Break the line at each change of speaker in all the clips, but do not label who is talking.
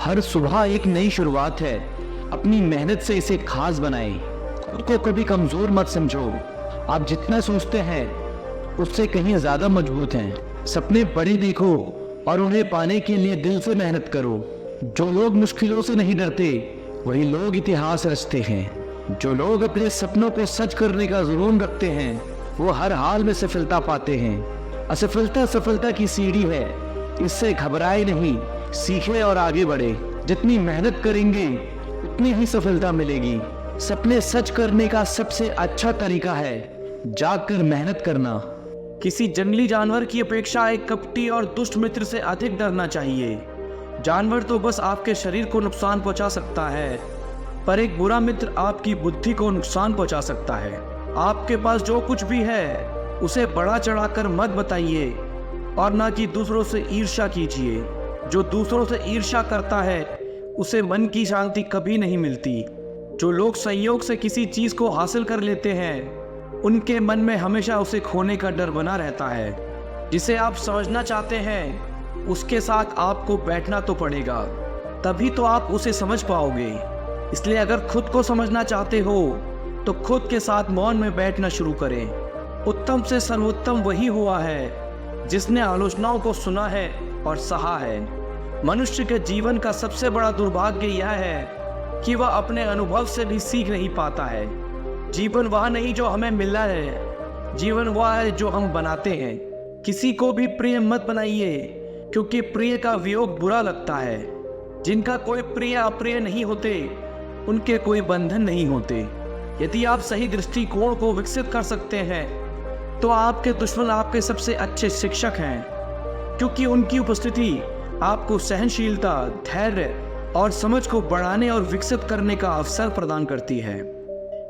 हर सुबह एक नई शुरुआत है। अपनी मेहनत से इसे खास बनाएं। खुद को कभी कमजोर मत समझो। आप जितना सोचते हैं उससे कहीं ज्यादा मजबूत हैं। सपने बड़े देखो और उन्हें पाने के लिए दिल से मेहनत करो। जो लोग मुश्किलों से नहीं डरते वही लोग इतिहास रचते हैं। जो लोग अपने सपनों को सच करने का जुनून रखते हैं वो हर हाल में सफलता पाते हैं। असफलता सफलता की सीढ़ी है, इससे घबराए नहीं, सीखे और आगे बढ़े। जितनी मेहनत करेंगे उतनी ही सफलता मिलेगी। सपने सच करने का सबसे अच्छा तरीका है जागकर मेहनत करना।
किसी जंगली जानवर की अपेक्षा एक कपटी और दुष्ट मित्र से अधिक डरना चाहिए। जानवर तो बस आपके शरीर को नुकसान पहुंचा सकता है, पर एक बुरा मित्र आपकी बुद्धि को नुकसान पहुंचा सकता है। आपके पास जो कुछ भी है उसे बढ़ा चढ़ाकर मत बताइए और ना कि दूसरों से ईर्ष्या कीजिए। जो दूसरों से ईर्ष्या करता है उसे मन की शांति कभी नहीं मिलती। जो लोग संयोग से किसी चीज को हासिल कर लेते हैं उनके मन में हमेशा उसे खोने का डर बना रहता है। जिसे आप समझना चाहते हैं उसके साथ आपको बैठना तो पड़ेगा, तभी तो आप उसे समझ पाओगे। इसलिए अगर खुद को समझना चाहते हो तो खुद के साथ मौन में बैठना शुरू करें। उत्तम से सर्वोत्तम वही हुआ है जिसने आलोचनाओं को सुना है और सहा है। मनुष्य के जीवन का सबसे बड़ा दुर्भाग्य यह है कि वह अपने अनुभव से भी सीख नहीं पाता है। जीवन वह नहीं जो हमें मिला है, जीवन वह है जो हम बनाते हैं। किसी को भी प्रिय मत बनाइए, क्योंकि प्रिय का वियोग बुरा लगता है। जिनका कोई प्रिय अप्रिय नहीं होते उनके कोई बंधन नहीं होते। यदि आप सही दृष्टिकोण को विकसित कर सकते हैं तो आपके दुश्मन आपके सबसे अच्छे शिक्षक हैं, क्योंकि उनकी उपस्थिति आपको सहनशीलता, धैर्य और समझ को बढ़ाने और विकसित करने का अवसर प्रदान करती है।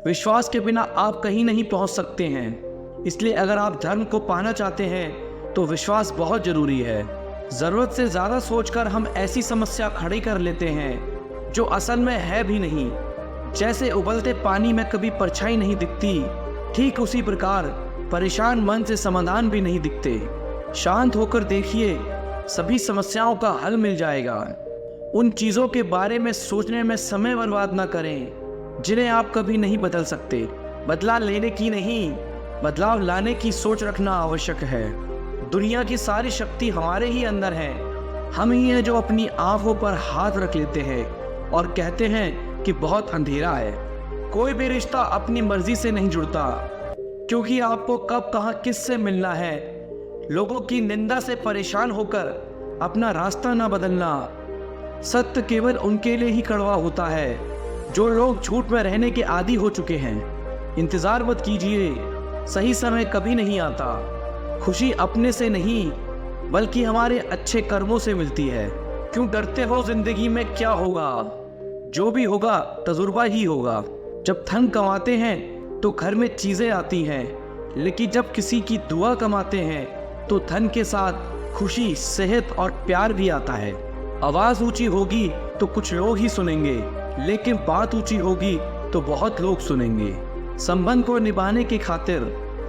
विश्वास के बिना आप कहीं नहीं पहुंच सकते हैं। इसलिए अगर आप धर्म को पाना चाहते हैं तो विश्वास बहुत जरूरी है। जरूरत से ज्यादा सोचकर हम ऐसी समस्या खड़ी कर लेते हैं जो असल में है भी नहीं। जैसे उबलते पानी में कभी परछाई नहीं दिखती, ठीक उसी प्रकार परेशान मन से समाधान भी नहीं दिखते। शांत होकर देखिए, सभी समस्याओं का हल मिल जाएगा। उन चीजों के बारे में सोचने में समय बर्बाद न करें जिन्हें आप कभी नहीं बदल सकते। बदलाव लेने की नहीं, बदलाव लाने की सोच रखना आवश्यक है। दुनिया की सारी शक्ति हमारे ही अंदर है। हम ही हैं जो अपनी आंखों पर हाथ रख लेते हैं और कहते हैं कि बहुत अंधेरा है। कोई भी रिश्ता अपनी मर्जी से नहीं जुड़ता, क्योंकि आपको कब कहां किससे मिलना है। लोगों की निंदा से परेशान होकर अपना रास्ता ना बदलना। सत्य केवल उनके लिए ही कड़वा होता है जो लोग झूठ में रहने के आदी हो चुके हैं। इंतजार मत कीजिए, सही समय कभी नहीं आता। खुशी अपने से नहीं बल्कि हमारे अच्छे कर्मों से मिलती है। क्यों डरते हो जिंदगी में क्या होगा? जो भी होगा तजुर्बा ही होगा। जब धन कमाते हैं तो घर में चीजें आती हैं, लेकिन जब किसी की दुआ कमाते हैं तो धन के साथ खुशी, सेहत और प्यार भी आता है। आवाज ऊंची होगी तो कुछ लोग ही सुनेंगे, लेकिन बात ऊंची होगी तो बहुत लोग सुनेंगे। संबंध को निभाने की खातिर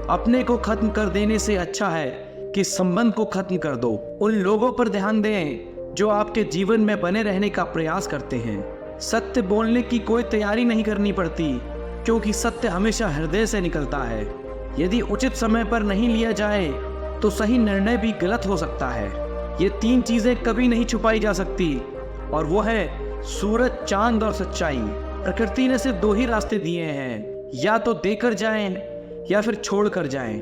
अपने को खत्म कर देने से अच्छा है कि संबंध को खत्म कर दो। उन लोगों पर ध्यान दें जो आपके जीवन में बने रहने का प्रयास करते हैं। सत्य बोलने की कोई तैयारी नहीं करनी पड़ती, क्योंकि सत्य हमेशा हृदय से निकलता है। यदि उचित समय पर नहीं लिया जाए तो सही निर्णय भी गलत हो सकता है। ये तीन चीजें कभी नहीं छुपाई जा सकती, और वो है सूरज, चांद और सच्चाई। प्रकृति ने सिर्फ दो ही रास्ते दिए हैं, या तो देकर जाएं या फिर छोड़ कर जाएं।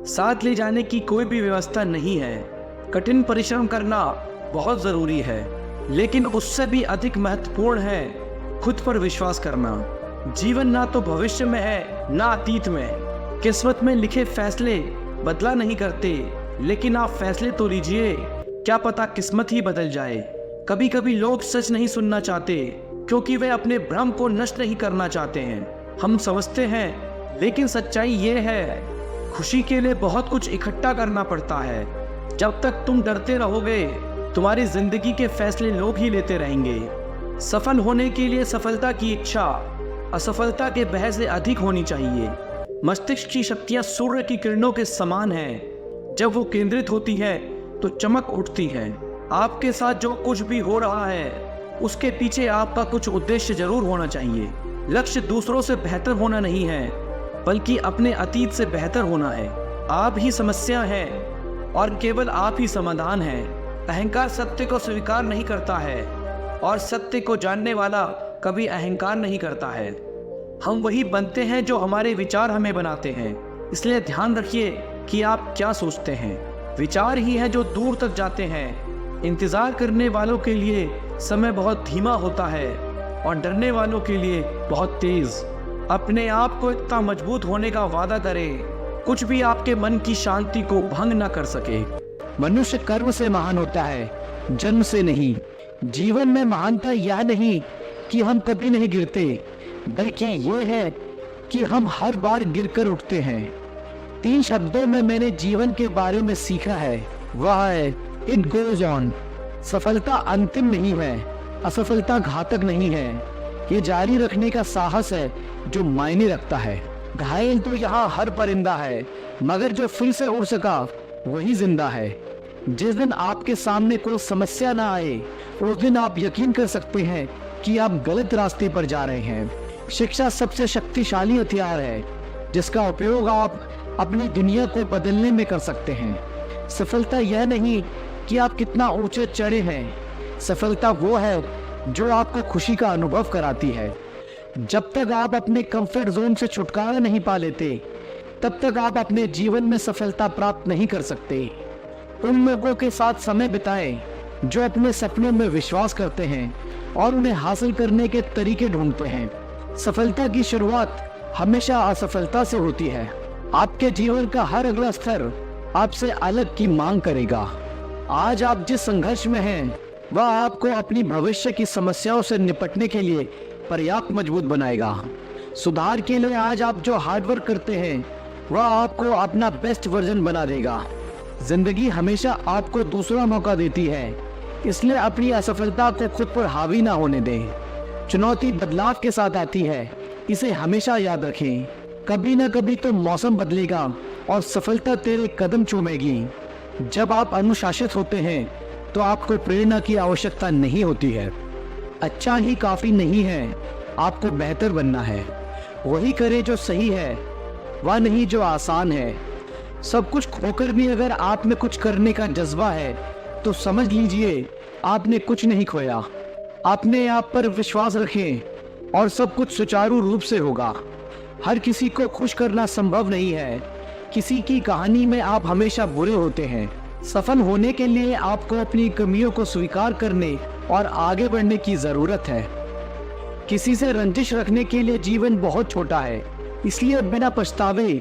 साथ ले जाने की कोई भी व्यवस्था नहीं है। कठिन परिश्रम करना बहुत जरूरी है, लेकिन उससे भी अधिक महत्वपूर्ण है खुद पर विश्वास करना। जीवन ना तो भविष्य में है ना अतीत में। किस्मत में लिखे फैसले बदला नहीं करते, लेकिन आप फैसले तो लीजिए, क्या पता किस्मत ही बदल जाए। कभी कभी लोग सच नहीं सुनना चाहते क्योंकि वे अपने भ्रम को नष्ट नहीं करना चाहते हैं। हम समझते हैं, लेकिन सच्चाई ये है, खुशी के लिए बहुत कुछ इकट्ठा करना पड़ता है। जब तक तुम डरते रहोगे तुम्हारी जिंदगी के फैसले लोग ही लेते रहेंगे। सफल होने के लिए सफलता की इच्छा असफलता के भय से अधिक होनी चाहिए। मस्तिष्क की शक्तियां सूर्य की किरणों के समान हैं। जब वो केंद्रित होती है तो चमक उठती है। आपके साथ जो कुछ भी हो रहा है उसके पीछे आपका कुछ उद्देश्य जरूर होना चाहिए। लक्ष्य दूसरों से बेहतर होना नहीं है, बल्कि अपने अतीत से बेहतर होना है। आप ही समस्या हैं और केवल आप ही समाधान हैं। अहंकार सत्य को स्वीकार नहीं करता है और सत्य को जानने वाला कभी अहंकार नहीं करता है। हम वही बनते हैं जो हमारे विचार हमें बनाते हैं। इसलिए ध्यान रखिए कि आप क्या सोचते हैं। विचार ही हैं जो दूर तक जाते हैं। इंतजार करने वालों के लिए समय बहुत धीमा होता है और डरने वालों के लिए बहुत तेज। अपने आप को इतना मजबूत होने का वादा करें, कुछ भी आपके मन की शांति को भंग न कर सके।
मनुष्य कर्म से महान होता है, जन्म से नहीं। जीवन में महानता यह नहीं कि हम कभी नहीं गिरते, बल्कि ये है कि हम हर बार गिरकर उठते हैं। 3 शब्दों में मैंने जीवन के बारे में सीखा है, वह है इट गोज ऑन। सफलता अंतिम नहीं है, असफलता घातक नहीं है। ये जारी रखने का साहस है जो मायने रखता है। घायल तो यहाँ हर परिंदा है, मगर जो फिर से उड़ सका वही जिंदा है। जिस दिन आपके सामने कोई समस्या ना आए, उस दिन आप यकीन कर सकते हैं कि आप गलत रास्ते पर जा रहे हैं। शिक्षा सबसे शक्तिशाली हथियार है जिसका उपयोग आप अपनी दुनिया को बदलने में कर सकते हैं। सफलता यह नहीं कि आप कितना ऊंचे चढ़े हैं, सफलता वो है जो आपको खुशी का अनुभव कराती है। जब तक आप अपने कंफर्ट जोन से छुटकारा नहीं पा लेते, तब तक आप अपने जीवन में सफलता प्राप्त नहीं कर सकते। उन लोगों के साथ समय बिताएं जो अपने सपनों में विश्वास करते हैं और उन्हें हासिल करने के तरीके ढूंढते हैं। सफलता की शुरुआत हमेशा असफलता से होती है। आपके जीवन का हर अगला स्तर आपसे अलग की मांग करेगा। आज आप जिस संघर्ष में हैं, वह आपको अपनी भविष्य की समस्याओं से निपटने के लिए पर्याप्त मजबूत बनाएगा। सुधार के लिए आज आप जो हार्डवर्क करते हैं, वह आपको अपना बेस्ट वर्जन बना देगा। जिंदगी हमेशा आपको दूसरा मौका देती है, इसलिए अपनी असफलता को खुद पर हावी ना होने दें। चुनौती बदलाव के साथ आती है, इसे हमेशा याद रखें। कभी ना कभी तो मौसम बदलेगा और सफलता तेरे कदम चूमेगी। जब आप अनुशासित होते हैं तो आपको प्रेरणा की आवश्यकता नहीं होती है। अच्छा ही काफी नहीं है, आपको बेहतर बनना है। वही करें जो सही है, वह नहीं जो आसान है। सब कुछ खोकर भी अगर आप में कुछ करने का जज्बा है तो समझ लीजिए आपने कुछ नहीं खोया। अपने आप पर विश्वास रखें और सब कुछ सुचारू रूप से होगा। हर किसी को खुश करना संभव नहीं है। किसी की कहानी में आप हमेशा बुरे होते हैं। सफल होने के लिए आपको अपनी कमियों को स्वीकार करने और आगे बढ़ने की जरूरत है। किसी से रंजिश रखने के लिए जीवन बहुत छोटा है, इसलिए बिना पछतावे,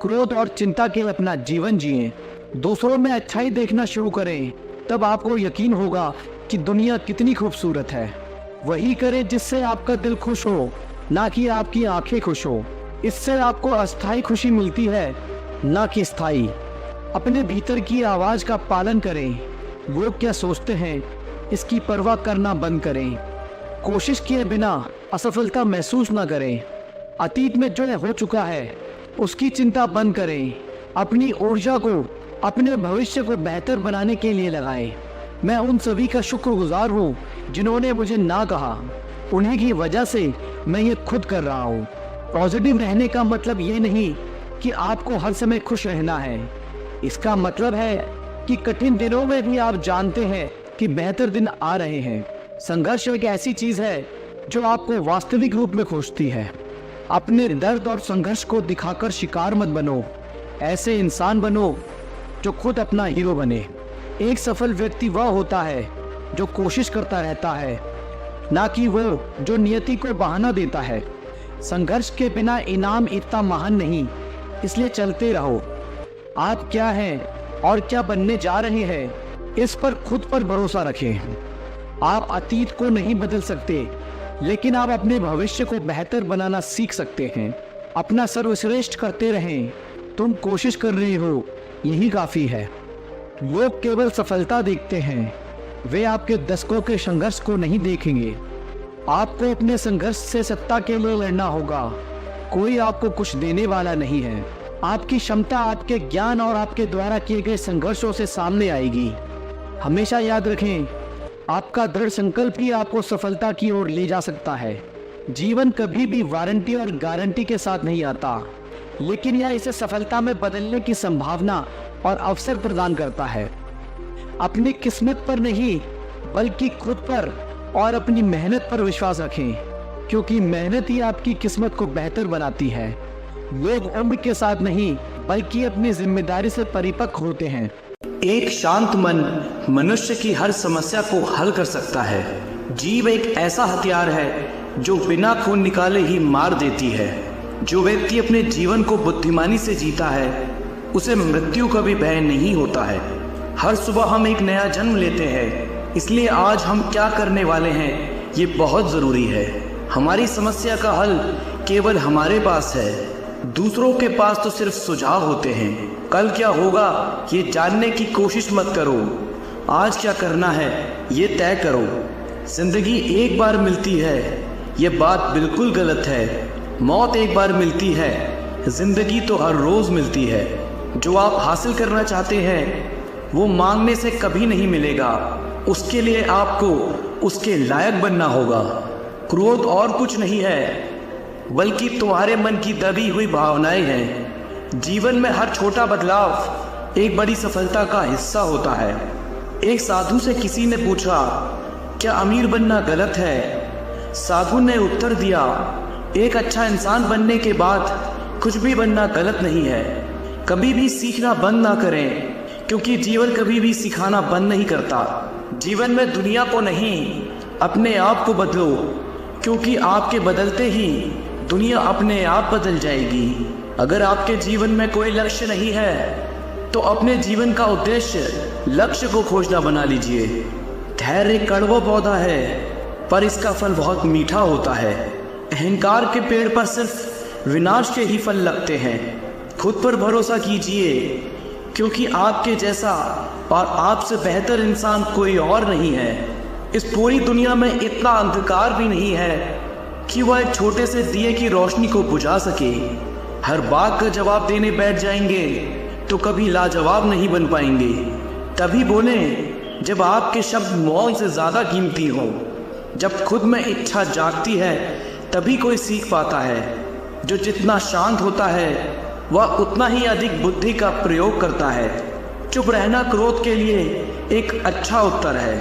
क्रोध और चिंता के अपना जीवन जिएं। दूसरों में अच्छाई देखना शुरू करें, तब आपको यकीन होगा कि दुनिया कितनी खूबसूरत है। वही करें जिससे आपका दिल खुश हो, ना कि आपकी आंखें खुश हो। इससे आपको अस्थायी खुशी मिलती है, ना कि स्थायी। अपने भीतर की आवाज का पालन करें। लोग क्या सोचते हैं, इसकी परवाह करना बंद करें। कोशिश किए बिना असफलता महसूस ना करें। अतीत में जो हो चुका है उसकी चिंता बंद करें। अपनी ऊर्जा को अपने भविष्य को बेहतर बनाने के लिए लगाएं। मैं उन सभी का शुक्रगुजार हूँ जिन्होंने मुझे ना कहा। उन्हीं की वजह से मैं ये खुद कर रहा हूँ। पॉजिटिव रहने का मतलब ये नहीं कि आपको हर समय खुश रहना है। इसका मतलब है कि कठिन दिनों में भी आप जानते हैं कि बेहतर दिन आ रहे हैं। संघर्ष एक ऐसी चीज है जो आपको वास्तविक रूप में खोजती है। अपने दर्द और संघर्ष को दिखाकर शिकार मत बनो। ऐसे इंसान बनो जो खुद अपना हीरो बने। एक सफल व्यक्ति वह होता है जो कोशिश करता रहता है, ना कि वो जो नियति को बहाना देता है। संघर्ष के बिना इनाम इतना महान नहीं, इसलिए चलते रहो। आप क्या हैं और क्या बनने जा रहे हैं, इस पर खुद पर भरोसा रखें। आप अतीत को नहीं बदल सकते, लेकिन आप अपने भविष्य को बेहतर बनाना सीख सकते हैं। अपना सर्वश्रेष्ठ करते रहें। तुम कोशिश कर रहे हो, यही काफ़ी है। लोग केवल सफलता देखते हैं, वे आपके दशकों के संघर्ष को नहीं देखेंगे। आपको अपने संघर्ष से सत्ता के लिए लड़ना होगा। कोई आपको कुछ देने वाला नहीं है। आपकी क्षमता आपके ज्ञान और आपके द्वारा किए गए संघर्षों से सामने आएगी। हमेशा याद रखें, आपका दृढ़ संकल्प ही आपको सफलता की ओर ले जा सकता है। जीवन कभी भी वारंटी और गारंटी के साथ नहीं आता, लेकिन यह इसे सफलता में बदलने की संभावना और अवसर प्रदान करता है। अपनी किस्मत पर नहीं बल्कि खुद पर और अपनी मेहनत पर विश्वास रखें, क्योंकि मेहनत ही आपकी किस्मत को बेहतर बनाती है। लोग उम्र के साथ नहीं बल्कि अपनी जिम्मेदारी से परिपक्व होते हैं।
एक शांत मन मनुष्य की हर समस्या को हल कर सकता है। जीव एक ऐसा हथियार है जो बिना खून निकाले ही मार देती है। जो व्यक्ति अपने जीवन को बुद्धिमानी से जीता है उसे मृत्यु का भी भय नहीं होता है। हर सुबह हम एक नया जन्म लेते हैं, इसलिए आज हम क्या करने वाले हैं ये बहुत ज़रूरी है। हमारी समस्या का हल केवल हमारे पास है, दूसरों के पास तो सिर्फ सुझाव होते हैं। कल क्या होगा ये जानने की कोशिश मत करो, आज क्या करना है ये तय करो। जिंदगी एक बार मिलती है ये बात बिल्कुल गलत है। मौत एक बार मिलती है, जिंदगी तो हर रोज मिलती है। जो आप हासिल करना चाहते हैं वो मांगने से कभी नहीं मिलेगा, उसके लिए आपको उसके लायक बनना होगा। क्रोध और कुछ नहीं है बल्कि तुम्हारे मन की दबी हुई भावनाएं हैं। जीवन में हर छोटा बदलाव एक बड़ी सफलता का हिस्सा होता है। एक साधु से किसी ने पूछा, क्या अमीर बनना गलत है? साधु ने उत्तर दिया, एक अच्छा इंसान बनने के बाद कुछ भी बनना गलत नहीं है। कभी भी सीखना बंद ना करें, क्योंकि जीवन कभी भी सिखाना बंद नहीं करता। जीवन में दुनिया को नहीं अपने आप को बदलो, क्योंकि आपके बदलते ही दुनिया अपने आप बदल जाएगी। अगर आपके जीवन में कोई लक्ष्य नहीं है तो अपने जीवन का उद्देश्य लक्ष्य को खोजना बना लीजिए। धैर्य कड़वा पौधा है पर इसका फल बहुत मीठा होता है। अहंकार के पेड़ पर सिर्फ विनाश के ही फल लगते हैं। खुद पर भरोसा कीजिए, क्योंकि आपके जैसा और आपसे बेहतर इंसान कोई और नहीं है। इस पूरी दुनिया में इतना अंधकार भी नहीं है कि वह एक छोटे से दिए की रोशनी को बुझा सके। हर बात का जवाब देने बैठ जाएंगे तो कभी लाजवाब नहीं बन पाएंगे। तभी बोलें जब आपके शब्द मौन से ज़्यादा कीमती हो। जब खुद में इच्छा जागती है तभी कोई सीख पाता है। जो जितना शांत होता है वह उतना ही अधिक बुद्धि का प्रयोग करता है। चुप रहना क्रोध के लिए एक अच्छा उत्तर है।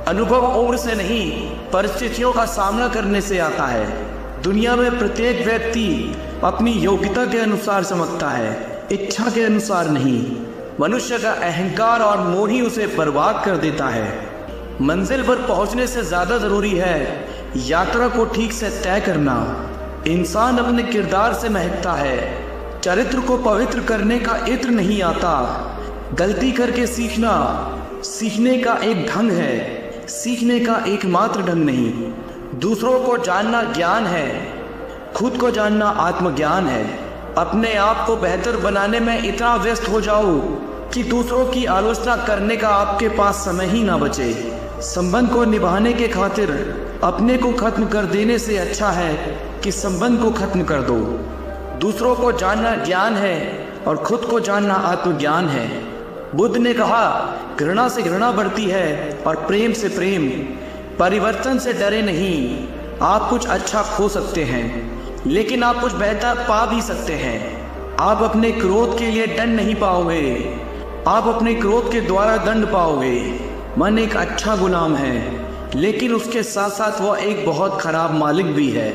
अनुभव उम्र से नहीं परिस्थितियों का सामना करने से आता है। दुनिया में प्रत्येक व्यक्ति अपनी योग्यता के अनुसार चमकता है, इच्छा के अनुसार नहीं। मनुष्य का अहंकार और मोह ही उसे बर्बाद कर देता है। मंजिल पर पहुंचने से ज़्यादा ज़रूरी है यात्रा को ठीक से तय करना। इंसान अपने किरदार से महकता है, चरित्र को पवित्र करने का इत्र नहीं आता। गलती करके सीखना सीखने का एक ढंग है, सीखने का एकमात्र ढंग नहीं। दूसरों को जानना ज्ञान है, खुद को जानना आत्मज्ञान है। अपने आप को बेहतर बनाने में इतना व्यस्त हो जाओ कि दूसरों की आलोचना करने का आपके पास समय ही ना बचे। संबंध को निभाने के खातिर अपने को खत्म कर देने से अच्छा है कि संबंध को खत्म कर दो। दूसरों को जानना ज्ञान है और खुद को जानना आत्मज्ञान है। बुद्ध ने कहा, घृणा से घृणा बढ़ती है और प्रेम से प्रेम। परिवर्तन से डरे नहीं। आप कुछ अच्छा खो सकते हैं, लेकिन आप कुछ बेहतर पा भी सकते हैं। आप अपने क्रोध के लिए दंड नहीं पाओगे, आप अपने क्रोध के द्वारा दंड पाओगे। मन एक अच्छा गुलाम है, लेकिन उसके साथ साथ वह एक बहुत खराब मालिक भी है।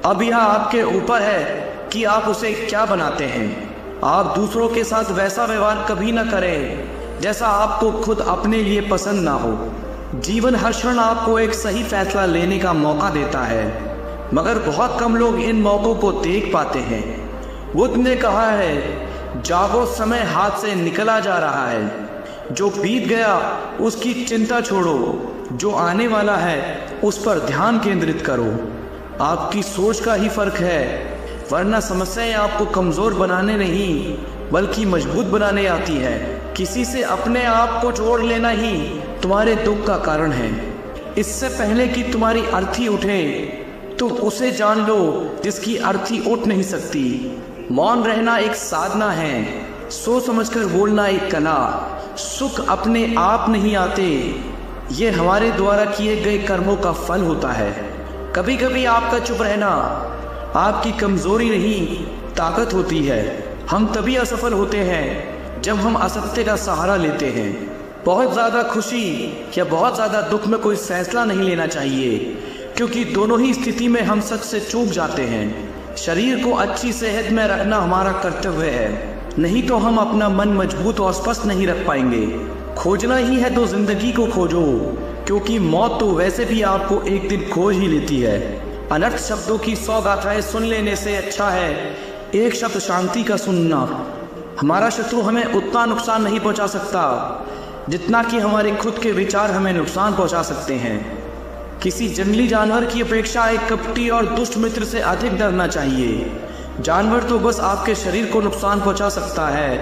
अब यह आपके ऊपर है कि आप उसे क्या बनाते हैं। आप दूसरों के साथ वैसा व्यवहार कभी न करें जैसा आपको खुद अपने लिए पसंद ना हो। जीवन हर क्षण आपको एक सही फैसला लेने का मौका देता है, मगर बहुत कम लोग इन मौक़ों को देख पाते हैं। बुद्ध ने कहा है, जागो, समय हाथ से निकला जा रहा है। जो बीत गया उसकी चिंता छोड़ो, जो आने वाला है उस पर ध्यान केंद्रित करो। आपकी सोच का ही फर्क है, वरना समस्याएं आपको कमज़ोर बनाने नहीं बल्कि मजबूत बनाने आती है। किसी से अपने आप को जोड़ लेना ही तुम्हारे दुख का कारण है। इससे पहले कि तुम्हारी अर्थी उठे तुम उसे जान लो जिसकी अर्थी उठ नहीं सकती। मौन रहना एक साधना है, सोच समझकर बोलना एक कला। सुख अपने आप नहीं आते, ये हमारे द्वारा किए गए कर्मों का फल होता है। कभी कभी आपका चुप रहना आपकी कमजोरी नहीं, ताकत होती है। हम तभी असफल होते हैं जब हम असत्य का सहारा लेते हैं। बहुत ज़्यादा खुशी या बहुत ज़्यादा दुख में कोई फैसला नहीं लेना चाहिए, क्योंकि दोनों ही स्थिति में हम सच से चूक जाते हैं। शरीर को अच्छी सेहत में रखना हमारा कर्तव्य है, नहीं तो हम अपना मन मजबूत और स्पष्ट नहीं रख पाएंगे। खोजना ही है तो जिंदगी को खोजो, क्योंकि मौत तो वैसे भी आपको एक दिन खोज ही लेती है। अनर्थ शब्दों की 100 गाथाएं सुन लेने से अच्छा है एक शब्द शांति का सुनना। हमारा शत्रु हमें उतना नुकसान नहीं पहुंचा सकता जितना कि हमारे खुद के विचार हमें नुकसान पहुंचा सकते हैं। किसी जंगली जानवर की अपेक्षा एक कपटी और दुष्ट मित्र से अधिक डरना चाहिए। जानवर तो बस आपके शरीर को नुकसान पहुंचा सकता है,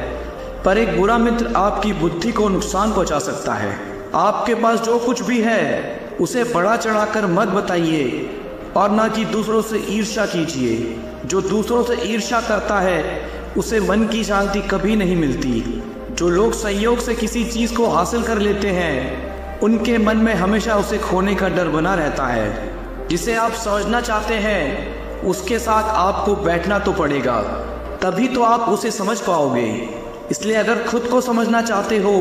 पर एक बुरा मित्र आपकी बुद्धि को नुकसान पहुंचा सकता है। आपके पास जो कुछ भी है उसे बढ़ा चढ़ाकर मत बताइए, और ना कि दूसरों से ईर्ष्या कीजिए। जो दूसरों से ईर्ष्या करता है उसे मन की शांति कभी नहीं मिलती। जो लोग संयोग से किसी चीज़ को हासिल कर लेते हैं उनके मन में हमेशा उसे खोने का डर बना रहता है। जिसे आप समझना चाहते हैं उसके साथ आपको बैठना तो पड़ेगा, तभी तो आप उसे समझ पाओगे। इसलिए अगर खुद को समझना चाहते हो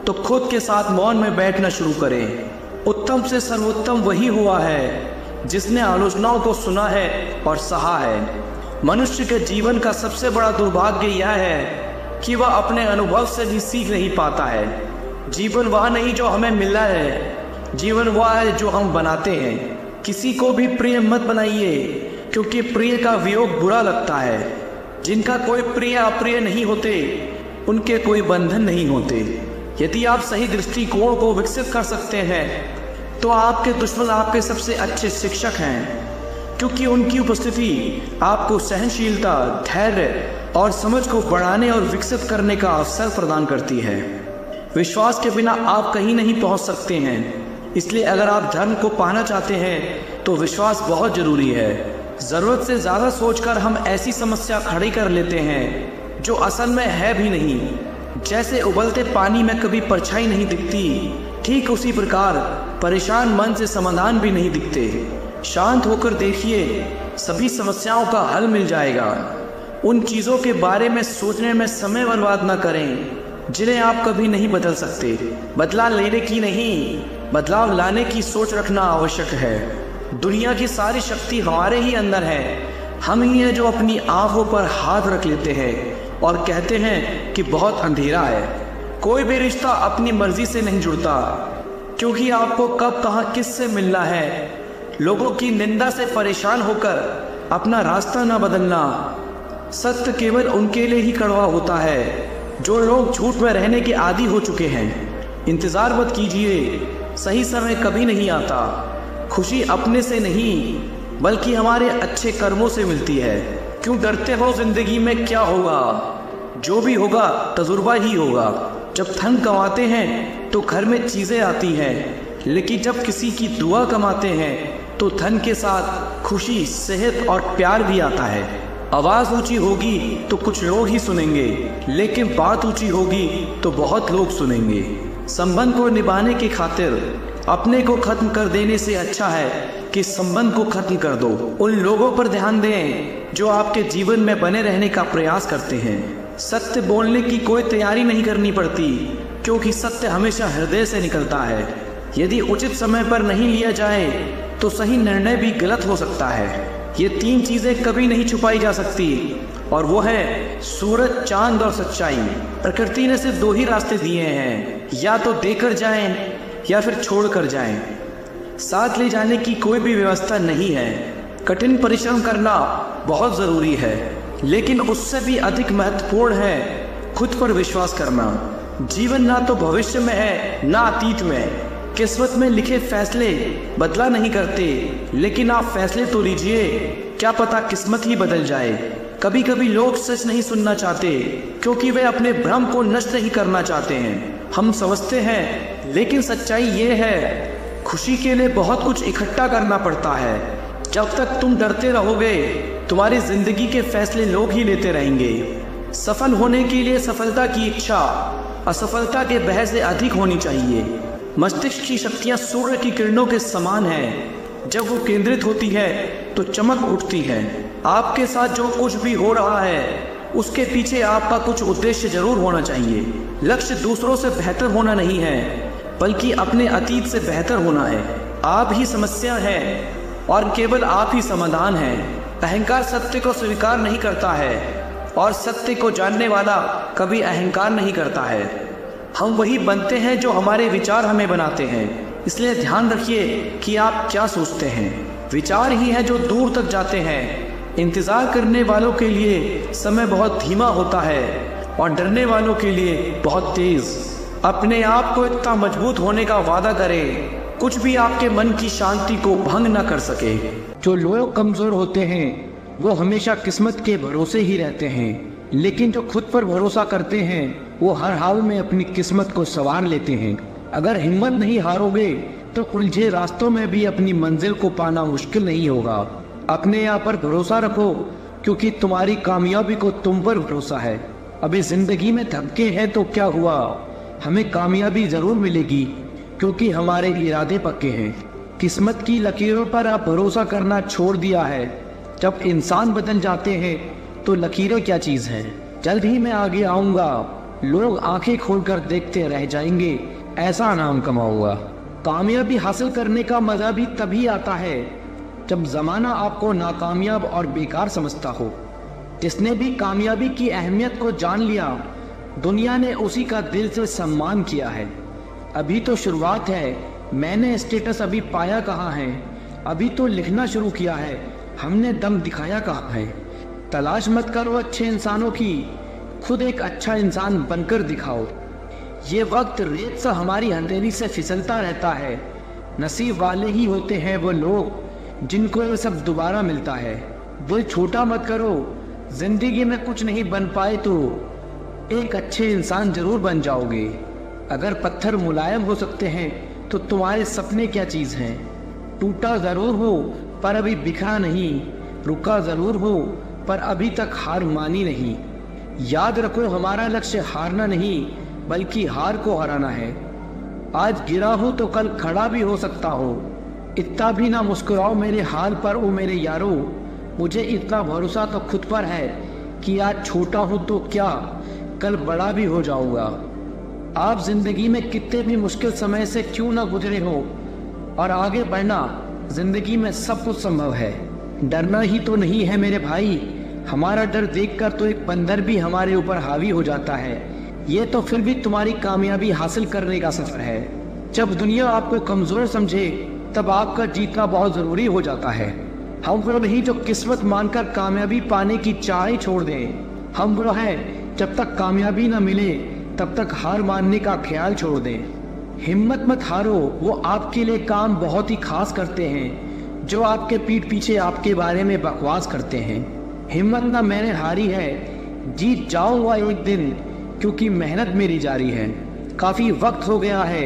तो खुद के साथ मौन में बैठना शुरू करें। उत्तम से सर्वोत्तम वही हुआ है जिसने आलोचनाओं को सुना है और सहा है। मनुष्य के जीवन का सबसे बड़ा दुर्भाग्य यह है कि वह अपने अनुभव से भी सीख नहीं पाता है। जीवन वह नहीं जो हमें मिला है, जीवन वह है जो हम बनाते हैं। किसी को भी प्रिय मत बनाइए, क्योंकि प्रिय का वियोग बुरा लगता है। जिनका कोई प्रिय अप्रिय नहीं होते उनके कोई बंधन नहीं होते। यदि आप सही दृष्टिकोण को विकसित कर सकते हैं तो आपके दुश्मन आपके सबसे अच्छे शिक्षक हैं, क्योंकि उनकी उपस्थिति आपको सहनशीलता, धैर्य और समझ को बढ़ाने और विकसित करने का अवसर प्रदान करती है। विश्वास के बिना आप कहीं नहीं पहुंच सकते हैं। इसलिए अगर आप धर्म को पाना चाहते हैं तो विश्वास बहुत जरूरी है। ज़रूरत से ज़्यादा सोचकर हम ऐसी समस्या खड़ी कर लेते हैं जो असल में है भी नहीं। जैसे उबलते पानी में कभी परछाई नहीं दिखती, ठीक उसी प्रकार परेशान मन से समाधान भी नहीं दिखते। शांत होकर देखिए, सभी समस्याओं का हल मिल जाएगा। उन चीज़ों के बारे में सोचने में समय बर्बाद न करें जिन्हें आप कभी नहीं बदल सकते। बदलाव लेने की नहीं, बदलाव लाने की सोच रखना आवश्यक है। दुनिया की सारी शक्ति हमारे ही अंदर है। हम ही हैं जो अपनी आंखों पर हाथ रख लेते हैं और कहते हैं कि बहुत अंधेरा है। कोई भी रिश्ता अपनी मर्जी से नहीं जुड़ता, क्योंकि आपको कब कहाँ किससे मिलना है। लोगों की निंदा से परेशान होकर अपना रास्ता ना बदलना। सत्य केवल उनके लिए ही कड़वा होता है जो लोग झूठ में रहने के आदी हो चुके हैं। इंतज़ार मत कीजिए, सही समय कभी नहीं आता। खुशी अपने से नहीं बल्कि हमारे अच्छे कर्मों से मिलती है। क्यों डरते हो जिंदगी में क्या होगा? जो भी होगा तजुर्बा ही होगा। जब धन कमाते हैं तो घर में चीज़ें आती हैं, लेकिन जब किसी की दुआ कमाते हैं तो धन के साथ खुशी, सेहत और प्यार भी आता है। आवाज़ ऊंची होगी तो कुछ लोग ही सुनेंगे, लेकिन बात ऊंची होगी तो बहुत लोग सुनेंगे। संबंध को निभाने की खातिर अपने को खत्म कर देने से अच्छा है कि संबंध को खत्म कर दो। उन लोगों पर ध्यान दें जो आपके जीवन में बने रहने का प्रयास करते हैं। सत्य बोलने की कोई तैयारी नहीं करनी पड़ती, क्योंकि सत्य हमेशा हृदय से निकलता है। यदि उचित समय पर नहीं लिया जाए तो सही निर्णय भी गलत हो सकता है। ये 3 चीज़ें कभी नहीं छुपाई जा सकती, और वो है सूरज, चांद और सच्चाई। प्रकृति ने सिर्फ 2 ही रास्ते दिए हैं, या तो देकर जाएं या फिर छोड़ कर जाएं। साथ ले जाने की कोई भी व्यवस्था नहीं है। कठिन परिश्रम करना बहुत ज़रूरी है, लेकिन उससे भी अधिक महत्वपूर्ण है खुद पर विश्वास करना। जीवन ना तो भविष्य में है ना अतीत में। किस्मत में लिखे फैसले बदला नहीं करते, लेकिन आप फैसले तो लीजिए, क्या पता किस्मत ही बदल जाए। कभी कभी लोग सच नहीं सुनना चाहते, क्योंकि वे अपने भ्रम को नष्ट नहीं करना चाहते हैं। हम समझते हैं, लेकिन सच्चाई ये है, खुशी के लिए बहुत कुछ इकट्ठा करना पड़ता है। जब तक तुम डरते रहोगे, तुम्हारी जिंदगी के फैसले लोग ही लेते रहेंगे। सफल होने के लिए सफलता की इच्छा असफलता के भय से अधिक होनी चाहिए। मस्तिष्क की शक्तियाँ सूर्य की किरणों के समान हैं। जब वो केंद्रित होती है तो चमक उठती है। आपके साथ जो कुछ भी हो रहा है उसके पीछे आपका कुछ उद्देश्य जरूर होना चाहिए। लक्ष्य दूसरों से बेहतर होना नहीं है, बल्कि अपने अतीत से बेहतर होना है। आप ही समस्या है और केवल आप ही समाधान है। अहंकार सत्य को स्वीकार नहीं करता है और सत्य को जानने वाला कभी अहंकार नहीं करता है। हम वही बनते हैं जो हमारे विचार हमें बनाते हैं। इसलिए ध्यान रखिए कि आप क्या सोचते हैं। विचार ही है जो दूर तक जाते हैं। इंतजार करने वालों के लिए समय बहुत धीमा होता है और डरने वालों के लिए बहुत तेज। अपने आप को इतना मजबूत होने का वादा करें, कुछ भी आपके मन की शांति को भंग न कर सके।
जो लोग कमजोर होते हैं वो हमेशा किस्मत के भरोसे ही रहते हैं, लेकिन जो खुद पर भरोसा करते हैं वो हर हाल में अपनी किस्मत को संवार लेते हैं। अगर हिम्मत नहीं हारोगे तो उलझे रास्तों में भी अपनी मंजिल को पाना मुश्किल नहीं होगा। अपने आप पर भरोसा रखो, क्योंकि तुम्हारी कामयाबी को तुम पर भरोसा है। अभी जिंदगी में धक्के हैं तो क्या हुआ, हमें कामयाबी जरूर मिलेगी, क्योंकि हमारे इरादे पक्के हैं। किस्मत की लकीरों पर आप भरोसा करना छोड़ दिया है। जब इंसान बदल जाते हैं तो लकीरें क्या चीज़ है। जल्द ही मैं आगे आऊँगा, लोग आंखें खोलकर देखते रह जाएंगे, ऐसा नाम कमाऊंगा। कामयाबी हासिल करने का मज़ा भी तभी आता है जब ज़माना आपको नाकामयाब और बेकार समझता हो। जिसने भी कामयाबी की अहमियत को जान लिया, दुनिया ने उसी का दिल से सम्मान किया है। अभी तो शुरुआत है, मैंने स्टेटस अभी पाया कहाँ है। अभी तो लिखना शुरू किया है, हमने दम दिखाया कहाँ है। तलाश मत करो अच्छे इंसानों की, खुद एक अच्छा इंसान बनकर दिखाओ। ये वक्त रेत सा हमारी हथेली से फिसलता रहता है। नसीब वाले ही होते हैं वो लोग जिनको ये सब दोबारा मिलता है। दिल छोटा मत करो, जिंदगी में कुछ नहीं बन पाए तो एक अच्छे इंसान जरूर बन जाओगे। अगर पत्थर मुलायम हो सकते हैं तो तुम्हारे सपने क्या चीज़ हैं। टूटा ज़रूर हो पर अभी बिखरा नहीं, रुका ज़रूर हो पर अभी तक हार मानी नहीं। याद रखो, हमारा लक्ष्य हारना नहीं बल्कि हार को हराना है। आज गिरा हूँ तो कल खड़ा भी हो सकता हूँ। इतना भी ना मुस्कुराओ मेरे हाल पर ओ मेरे यारो। मुझे इतना भरोसा तो खुद पर है कि आज छोटा हूँ तो क्या, कल बड़ा भी हो जाऊँगा। आप जिंदगी में कितने भी मुश्किल समय से क्यों ना गुजरे हो, और आगे बढ़ना जिंदगी में सब कुछ संभव है। डरना ही तो नहीं है मेरे भाई। हमारा डर देखकर तो एक बंदर भी हमारे ऊपर हावी हो जाता है। ये तो फिर भी तुम्हारी कामयाबी हासिल करने का सफर है। जब दुनिया आपको कमजोर समझे तब आपका जीतना बहुत जरूरी हो जाता है। हम वो नहीं जो किस्मत मानकर कामयाबी पाने की चाह छोड़ दें। हम वो हैं जब तक कामयाबी न मिले तब तक हार मानने का ख्याल छोड़ दें। हिम्मत मत हारो, वो आपके लिए काम बहुत ही खास करते हैं जो आपके पीठ पीछे आपके बारे में बकवास करते हैं। हिम्मत ना मैंने हारी है, जीत जाऊंगा एक दिन, क्योंकि मेहनत मेरी जारी है। काफी वक्त हो गया है,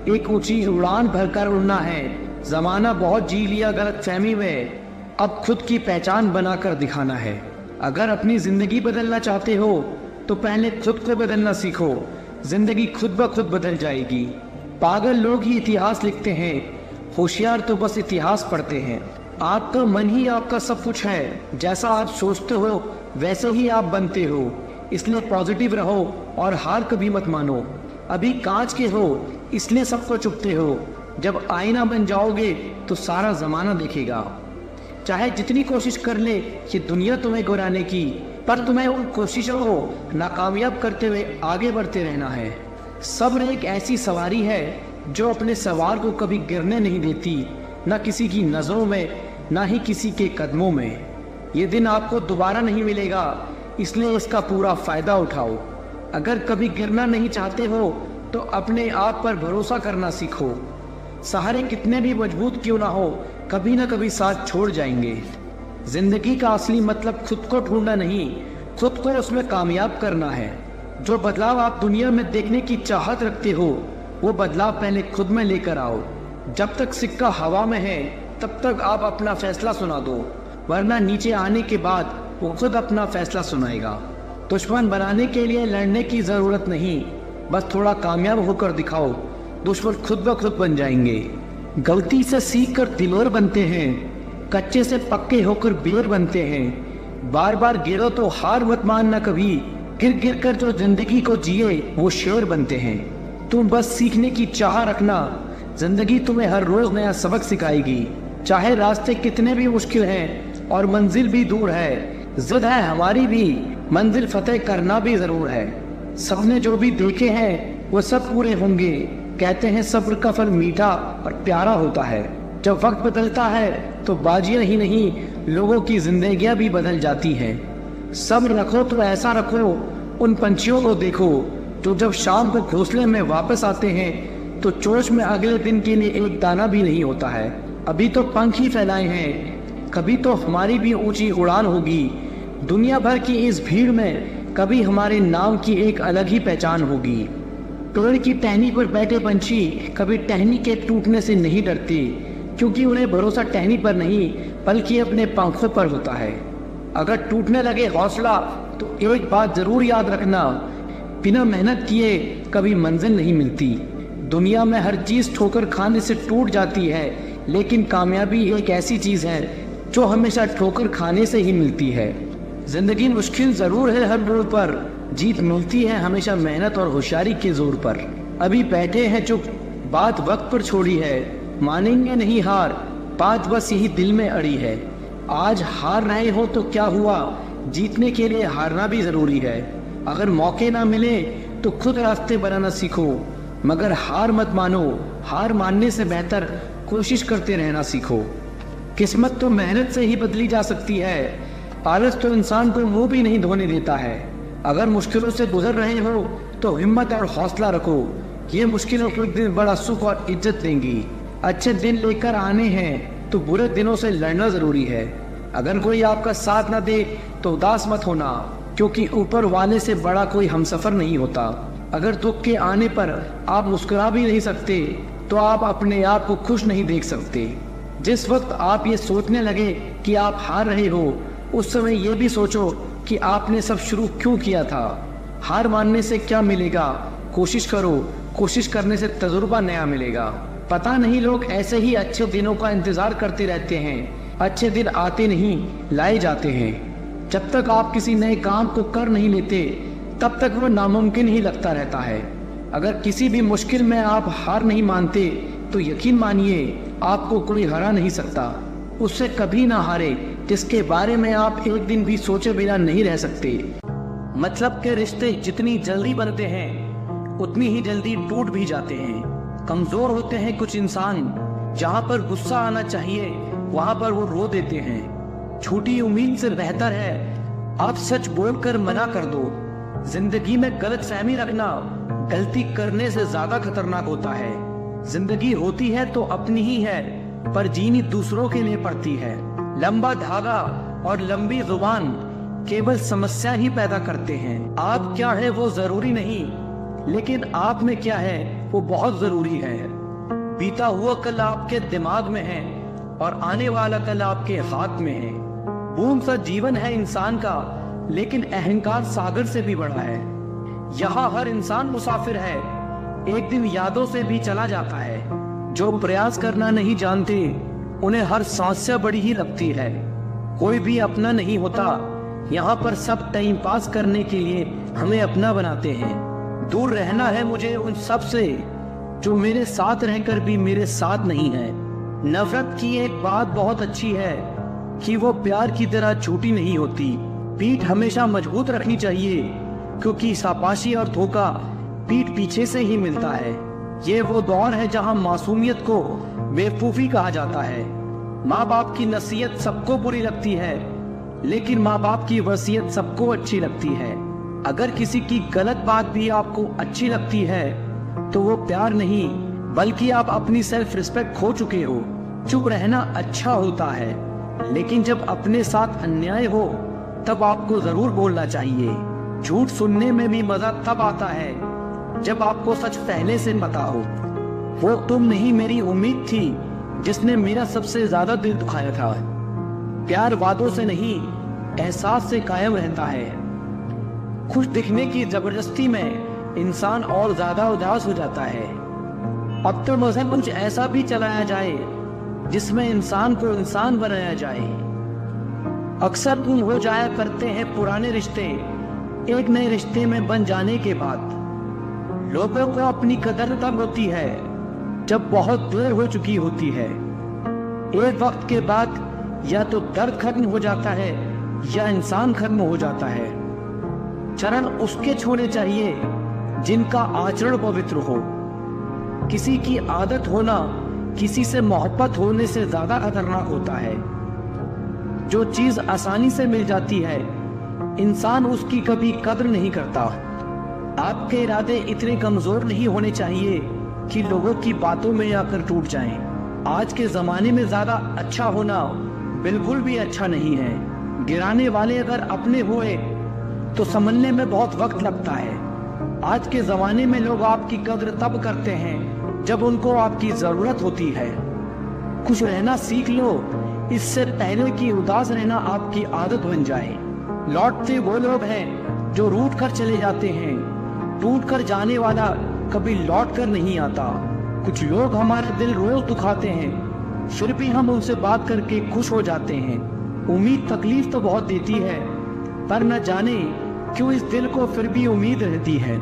एक ऊंची उड़ान भरकर उड़ना है। जमाना बहुत जी लिया गलत फहमी में, अब खुद की पहचान बनाकर दिखाना है। अगर अपनी जिंदगी बदलना चाहते हो तो पहले खुद को बदलना सीखो, जिंदगी खुद ब खुद बदल जाएगी। पागल लोग ही इतिहास लिखते हैं, होशियार तो बस इतिहास पढ़ते हैं। आपका मन ही आपका सब कुछ है, जैसा आप सोचते हो वैसे ही आप बनते हो। इसलिए पॉजिटिव रहो और हार कभी मत मानो। अभी कांच के हो इसलिए सबको चुपते हो, जब आईना बन जाओगे तो सारा जमाना देखेगा। चाहे जितनी कोशिश कर ले ये दुनिया तुम्हें गिराने की, पर तुम्हें उन कोशिशों को नाकामयाब करते हुए आगे बढ़ते रहना है। सब्र एक ऐसी सवारी है जो अपने सवार को कभी गिरने नहीं देती, न किसी की नज़रों में ना ही किसी के कदमों में। ये दिन आपको दोबारा नहीं मिलेगा, इसलिए इसका पूरा फायदा उठाओ। अगर कभी गिरना नहीं चाहते हो तो अपने आप पर भरोसा करना सीखो। सहारे कितने भी मजबूत क्यों ना हो, कभी ना कभी साथ छोड़ जाएंगे। जिंदगी का असली मतलब खुद को ढूंढना नहीं, खुद को उसमें कामयाब करना है। जो बदलाव आप दुनिया में देखने की चाहत रखते हो वो बदलाव पहले खुद में लेकर आओ। जब तक सिक्का हवा में है तब तक आप अपना फैसला सुना दो, वरना नीचे आने के बाद वो खुद अपना फैसला सुनाएगा। दुश्मन बनाने के लिए लड़ने की ज़रूरत नहीं, बस थोड़ा कामयाब होकर दिखाओ, दुश्मन खुद ब खुद बन जाएंगे। गलती से सीख कर दिलोर बनते हैं, कच्चे से पक्के होकर बेर बनते हैं। बार बार गिरो तो हार मत मानना कभी, गिर गिर कर जो जिंदगी को जिए वो शेर बनते हैं। तुम बस सीखने की चाह रखना, जिंदगी तुम्हें हर रोज नया सबक सिखाएगी। चाहे रास्ते कितने भी मुश्किल हैं और मंजिल भी दूर है, जिद है हमारी भी, मंजिल फतेह करना भी जरूर है। सबने जो भी देखे हैं वो सब पूरे होंगे, कहते हैं सब्र का फल मीठा और प्यारा होता है। जब वक्त बदलता है तो बाजियां ही नहीं, लोगों की जिंदगियां भी बदल जाती हैं। सब्र रखो तो ऐसा रखो, उन पंछियों को देखो जो जब शाम को घोंसले में वापस आते हैं तो चोंच में अगले दिन के लिए एक दाना भी नहीं होता है। अभी तो पंख ही फैलाए हैं, कभी तो हमारी भी ऊंची उड़ान होगी। दुनिया भर की इस भीड़ में कभी हमारे नाम की एक अलग ही पहचान होगी। पेड़ की टहनी पर बैठे पंछी कभी टहनी के टूटने से नहीं डरते, क्योंकि उन्हें भरोसा टहनी पर नहीं बल्कि अपने पंखों पर होता है। अगर टूटने लगे हौसला तो एक बात जरूर याद रखना, बिना मेहनत किए कभी मंजिल नहीं मिलती। दुनिया में हर चीज ठोकर खाने से टूट जाती है, लेकिन कामयाबी एक ऐसी चीज है जो हमेशा ठोकर खाने से ही मिलती है। जिंदगी मुश्किल जरूर है हर मोड़ पर, जीत मिलती है हमेशा मेहनत और होशियारी के जोर पर। अभी बैठे हैं चुप, बात वक्त पर छोड़ी है, मानेंगे नहीं हार, बात बस यही दिल में अड़ी है। आज हार रहे हो तो क्या हुआ, जीतने के लिए हारना भी जरूरी है। अगर मौके ना मिले तो खुद रास्ते बनाना सीखो, मगर हार मत मानो, हार मानने से बेहतर कोशिश करते रहना सीखो। किस्मत तो मेहनत से ही बदली जा सकती है, आलस तो इंसान को मुंह भी नहीं धोने देता है। अगर मुश्किलों से गुजर रहे हो तो हिम्मत और हौसला रखो, ये मुश्किलों को एक दिन बड़ा सुख और इज्जत देंगी। अच्छे दिन लेकर आने हैं तो बुरे दिनों से लड़ना जरूरी है। अगर कोई आपका साथ ना दे तो उदास मत होना, क्योंकि ऊपर वाले से बड़ा कोई हमसफर नहीं होता। अगर दुख के आने पर आप मुस्कुरा भी नहीं सकते तो आप अपने आप को खुश नहीं देख सकते। जिस वक्त आप ये सोचने लगे कि आप हार रहे हो, उस समय ये भी सोचो कि आपने सब शुरू क्यों किया था। हार मानने से क्या मिलेगा, कोशिश करो, कोशिश करने से तजुर्बा नया मिलेगा। पता नहीं लोग ऐसे ही अच्छे दिनों का इंतजार करते रहते हैं, अच्छे दिन आते नहीं लाए जाते हैं। जब तक आप किसी नए काम को कर नहीं लेते तब तक वो नामुमकिन ही लगता रहता है। अगर किसी भी मुश्किल में आप हार नहीं मानते तो यकीन मानिए आपको कोई हरा नहीं सकता। उससे कभी ना हारे जिसके बारे में आप एक दिन भी सोचे बिना नहीं रह सकते। मतलब के रिश्ते जितनी जल्दी बनते हैं उतनी ही जल्दी टूट भी जाते हैं। कमजोर होते हैं कुछ इंसान, जहाँ पर गुस्सा आना चाहिए वहाँ पर वो रो देते हैं। झूठी उम्मीद से बेहतर है आप सच बोलकर मना कर दो। जिंदगी में गलत फहमी रखना गलती करने से ज्यादा खतरनाक होता है। जिंदगी होती है तो अपनी ही है, पर जीनी दूसरों के लिए पड़ती है। लंबा धागा और लंबी जुबान केवल समस्या ही पैदा करते हैं। आप क्या है वो जरूरी नहीं, लेकिन आप में क्या है वो बहुत जरूरी है। बीता हुआ कल आपके दिमाग में है और आने वाला कल आपके हाथ में है। बूंद सा जीवन है इंसान का, लेकिन अहंकार सागर से भी बड़ा है। यहाँ हर इंसान मुसाफिर है, एक दिन यादों से भी चला जाता है। जो प्रयास करना नहीं जानते उन्हें हर समस्या बड़ी ही लगती है। कोई भी अपना नहीं होता, यहाँ पर सब टाइम पास करने के लिए हमें अपना बनाते हैं। दूर रहना है मुझे उन सब से जो मेरे साथ रहकर भी मेरे साथ नहीं है। नफरत की एक बात बहुत अच्छी है कि वो प्यार की तरह झूठी नहीं होती। पीठ हमेशा मजबूत रखनी चाहिए, क्योंकि शाबाशी और धोखा पीठ पीछे से ही मिलता है। ये वो दौर है जहाँ मासूमियत को बेवकूफी कहा जाता है। माँ बाप की नसीहत सबको बुरी लगती है, लेकिन माँ बाप की वसीयत सबको अच्छी लगती है। अगर किसी की गलत बात भी आपको अच्छी लगती है तो वो प्यार नहीं बल्कि आप अपनी सेल्फ रिस्पेक्ट खो चुके हो। चुप रहना अच्छा होता है, लेकिन जब अपने साथ अन्याय हो तब आपको जरूर बोलना चाहिए। झूठ सुनने में भी मजा तब आता है जब आपको सच पहले से पता हो। वो तुम नहीं मेरी उम्मीद थी जिसने मेरा सबसे ज्यादा दिल दुखाया था। प्यार वादों से नहीं एहसास से कायम रहता है। खुश दिखने की जबरदस्ती में इंसान और ज्यादा उदास हो जाता है।
अब तो मजहब कुछ ऐसा भी चलाया जाए जिसमें इंसान को इंसान बनाया जाए। अक्सर हो जाया करते हैं पुराने रिश्ते एक नए रिश्ते में बन जाने के बाद। लोगों को अपनी कदर तब होती है जब बहुत देर हो चुकी होती है। एक वक्त के बाद या तो दर्द खत्म हो जाता है या इंसान खत्म हो जाता है। चरण उसके छूने चाहिए जिनका आचरण पवित्र हो। किसी की आदत होना किसी से मोहब्बत होने से ज्यादा खतरनाक होता है। जो चीज आसानी से मिल जाती है इंसान उसकी कभी कद्र नहीं करता। आपके इरादे इतने कमजोर नहीं होने चाहिए कि लोगों की बातों में आकर टूट जाएं। आज के जमाने में ज्यादा अच्छा होना बिल्कुल भी अच्छा नहीं है। गिराने वाले अगर अपने हुए तो समझने में बहुत वक्त लगता है। आज के जमाने में लोग आपकी कद्र तब करते हैं जब उनको आपकी जरूरत होती है। खुश रहना सीख लो इससे पहले कि उदास रहना आपकी आदत बन जाए। लौटते वो लोग हैं जो रूठ कर चले जाते हैं। टूट कर जाने वाला कभी लौट कर नहीं आता। कुछ लोग हमारा दिल रोज दुखाते हैं फिर भी हम उनसे बात करके खुश हो जाते हैं। उम्मीद तकलीफ तो बहुत देती है पर न जाने क्यों इस दिल को फिर भी उम्मीद रहती है।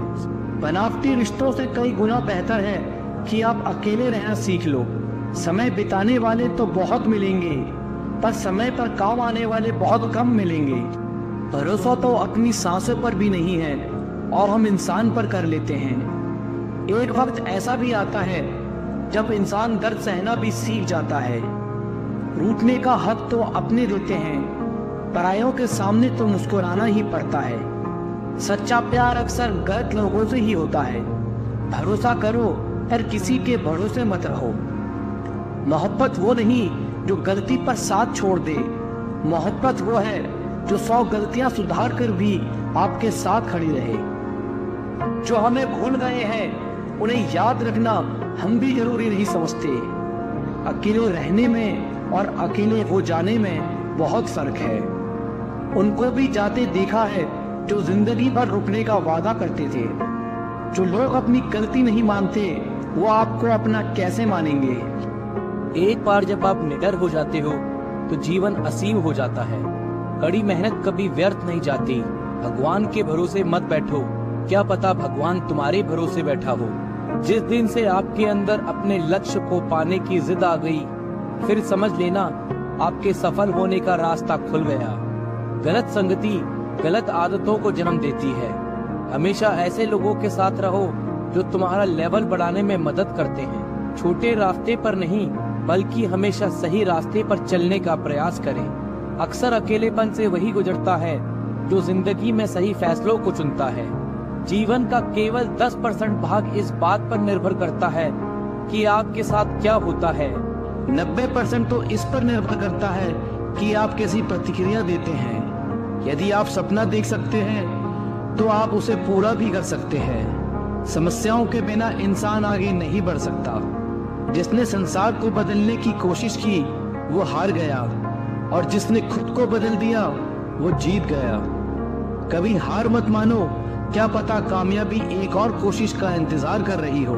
बनावटी रिश्तों से कई गुना बेहतर है कि आप अकेले रहना सीख लो। समय बिताने वाले तो बहुत मिलेंगे पर समय पर काम आने वाले बहुत कम मिलेंगे। भरोसा तो अपनी सांसों पर भी नहीं है और हम इंसान पर कर लेते हैं। एक वक्त ऐसा भी आता है जब इंसान दर्द सहना भी सीख जाता है। रूठने का हक तो अपने देते हैं, परायों के सामने तो मुस्कुराना ही पड़ता है। सच्चा प्यार अक्सर गलत लोगों से ही होता है। भरोसा करो और किसी के भरोसे मत रहो। मोहब्बत वो नहीं जो गलती पर साथ छोड़ दे। मोहब्बत वो है जो 100 गलतियां सुधार कर भी आपके साथ खड़ी रहे। जो हमें भूल गए हैं उन्हें याद रखना हम भी जरूरी नहीं समझते। अकेले रहने में और अकेले हो जाने में बहुत फर्क है। उनको भी जाते देखा है जो जिंदगी भर रुकने का वादा करते थे। जो लोग अपनी गलती नहीं मानते वो आपको अपना कैसे मानेंगे।
एक बार जब आप निडर हो जाते हो तो जीवन असीम हो जाता है। कड़ी मेहनत कभी व्यर्थ नहीं जाती। भगवान के भरोसे मत बैठो, क्या पता भगवान तुम्हारे भरोसे बैठा हो। जिस दिन से आपके अंदर अपने लक्ष्य को पाने की जिद आ गई फिर समझ लेना आपके सफल होने का रास्ता खुल गया। गलत संगति गलत आदतों को जन्म देती है। हमेशा ऐसे लोगों के साथ रहो जो तुम्हारा लेवल बढ़ाने में मदद करते हैं। छोटे रास्ते पर नहीं बल्कि हमेशा सही रास्ते पर चलने का प्रयास करें। अक्सर अकेलेपन से वही गुजरता है जो जिंदगी में सही फैसलों को चुनता है। जीवन का केवल 10% भाग इस बात पर निर्भर करता है कि आपके साथ क्या होता है।
90% तो इस पर निर्भर करता है कि आप कैसी प्रतिक्रिया देते हैं। यदि आप सपना देख सकते हैं तो आप उसे पूरा भी कर सकते हैं। समस्याओं के बिना इंसान आगे नहीं बढ़ सकता। जिसने संसार को बदलने की कोशिश की वो हार गया और जिसने खुद को बदल दिया वो जीत गया। कभी हार मत मानो, क्या पता कामयाबी एक और कोशिश का इंतजार कर रही हो।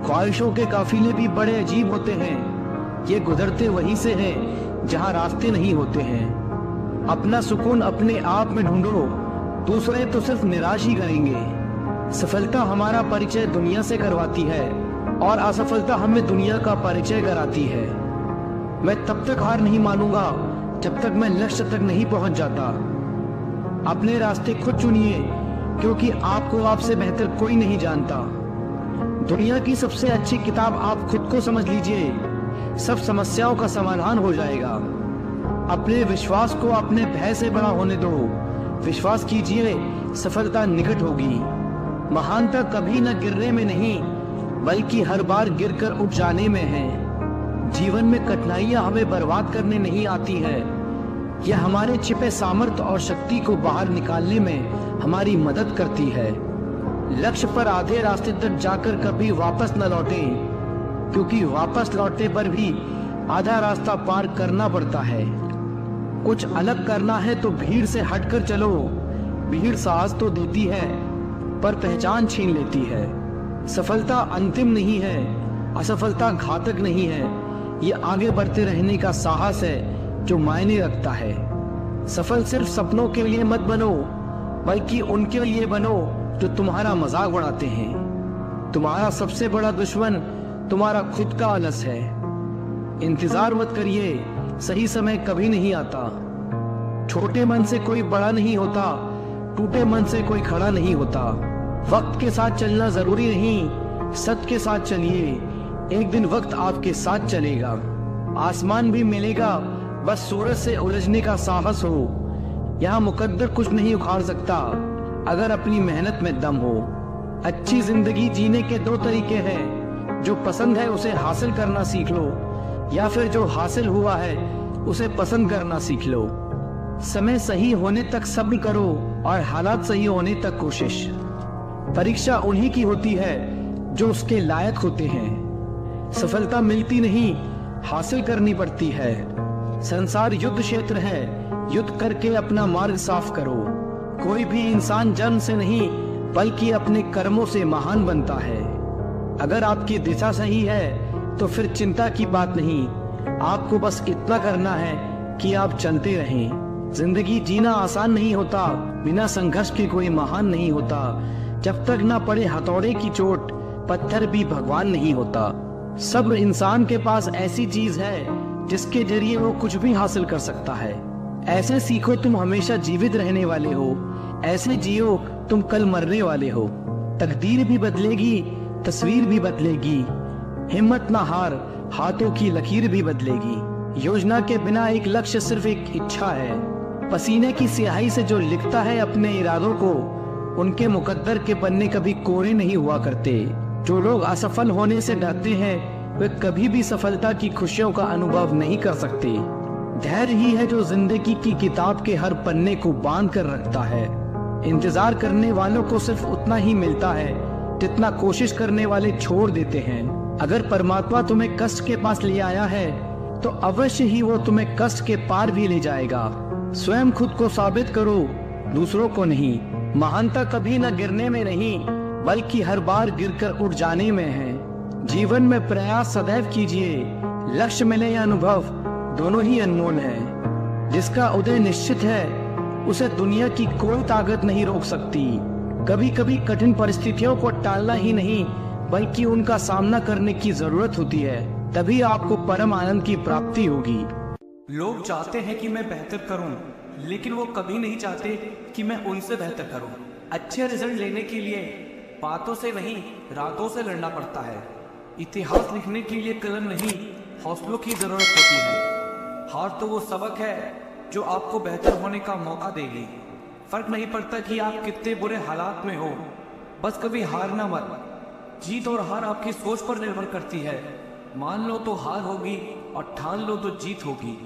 ख्वाहिशों के काफिले भी बड़े अजीब होते हैं। ये गुजरते वहीं से हैं जहां रास्ते नहीं होते हैं। अपना सुकून अपने आप में ढूंढो, दूसरे तो सिर्फ निराश ही करेंगे। सफलता हमारा परिचय दुनिया से करवाती है और असफलता हमें दुनिया का परिचय कराती है। मैं तब तक हार नहीं मानूंगा जब तक मैं लक्ष्य तक नहीं पहुंच जाता। अपने रास्ते खुद चुनिए क्योंकि आपको आपसे बेहतर कोई नहीं जानता। दुनिया की सबसे अच्छी किताब आप खुद को समझ लीजिए, सब समस्याओं का समाधान हो जाएगा। अपने विश्वास को अपने भय से बड़ा होने दो। विश्वास कीजिए सफलता निकट होगी। महानता कभी न गिरने में नहीं बल्कि हर बार गिरकर उठ जाने में है। जीवन में कठिनाइयां हमें बर्बाद करने नहीं आती है, यह हमारे छिपे सामर्थ्य और शक्ति को बाहर निकालने में हमारी मदद करती है। लक्ष्य पर आधे रास्ते तक जाकर कभी वापस न लौटें, क्योंकि वापस लौटने पर भी आधा रास्ता पार करना पड़ता है। कुछ अलग करना है तो भीड़ से हटकर चलो। भीड़ साहस तो देती है पर पहचान छीन लेती है। सफलता अंतिम नहीं है, असफलता घातक नहीं है, ये आगे बढ़ते रहने का साहस है जो मायने रखता है। सफल सिर्फ सपनों के लिए मत बनो, बल्कि उनके लिए बनो जो तुम्हारा मजाक उड़ाते हैं। तुम्हारा सबसे बड़ा दुश्मन तुम्हारा खुद का आलस है। इंतजार मत करिए, सही समय कभी नहीं आता। छोटे मन से कोई बड़ा नहीं होता, टूटे मन से कोई खड़ा नहीं होता। वक्त के साथ चलना जरूरी नहीं, सत्य के साथ चलिए। एक दिन वक्त आपके साथ चलेगा। आसमान भी मिलेगा, बस सूरज से उलझने का साहस हो। यहाँ मुकद्दर कुछ नहीं उखाड़ सकता अगर अपनी मेहनत में दम हो। अच्छी जिंदगी जीने के दो तरीके हैं, जो पसंद है उसे हासिल करना सीख लो, या फिर जो हासिल हुआ है उसे पसंद करना सीख लो। समय सही होने तक सब्र करो और हालात सही होने तक कोशिश। परीक्षा उन्हीं की होती है जो उसके लायक होते हैं। सफलता मिलती नहीं, हासिल करनी पड़ती है। संसार युद्ध क्षेत्र है, युद्ध करके अपना मार्ग साफ करो। कोई भी इंसान जन्म से नहीं बल्कि अपने कर्मों से महान बनता है। अगर आपकी दिशा सही है तो फिर चिंता की बात नहीं, आपको बस इतना करना है कि आप चलते रहें। जिंदगी जीना आसान नहीं होता, बिना संघर्ष के कोई महान नहीं होता। जब तक ना पड़े हथौड़े की चोट, पत्थर भी भगवान नहीं होता। सब्र इंसान के पास ऐसी चीज है जिसके जरिए वो कुछ भी हासिल कर सकता है। ऐसे सीखो तुम हमेशा जीवित रहने वाले हो, ऐसे जियो तुम कल मरने वाले हो। तकदीर भी बदलेगी, तस्वीर भी बदलेगी। हिम्मत ना हार, हाथों की लकीर भी बदलेगी। योजना के बिना एक लक्ष्य सिर्फ एक इच्छा है। पसीने की स्याही से जो लिखता है अपने इरादों को, उनके मुकद्दर के पन्ने कभी कोरे नहीं हुआ करते। जो लोग असफल होने से डरते हैं वे कभी भी सफलता की खुशियों का अनुभव नहीं कर सकते। धैर्य ही है जो जिंदगी की किताब के हर पन्ने को बांध कर रखता है। इंतजार करने वालों को सिर्फ उतना ही मिलता है जितना कोशिश करने वाले छोड़ देते हैं। अगर परमात्मा तुम्हें कष्ट के पास ले आया है तो अवश्य ही वो तुम्हें कष्ट के पार भी ले जाएगा। स्वयं खुद को साबित करो, दूसरों को नहीं। महानता कभी न गिरने में नहीं बल्कि हर बार गिरकर उठ जाने में है। जीवन में प्रयास सदैव कीजिए, लक्ष्य मिले या अनुभव दोनों ही अनमोल है। जिसका उदय निश्चित है उसे दुनिया की कोई ताकत नहीं रोक सकती। कभी कभी कठिन परिस्थितियों को टालना ही नहीं बल्कि उनका सामना करने की जरूरत होती है, तभी आपको परम आनंद की प्राप्ति होगी।
लोग चाहते हैं कि मैं बेहतर करूं, लेकिन वो कभी नहीं चाहते कि मैं उनसे बेहतर करूं। अच्छे रिजल्ट लेने के लिए बातों से नहीं, रातों से लड़ना पड़ता है। इतिहास लिखने के लिए कलम नहीं, हौसलों की जरूरत होती है। हार तो वो सबक है जो आपको बेहतर होने का मौका देगी। फर्क नहीं पड़ता कि आप कितने बुरे हालात में हो, बस कभी हारना मत। जीत और हार आपकी सोच पर निर्भर करती है। मान लो तो हार होगी और ठान लो तो जीत होगी।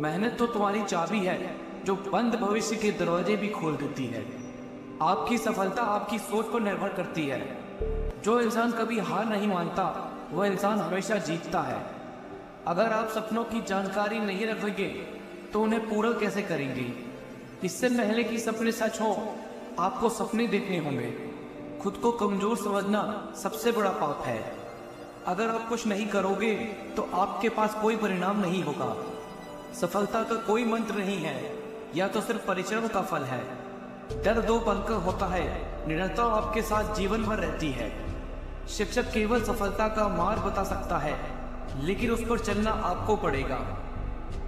मेहनत तो तुम्हारी चाबी है जो बंद भविष्य के दरवाजे भी खोल देती है। आपकी सफलता आपकी सोच पर निर्भर करती है। जो इंसान कभी हार नहीं मानता वह इंसान हमेशा जीतता है। अगर आप सपनों की जानकारी नहीं रखोगे तो उन्हें पूरा कैसे करेंगे? इससे पहले कि सपने सच हो, आपको सपने देखने होंगे। खुद को कमजोर समझना सबसे बड़ा पाप है। अगर आप कुछ नहीं करोगे तो आपके पास कोई परिणाम नहीं होगा। सफलता का कोई मंत्र नहीं है, या तो सिर्फ परिश्रम का फल है। डर दो पल का होता है, निरंतर आपके साथ जीवन भर रहती है। शिक्षक केवल सफलता का मार्ग बता सकता है, लेकिन उस पर चलना आपको पड़ेगा।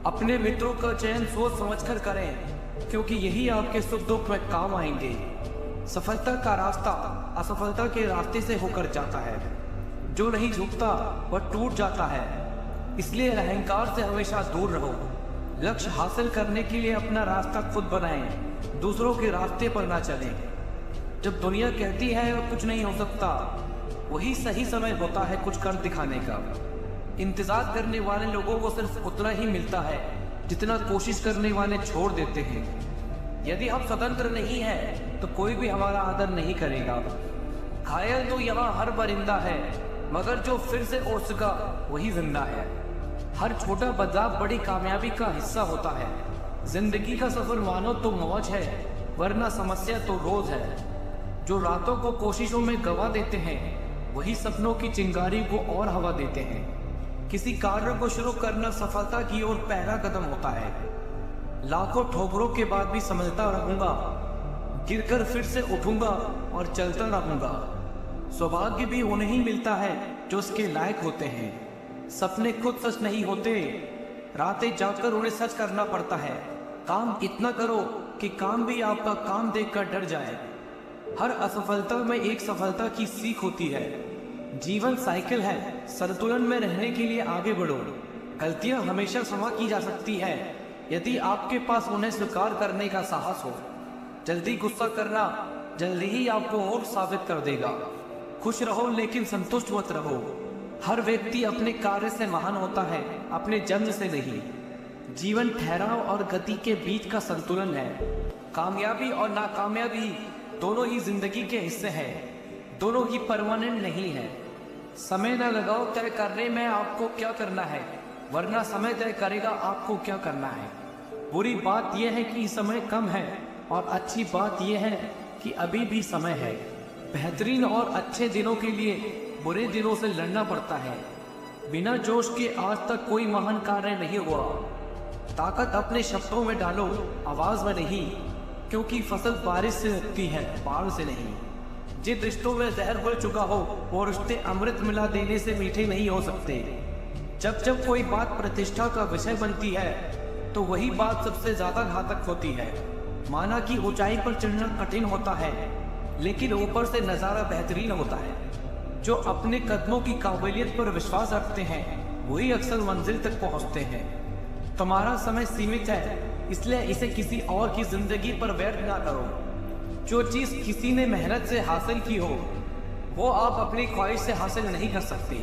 अपने मित्रों का चयन सोच समझकर करें, क्योंकि यही आपके सुख दुख में काम आएंगे। सफलता का रास्ता असफलता के रास्ते से होकर जाता है। जो नहीं झुकता वह टूट जाता है। इसलिए अहंकार से हमेशा दूर रहो। लक्ष्य हासिल करने के लिए अपना रास्ता खुद बनाएं, दूसरों के रास्ते पर ना चलें। जब दुनिया कहती है और कुछ नहीं हो सकता, वही सही समय होता है कुछ कर दिखाने का। इंतजार करने वाले लोगों को सिर्फ उतना ही मिलता है जितना कोशिश करने वाले छोड़ देते हैं। यदि हम स्वतंत्र नहीं हैं तो कोई भी हमारा आदर नहीं करेगा। घायल तो यहाँ हर परिंदा है, मगर जो फिर से उड़ सका वही जिंदा है। हर छोटा बदलाव बड़ी कामयाबी का हिस्सा होता है। जिंदगी का सफर मानो तो मौज है, वरना समस्या तो रोज है। जो रातों को कोशिशों में गवा देते हैं वही सपनों की चिंगारी को और हवा देते हैं। किसी कार्य को शुरू करना सफलता की ओर पहला कदम होता है। लाखों ठोकरों के बाद भी समझता रहूंगा, गिरकर फिर से उठूंगा और चलता रहूंगा। सौभाग्य भी उन्हें ही मिलता है जो उसके लायक होते हैं। सपने खुद सच नहीं होते, रातें जाकर उन्हें सच करना पड़ता है। काम इतना करो कि काम भी आपका काम देखकर डर जाए। हर असफलता में एक सफलता की सीख होती है। जीवन साइकिल है, संतुलन में रहने के लिए आगे बढ़ो। गलतियां हमेशा क्षमा की जा सकती है यदि आपके पास उन्हें स्वीकार करने का साहस हो। जल्दी गुस्सा करना जल्दी ही आपको मूर्ख साबित कर देगा। खुश रहो लेकिन संतुष्ट मत रहो। हर व्यक्ति अपने कार्य से महान होता है, अपने जन्म से नहीं। जीवन ठहराव और गति के बीच का संतुलन है। कामयाबी और नाकामयाबी दोनों ही जिंदगी के हिस्से हैं, दोनों ही परमानेंट नहीं है। समय न लगाओ तय करने में आपको क्या करना है, वरना समय तय करेगा आपको क्या करना है। बुरी बात यह है कि समय कम है और अच्छी बात यह है कि अभी भी समय है। बेहतरीन और अच्छे दिनों के लिए बुरे दिनों से लड़ना पड़ता है। बिना जोश के आज तक कोई महान कार्य नहीं हुआ। ताकत अपने शब्दों में डालो, आवाज में नहीं, क्योंकि फसल बारिश से लगती है, बाढ़ से नहीं। जिन रिश्तों में जहर घुल चुका हो वो रिश्ते अमृत मिला देने से मीठे नहीं हो सकते। जब जब कोई बात प्रतिष्ठा का विषय बनती है तो वही बात सबसे ज्यादा घातक होती है। माना कि ऊंचाई पर चढ़ना कठिन होता है, लेकिन ऊपर से नजारा बेहतरीन होता है। जो अपने कदमों की काबिलियत पर विश्वास रखते हैं वही अक्सर मंजिल तक पहुंचते हैं। तुम्हारा समय सीमित है, इसलिए इसे किसी और की जिंदगी पर व्यर्थ ना करो। जो चीज किसी ने मेहनत से हासिल की हो वो आप अपनी ख्वाहिश से हासिल नहीं कर सकते।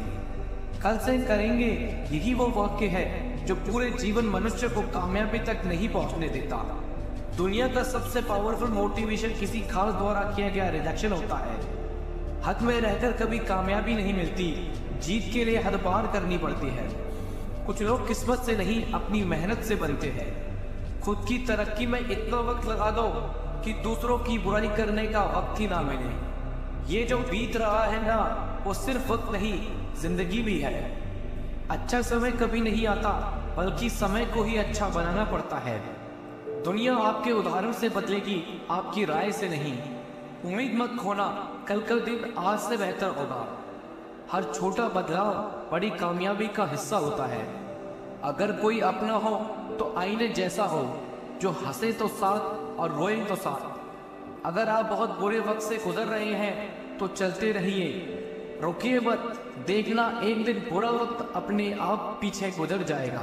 कल से करेंगे, यही वो वाक्य है जो पूरे जीवन मनुष्य को कामयाबी तक नहीं पहुंचने देता। दुनिया का सबसे पावरफुल मोटिवेशन किसी खास द्वारा किया गया रिजेक्शन होता है। हद में रहकर कभी कामयाबी नहीं मिलती, जीत के लिए हद पार करनी पड़ती है। कुछ लोग किस्मत से नहीं अपनी मेहनत से बनते हैं। खुद की तरक्की में इतना वक्त लगा दो कि दूसरों की बुराई करने का वक्त ही ना मिले। ये जो बीत रहा है ना, वो सिर्फ वक्त नहीं, जिंदगी भी है। अच्छा समय कभी नहीं आता, बल्कि समय को ही अच्छा बनाना पड़ता है। दुनिया आपके उदाहरण से बदलेगी, आपकी राय से नहीं। उम्मीद मत खोना, कल का दिन आज से बेहतर होगा। हर छोटा बदलाव बड़ी कामयाबी का हिस्सा होता है। अगर कोई अपना हो तो आईने जैसा हो, जो हंसे तो साथ और रोए तो साथ। अगर आप बहुत बुरे वक्त से गुजर रहे हैं तो चलते रहिए, रुकिए मत। देखना एक दिन बुरा वक्त अपने आप पीछे गुजर जाएगा।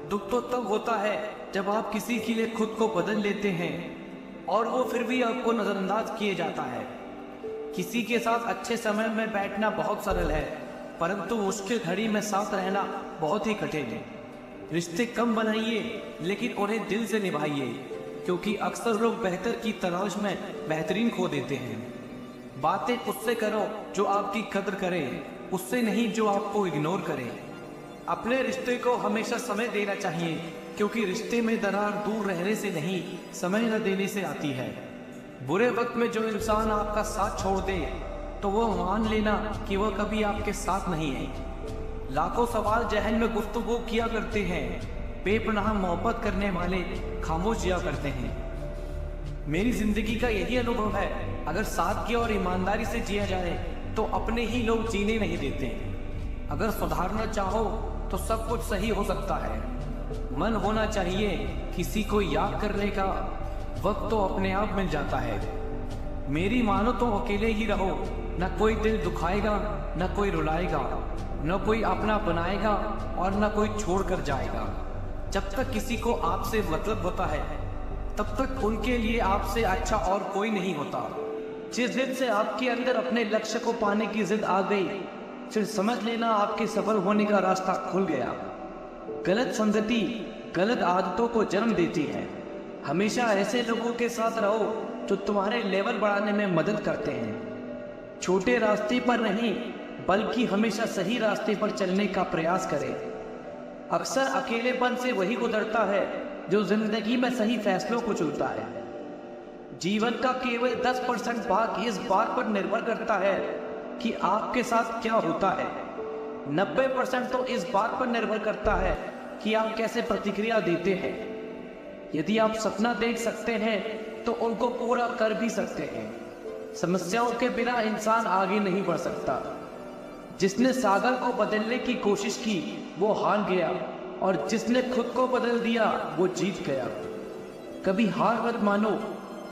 दुख तो तब होता है जब आप किसी के लिए खुद को बदल लेते हैं और वो फिर भी आपको नजरअंदाज किए जाता है। किसी के साथ अच्छे समय में बैठना बहुत सरल है, परंतु मुश्किल घड़ी में साथ रहना बहुत ही कठिन है। रिश्ते कम बनाइए लेकिन उन्हें दिल से निभाइए, क्योंकि अक्सर लोग बेहतर की तलाश में बेहतरीन खो देते हैं। बातें उससे करो जो आपकी कदर करे, उससे नहीं जो आपको इग्नोर करे। अपने रिश्ते को हमेशा समय देना चाहिए, क्योंकि रिश्ते में दरार दूर रहने से नहीं, समय न देने से आती है। बुरे वक्त में जो इंसान आपका साथ छोड़ दे तो वो मान लेना कि वह कभी आपके साथ नहीं है। लाखों सवाल जहन में गुफ्तगू किया करते हैं, बेपनाह मोहब्बत करने वाले खामोश जिया करते हैं। मेरी जिंदगी का यही अनुभव है, अगर सादगी और ईमानदारी से जिया जाए तो अपने ही लोग जीने नहीं देते। अगर सुधारना चाहो तो सब कुछ सही हो सकता है। मन होना चाहिए, किसी को याद करने का वक्त तो अपने आप मिल जाता है। मेरी मानो तो अकेले ही रहो, न कोई दिल दुखाएगा, न कोई रुलाएगा, न कोई अपना बनाएगा और न कोई छोड़ कर जाएगा। जब तक किसी को आपसे मतलब होता है तब तक उनके लिए आपसे अच्छा और कोई नहीं होता। जिस दिन से आपके अंदर अपने लक्ष्य को पाने की जिद आ गई, फिर समझ लेना आपके सफल होने का रास्ता खुल गया। गलत संगति गलत आदतों को जन्म देती है। हमेशा ऐसे लोगों के साथ रहो जो तुम्हारे लेवल बढ़ाने में मदद करते हैं। छोटे रास्ते पर नहीं, बल्कि हमेशा सही रास्ते पर चलने का प्रयास करें। अक्सर अकेलेपन से वही गुजरता है जो जिंदगी में सही फैसलों को चुनता है। जीवन का केवल 10% भाग इस बात पर निर्भर करता है कि आपके साथ क्या होता है। 90% तो इस बात पर निर्भर करता है कि आप कैसे प्रतिक्रिया देते हैं। यदि आप सपना देख सकते हैं तो उनको पूरा कर भी सकते हैं। समस्याओं के बिना इंसान आगे नहीं बढ़ सकता। जिसने सागर को बदलने की कोशिश की वो हार गया, और जिसने खुद को बदल दिया वो जीत गया। कभी हार मत मानो,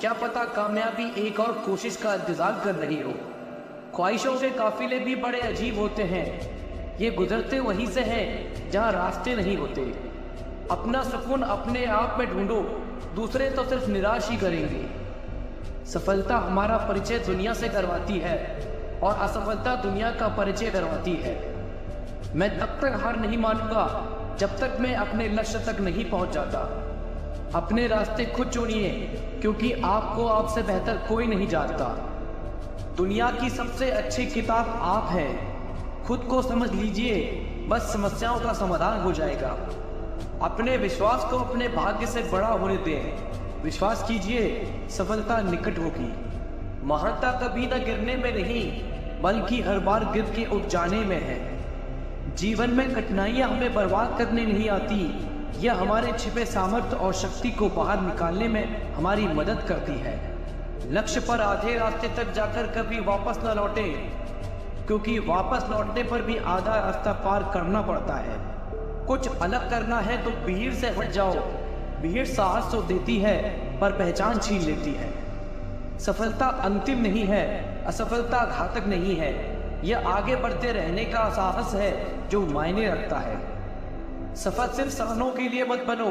क्या पता कामयाबी एक और कोशिश का इंतजार कर रही हो। ख्वाहिशों के काफिले भी बड़े अजीब होते हैं, ये गुजरते वहीं से हैं जहाँ रास्ते नहीं होते। अपना सुकून अपने आप में ढूंढो, दूसरे तो सिर्फ निराश ही करेंगे। सफलता हमारा परिचय दुनिया से करवाती है और असफलता दुनिया का परिचय करवाती है। मैं तब तक हार नहीं मानूंगा जब तक मैं अपने लक्ष्य तक नहीं पहुंच जाता। अपने रास्ते खुद चुनिए, क्योंकि आपको आपसे बेहतर कोई नहीं जानता। दुनिया की सबसे अच्छी किताब आप हैं। खुद को समझ लीजिए, बस समस्याओं का समाधान हो जाएगा। अपने विश्वास को अपने भाग्य से बड़ा होने दें। विश्वास कीजिए, सफलता निकट होगी। महानता कभी न गिरने में नहीं, बल्कि हर बार गिर के उठ जाने में है। जीवन में कठिनाइयां हमें बर्बाद करने नहीं आती, यह हमारे छिपे सामर्थ्य और शक्ति को बाहर निकालने में हमारी मदद करती है। लक्ष्य पर आधे रास्ते तक जाकर कभी वापस न लौटे, क्योंकि वापस लौटने पर भी आधा रास्ता पार करना पड़ता है। कुछ अलग करना है तो भीड़ से हट जाओ। भीड़ साहस तो देती है पर पहचान छीन लेती है। सफलता अंतिम नहीं है, असफलता घातक नहीं है। यह आगे बढ़ते रहने का साहस है जो मायने रखता है। सफल सिर्फ सपनों के लिए मत बनो,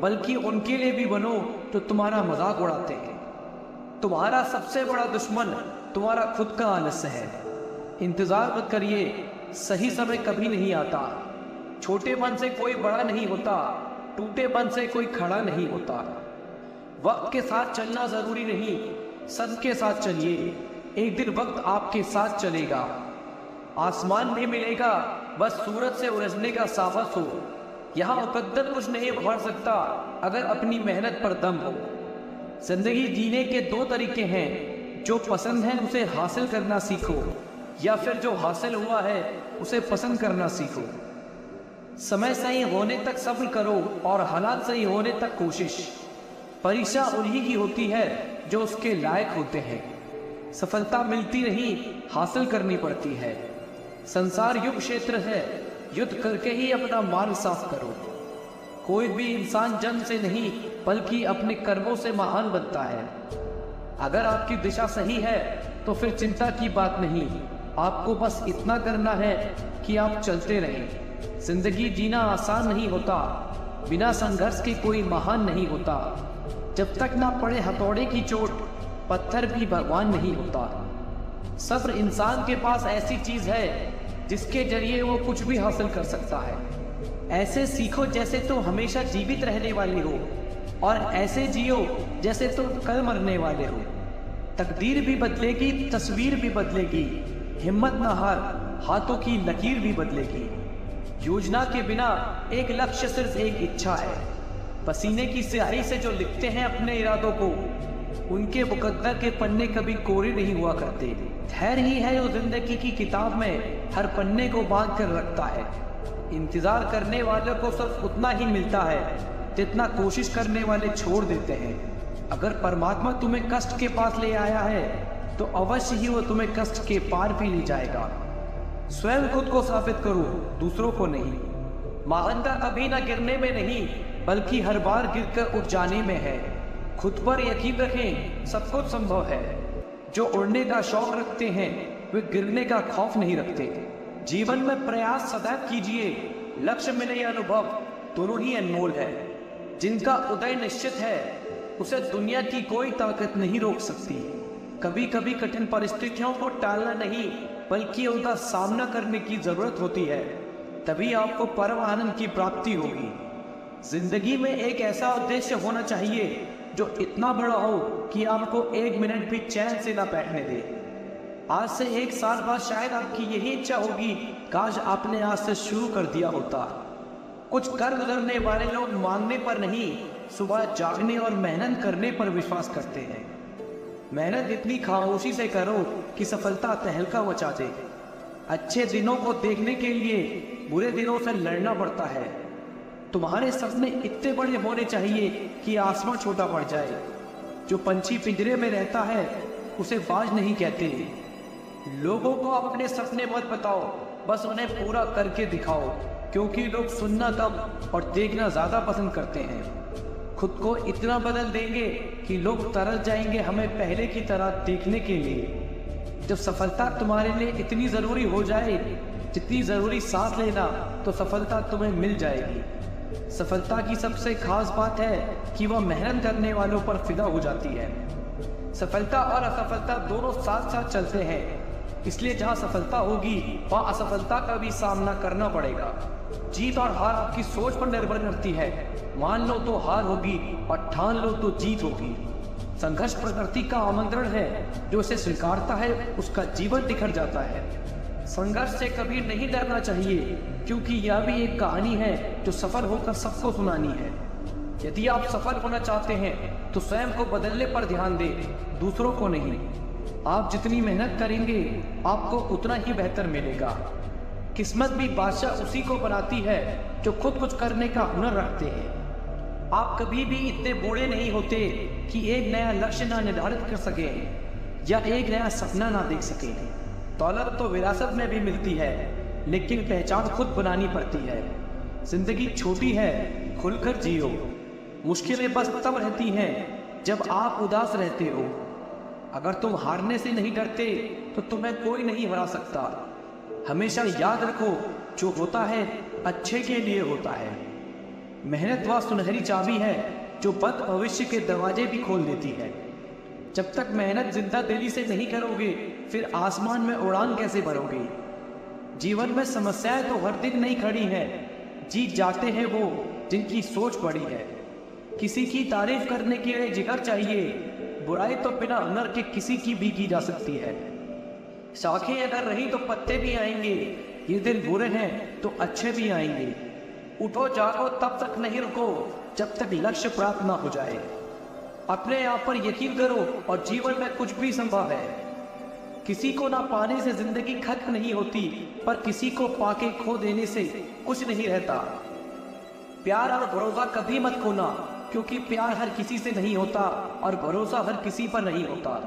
बल्कि उनके लिए भी बनो जो तुम्हारा मजाक उड़ाते हैं। तुम्हारा सबसे बड़ा दुश्मन तुम्हारा खुद का आलस्य है। इंतजार मत करिए, सही समय कभी नहीं आता। छोटेपन से कोई बड़ा नहीं होता, टूटेपन से कोई खड़ा नहीं होता। वक्त के साथ चलना जरूरी नहीं, सबके साथ चलिए। एक दिन वक्त आपके साथ चलेगा। आसमान भी मिलेगा, बस सूरज से उलझने का साहस हो। यहाँ मुकद्दर कुछ नहीं उखाड़ सकता अगर अपनी मेहनत पर दम हो। जिंदगी जीने के दो तरीके हैं, जो पसंद है उसे हासिल करना सीखो, या फिर जो हासिल हुआ है उसे पसंद करना सीखो। समय सही होने तक सब्र करो और हालात सही होने तक कोशिश। परीक्षा उन्हीं की होती है जो उसके लायक होते हैं। सफलता मिलती नहीं, हासिल करनी पड़ती है। संसार युग क्षेत्र है, युद्ध करके ही अपना मार्ग साफ करो। कोई भी इंसान जन्म से नहीं बल्कि अपने कर्मों से महान बनता है। अगर आपकी दिशा सही है तो फिर चिंता की बात नहीं, आपको बस इतना करना है कि आप चलते रहें। जिंदगी जीना आसान नहीं होता, बिना संघर्ष के कोई महान नहीं होता। जब तक ना पड़े हथौड़े की चोट, पत्थर भी भगवान नहीं होता। सब्र इंसान के पास ऐसी चीज है जिसके जरिए वो कुछ भी हासिल कर सकता है। ऐसे सीखो जैसे तुम हमेशा जीवित रहने वाले हो, और ऐसे जियो जैसे तुम कल मरने वाले हो। तकदीर भी बदलेगी, तस्वीर भी बदलेगी। हिम्मत ना हार, हाथों की लकीर भी बदलेगी। योजना के बिना एक लक्ष्य सिर्फ एक इच्छा है। पसीने की स्याही से जो लिखते हैं अपने इरादों को, उनके मुकद्दर के पन्ने कभी कोरे नहीं हुआ करते। धैर्य ही है जो जिंदगी की किताब में हर पन्ने को बांध कर रखता है। इंतजार करने वालों को सिर्फ उतना ही मिलता है जितना कोशिश करने वाले छोड़ देते हैं। अगर परमात्मा तुम्हें कष्ट के पास ले आया है तो अवश्य ही वो तुम्हें कष्ट के पार भी ले जाएगा। स्वयं खुद को साबित करो, दूसरों को नहीं। महानता कभी ना गिरने में नहीं बल्कि हर बार गिरकर उठ जाने में है। खुद पर यकीन रखें, सब कुछ संभव है। जो उड़ने का शौक रखते हैं वे गिरने का खौफ नहीं रखते। जीवन में प्रयास सदैव कीजिए, लक्ष्य मिले या अनुभव दोनों ही अनमोल है। जिनका उदय निश्चित है उसे दुनिया की कोई ताकत नहीं रोक सकती। कभी कभी कठिन परिस्थितियों को टालना नहीं बल्कि उनका सामना करने की जरूरत होती है, तभी आपको परम आनंद की प्राप्ति होगी। जिंदगी में एक ऐसा उद्देश्य होना चाहिए जो इतना बड़ा हो कि आपको एक मिनट भी चैन से ना बैठने दे। आज से एक साल बाद शायद आपकी यही इच्छा होगी, काश आपने आज से शुरू कर दिया होता। कुछ कर गुजरने वाले लोग मांगने पर नहीं, सुबह जागने और मेहनत करने पर विश्वास करते हैं। मेहनत इतनी खामोशी से करो कि सफलता तहलका मचा दे। अच्छे दिनों को देखने के लिए बुरे दिनों से लड़ना पड़ता है। तुम्हारे सपने इतने बड़े होने चाहिए कि आसमां छोटा पड़ जाए। जो पंछी पिंजरे में रहता है उसे बाज नहीं कहते। लोगों को अपने सपने मत बताओ, बस उन्हें पूरा करके दिखाओ, क्योंकि लोग सुनना कम और देखना ज्यादा पसंद करते हैं। खुद को इतना बदल देंगे कि लोग तरस जाएंगे हमें पहले की तरह देखने के लिए। जब सफलता तुम्हारे लिए इतनी जरूरी हो जाए जितनी जरूरी सांस लेना, तो सफलता तुम्हें मिल जाएगी। सफलता की सबसे खास बात है कि वह मेहनत करने वालों पर फिदा हो जाती है। सफलता और असफलता दोनों साथ साथ चलते हैं, इसलिए जहां सफलता होगी वहां असफलता का भी सामना करना पड़ेगा। जीत और हार आपकी सोच पर निर्भर करती है। मान लो तो हार होगी और ठान लो तो जीत होगी। संघर्ष प्रकृति का आमंत्रण है, जो इसे स्वीकारता है उसका जीवन निखर जाता है। संघर्ष से कभी नहीं डरना चाहिए, क्योंकि यह भी एक कहानी है जो सफल होकर सबको सुनानी है। यदि आप सफल होना चाहते हैं तो स्वयं को बदलने पर ध्यान दें, दूसरों को नहीं। आप जितनी मेहनत करेंगे आपको उतना ही बेहतर मिलेगा। किस्मत भी बादशाह उसी को बनाती है जो खुद कुछ करने का हुनर रखते हैं। आप कभी भी इतने बूढ़े नहीं होते कि एक नया लक्ष्य ना निर्धारित कर सके या एक नया सपना ना देख सके। दौलत तो विरासत में भी मिलती है, लेकिन पहचान खुद बनानी पड़ती है। जिंदगी छोटी है, खुलकर जियो। मुश्किलें बस तब रहती हैं जब आप उदास रहते हो। अगर तुम हारने से नहीं डरते तो तुम्हें कोई नहीं हरा सकता। हमेशा याद रखो, जो होता है अच्छे के लिए होता है। मेहनत वह सुनहरी चाबी है जो बंद भविष्य के दरवाजे भी खोल देती है। जब तक मेहनत जिंदा दिली से नहीं करोगे, फिर आसमान में उड़ान कैसे भरोगे। जीवन में समस्याएं तो हर दिन नहीं खड़ी हैं, जीत जाते हैं वो जिनकी सोच बड़ी है। किसी की तारीफ करने के लिए जिगर चाहिए, बुराई तो बिना हुनर के किसी की भी की जा सकती है। शाखें अगर रही तो पत्ते भी आएंगे, ये दिन बुरे हैं तो अच्छे भी आएंगे। उठो जागो, तब तक नहीं रुको जब तक लक्ष्य प्राप्त ना हो जाए। अपने आप पर यकीन करो और जीवन में कुछ भी संभव है। किसी को ना पाने से जिंदगी खत्म नहीं होती, पर किसी को पाके खो देने से कुछ नहीं रहता। प्यार और भरोसा कभी मत खोना, क्योंकि प्यार हर किसी से नहीं होता और भरोसा हर किसी पर नहीं होता।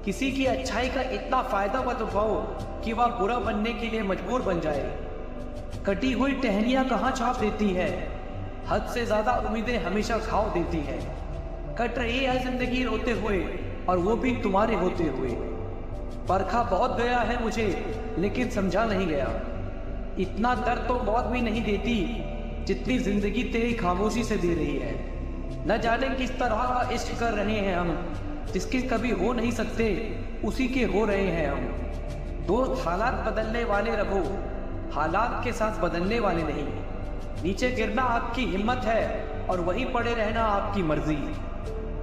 किसी की अच्छाई का इतना फायदा मत उठाओ कि वह बुरा बनने के लिए मजबूर बन जाए। कटी हुई टहनियां कहाँ छाप देती है, हद से ज्यादा उम्मीदें हमेशा घाव देती हैं। कट रही है जिंदगी रोते हुए, और वो भी तुम्हारे होते हुए। परखा बहुत गया है मुझे, लेकिन समझा नहीं गया। इतना दर्द तो मौत भी नहीं देती जितनी जिंदगी तेरी खामोशी से दे रही है। न जाने किस तरह का इश्क कर रहे हैं हम, जिसके कभी हो नहीं सकते उसी के हो रहे हैं हम। दोस्त हालात बदलने वाले रहो, हालात के साथ बदलने वाले नहीं। नीचे गिरना आपकी हिम्मत है और वहीं पड़े रहना आपकी मर्जी।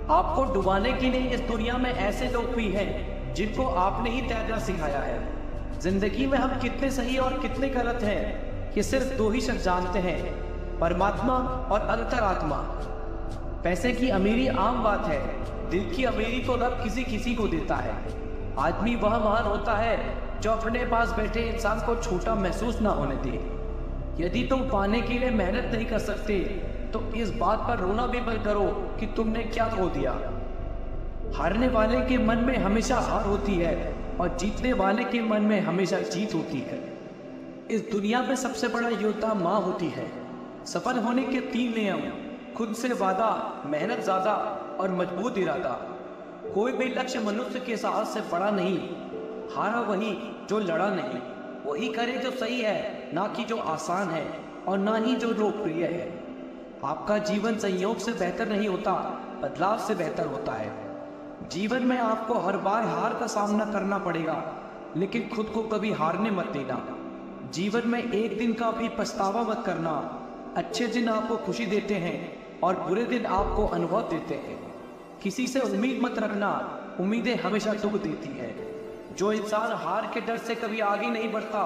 आपको डुबाने के लिए इस दुनिया में ऐसे लोग भी हैं जिनको आपने ही तैरना सिखाया है। जिंदगी में हम कितने सही और कितने गलत हैं, ये सिर्फ दो ही शख्स जानते हैं, परमात्मा और अंतरात्मा। पैसे की अमीरी आम बात है, दिल की अमीरी तो रब किसी किसी को देता है। आदमी वह महान होता है जो अपने पास बैठे इंसान को छोटा महसूस ना होने दे। यदि तुम पाने के लिए मेहनत नहीं कर सकते तो इस बात पर रोना भी बंद करो कि तुमने क्या खो दिया। हारने वाले के मन में हमेशा हार होती है और जीतने वाले के मन में हमेशा जीत होती है। इस दुनिया में सबसे बड़ा योद्धा माँ होती है। सफल होने के 3 नियम: खुद से वादा, मेहनत ज्यादा और मजबूत इरादा। कोई भी लक्ष्य मनुष्य के साहस से बड़ा नहीं। हारा वही जो लड़ा नहीं। वही करे जो सही है, ना कि जो आसान है, और ना ही जो लोकप्रिय है। आपका जीवन संयोग से बेहतर नहीं होता, बदलाव से बेहतर होता है। जीवन में आपको हर बार हार का सामना करना पड़ेगा, लेकिन खुद को कभी हारने मत देना। जीवन में एक दिन का भी पछतावा मत करना। अच्छे दिन आपको खुशी देते हैं और बुरे दिन आपको अनुभव देते हैं। किसी से उम्मीद मत रखना, उम्मीदें हमेशा दुख देती है। जो इंसान हार के डर से कभी आगे नहीं बढ़ता,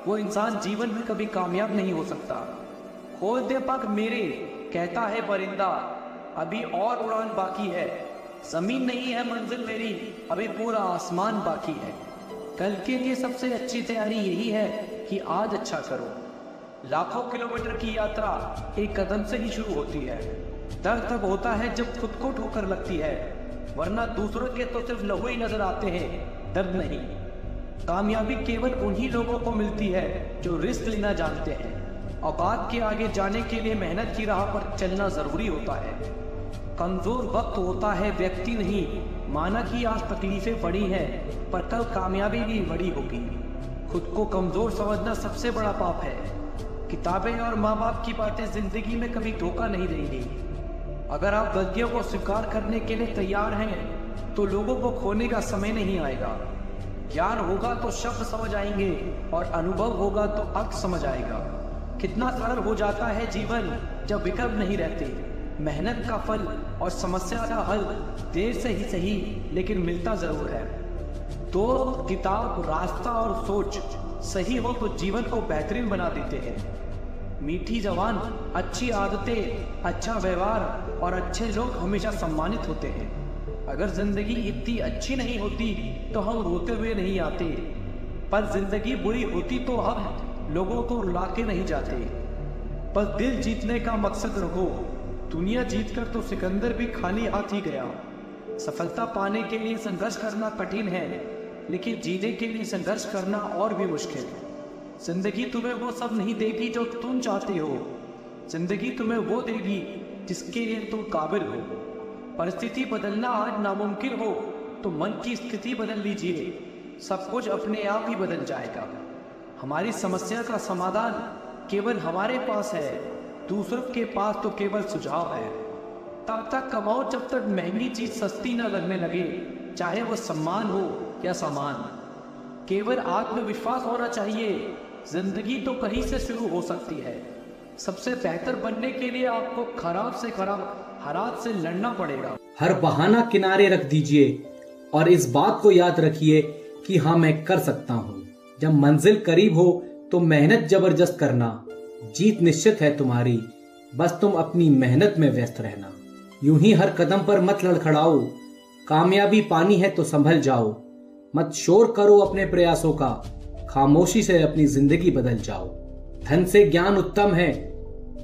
वो इंसान जीवन में कभी कामयाब नहीं हो सकता। खोल दे पग मेरे, कहता है परिंदा, अभी और उड़ान बाकी है।
जमीन नहीं है मंजिल मेरी, अभी पूरा आसमान बाकी है। कल के लिए सबसे अच्छी तैयारी यही है कि आज अच्छा करो। लाखों किलोमीटर की यात्रा एक कदम से ही शुरू होती है। दर्द तब होता है जब खुद को ठोकर लगती है, वरना दूसरों के तो सिर्फ लहू ही नजर आते हैं, दर्द नहीं। कामयाबी केवल उन्हीं लोगों को मिलती है जो रिस्क लेना जानते हैं। औकात के आगे जाने के लिए मेहनत की राह पर चलना जरूरी होता है। कमजोर वक्त होता है व्यक्ति नहीं, माना कि आज तकलीफें बड़ी हैं पर कल कामयाबी भी बड़ी होगी। खुद को कमजोर समझना सबसे बड़ा पाप है। किताबें और माँ बाप की बातें जिंदगी में कभी धोखा नहीं देंगी। अगर आप गलतियों को स्वीकार करने के लिए तैयार हैं तो लोगों को खोने का समय नहीं आएगा। ज्ञान होगा तो शब्द समझ आएंगे और अनुभव होगा तो अर्थ समझ आएगा। कितना सरल हो जाता है जीवन जब विकल्प नहीं रहते। मेहनत का फल और समस्या का हल देर से ही सही लेकिन मिलता जरूर है। तो किताब, रास्ता और सोच सही हो तो जीवन को बेहतरीन बना देते हैं। मीठी जबान, अच्छी आदतें, अच्छा व्यवहार और अच्छे लोग हमेशा सम्मानित होते हैं। अगर जिंदगी इतनी अच्छी नहीं होती तो हम रोते हुए नहीं आते, पर जिंदगी बुरी होती तो हम लोगों को रुला के नहीं जाते। बस दिल जीतने का मकसद रखो। दुनिया जीतकर तो सिकंदर भी खाली हाथ ही गया। सफलता पाने के लिए संघर्ष करना कठिन है, लेकिन जीने के लिए संघर्ष करना और भी मुश्किल। जिंदगी तुम्हें वो सब नहीं देगी जो तुम चाहते हो। जिंदगी तुम्हें वो देगी जिसके लिए तुम काबिल हो। परिस्थिति बदलना आज नामुमकिन हो तो मन की स्थिति बदल लीजिए, सब कुछ अपने आप ही बदल जाएगा। हमारी समस्या का समाधान केवल हमारे पास है, दूसरों के पास तो केवल सुझाव है। तब तक कमाओ जब तक महंगी चीज सस्ती न लगने लगे, चाहे वो सम्मान हो या सामान। केवल आत्मविश्वास होना चाहिए। जिंदगी तो कहीं से शुरू हो सकती है। सबसे बेहतर बनने के लिए आपको खराब से खराब हालात से लड़ना पड़ेगा।
हर बहाना किनारे रख दीजिए और इस बात को याद रखिए कि हाँ, मैं कर सकता हूँ। जब मंजिल करीब हो तो मेहनत जबरदस्त करना, जीत निश्चित है तुम्हारी, बस तुम अपनी मेहनत में व्यस्त रहना। यूं ही हर कदम पर मत लड़खड़ाओ, कामयाबी पानी है तो संभल जाओ। मत शोर करो अपने प्रयासों का, खामोशी से अपनी जिंदगी बदल जाओ। धन से ज्ञान उत्तम है,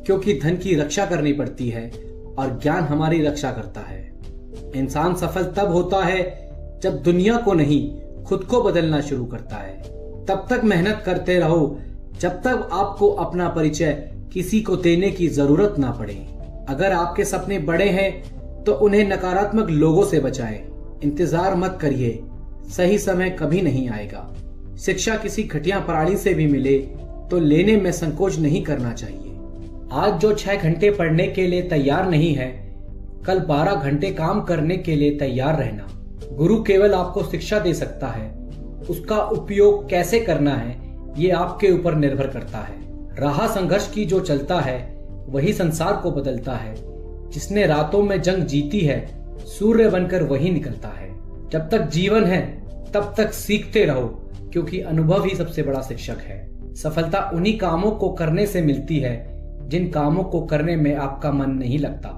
क्योंकि धन की रक्षा करनी पड़ती है और ज्ञान हमारी रक्षा करता है। इंसान सफल तब होता है जब दुनिया को नहीं, खुद को बदलना शुरू करता है। तब तक मेहनत करते रहो जब तक आपको अपना परिचय किसी को देने की जरूरत ना पड़े। अगर आपके सपने बड़े हैं तो उन्हें नकारात्मक लोगों से बचाएं। इंतजार मत करिए, सही समय कभी नहीं आएगा। शिक्षा किसी घटिया प्राणी से भी मिले तो लेने में संकोच नहीं करना चाहिए। आज जो 6 घंटे पढ़ने के लिए तैयार नहीं है, कल 12 घंटे काम करने के लिए तैयार रहना। गुरु केवल आपको शिक्षा दे सकता है, उसका उपयोग कैसे करना है ये आपके ऊपर निर्भर करता है। राह संघर्ष की जो चलता है वही संसार को बदलता है। जिसने रातों में जंग जीती है, सूर्य बनकर वही निकलता है। जब तक जीवन है तब तक सीखते रहो, क्योंकि अनुभव ही सबसे बड़ा शिक्षक है। सफलता उन्हीं कामों को करने से मिलती है जिन कामों को करने में आपका मन नहीं लगता।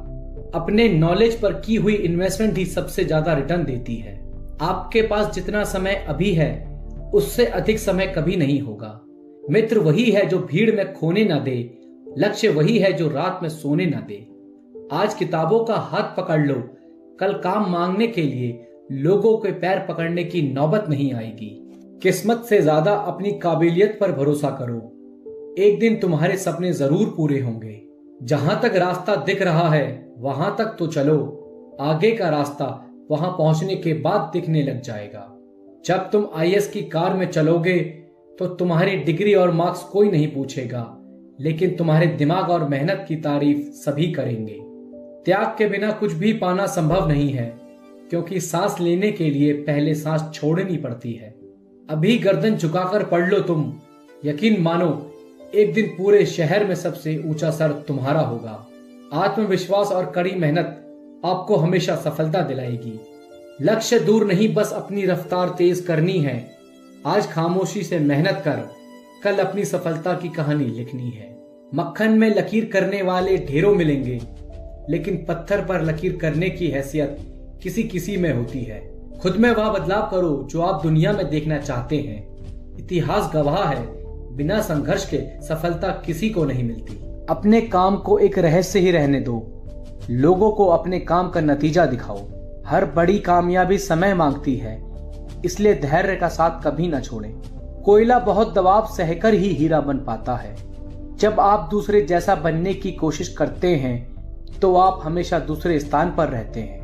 अपने नॉलेज पर की हुई इन्वेस्टमेंट ही सबसे ज्यादा रिटर्न देती है। आपके पास जितना समय अभी है उससे अधिक समय कभी नहीं होगा। मित्र वही है जो भीड़ में खोने ना दे, लक्ष्य वही है जो रात में सोने ना दे। आज किताबों का हाथ पकड़ लो, कल काम मांगने के लिए लोगों के पैर पकड़ने की नौबत नहीं आएगी। किस्मत से ज्यादा अपनी काबिलियत पर भरोसा करो, एक दिन तुम्हारे सपने जरूर पूरे होंगे। जहां तक रास्ता दिख रहा है वहां तक तो चलो, आगे का रास्ता वहां पहुंचने के बाद दिखने लग जाएगा। जब तुम IAS की कार में चलोगे तो तुम्हारी डिग्री और मार्क्स कोई नहीं पूछेगा, लेकिन तुम्हारे दिमाग और मेहनत की तारीफ सभी करेंगे। त्याग के बिना कुछ भी पाना संभव नहीं है, क्योंकि सांस लेने के लिए पहले सांस छोड़नी पड़ती है। अभी गर्दन झुकाकर पढ़ लो तुम, यकीन मानो एक दिन पूरे शहर में सबसे ऊंचा सर तुम्हारा होगा। आत्मविश्वास और कड़ी मेहनत आपको हमेशा सफलता दिलाएगी। लक्ष्य दूर नहीं, बस अपनी रफ्तार तेज करनी है। आज खामोशी से मेहनत कर, कल अपनी सफलता की कहानी लिखनी है। मक्खन में लकीर करने वाले ढेरों मिलेंगे, लेकिन पत्थर पर लकीर करने की हैसियत किसी किसी में होती है। खुद में वह बदलाव करो जो आप दुनिया में देखना चाहते हैं। इतिहास गवाह है, बिना संघर्ष के सफलता किसी को नहीं मिलती। अपने काम को एक रहस्य ही रहने दो। लोगों को अपने काम का नतीजा दिखाओ। हर बड़ी कामयाबी समय मांगती है, इसलिए धैर्य का साथ कभी न छोड़ें। कोयला बहुत दबाव सहकर ही हीरा बन पाता है। जब आप दूसरे जैसा बनने की कोशिश करते हैं तो आप हमेशा दूसरे स्थान पर रहते हैं।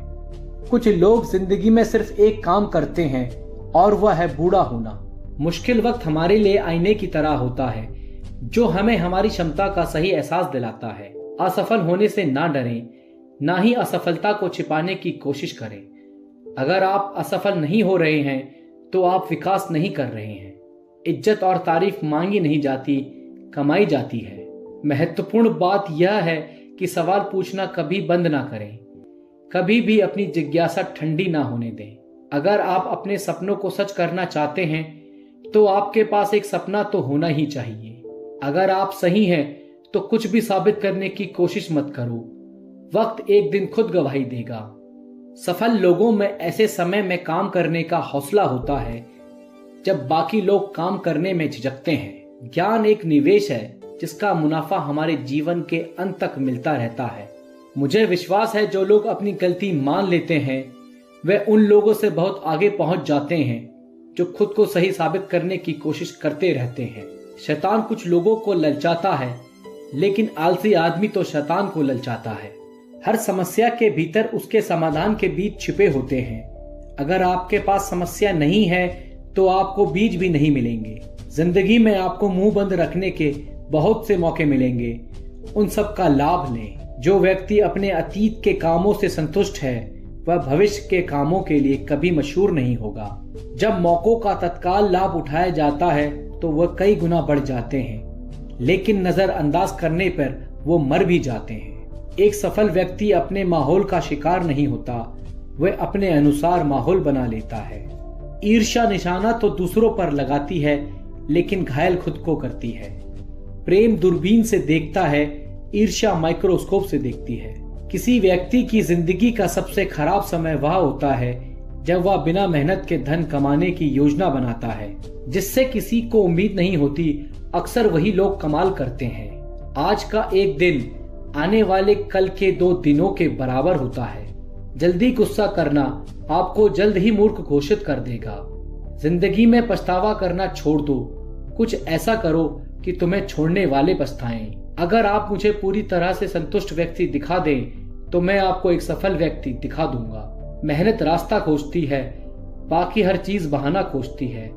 कुछ लोग जिंदगी में सिर्फ एक काम करते हैं और वह है बूढ़ा होना। मुश्किल वक्त हमारे लिए आईने की तरह होता है, जो हमें हमारी क्षमता का सही एहसास दिलाता है। असफल होने से ना डरें, ना ही असफलता को छिपाने की कोशिश करें। अगर आप असफल नहीं हो रहे हैं तो आप विकास नहीं कर रहे हैं। इज्जत और तारीफ मांगी नहीं जाती, कमाई जाती है। महत्वपूर्ण बात यह है कि सवाल पूछना कभी बंद ना करें। कभी भी अपनी जिज्ञासा ठंडी ना होने दें। अगर आप अपने सपनों को सच करना चाहते हैं तो आपके पास एक सपना तो होना ही चाहिए। अगर आप सही हैं तो कुछ भी साबित करने की कोशिश मत करो। वक्त एक दिन खुद गवाही देगा। सफल लोगों में ऐसे समय में काम करने का हौसला होता है जब बाकी लोग काम करने में झिझकते हैं। ज्ञान एक निवेश है जिसका मुनाफा हमारे जीवन के अंत तक मिलता रहता है। मुझे विश्वास है जो लोग अपनी गलती मान लेते हैं वे उन लोगों से बहुत आगे पहुंच जाते हैं जो खुद को सही साबित करने की कोशिश करते रहते हैं। शैतान कुछ लोगों को ललचाता है, लेकिन आलसी आदमी तो शैतान को ललचाता है। हर समस्या के भीतर उसके समाधान के बीज छिपे होते हैं। अगर आपके पास समस्या नहीं है तो आपको बीज भी नहीं मिलेंगे। जिंदगी में आपको मुंह बंद रखने के बहुत से मौके मिलेंगे, उन सब का लाभ लें। जो व्यक्ति अपने अतीत के कामों से संतुष्ट है वह भविष्य के कामों के लिए कभी मशहूर नहीं होगा। जब मौकों का तत्काल लाभ उठाया जाता है तो वह कई गुना बढ़ जाते हैं, लेकिन नजरअंदाज करने पर वो मर भी जाते हैं। एक सफल व्यक्ति अपने माहौल का शिकार नहीं होता, वह अपने अनुसार माहौल बना लेता है। ईर्ष्या निशाना तो दूसरों पर लगाती है, लेकिन घायल खुद को करती है। प्रेम दूरबीन से देखता है, ईर्ष्या माइक्रोस्कोप से देखती है। किसी व्यक्ति की जिंदगी का सबसे खराब समय वह होता है जब वह बिना मेहनत के धन कमाने की योजना बनाता है। जिससे किसी को उम्मीद नहीं होती, अक्सर वही लोग कमाल करते हैं। आज का एक दिन आने वाले कल के 2 दिनों के बराबर होता है। जल्दी गुस्सा करना आपको जल्द ही मूर्ख घोषित कर देगा। जिंदगी में पछतावा करना छोड़ दो। कुछ ऐसा करो कि तुम्हें छोड़ने वाले पछताएं। अगर आप मुझे पूरी तरह से संतुष्ट व्यक्ति दिखा दें तो मैं आपको एक सफल व्यक्ति दिखा दूंगा। मेहनत रास्ता खोजती है, बाकी हर चीज बहाना खोजती है।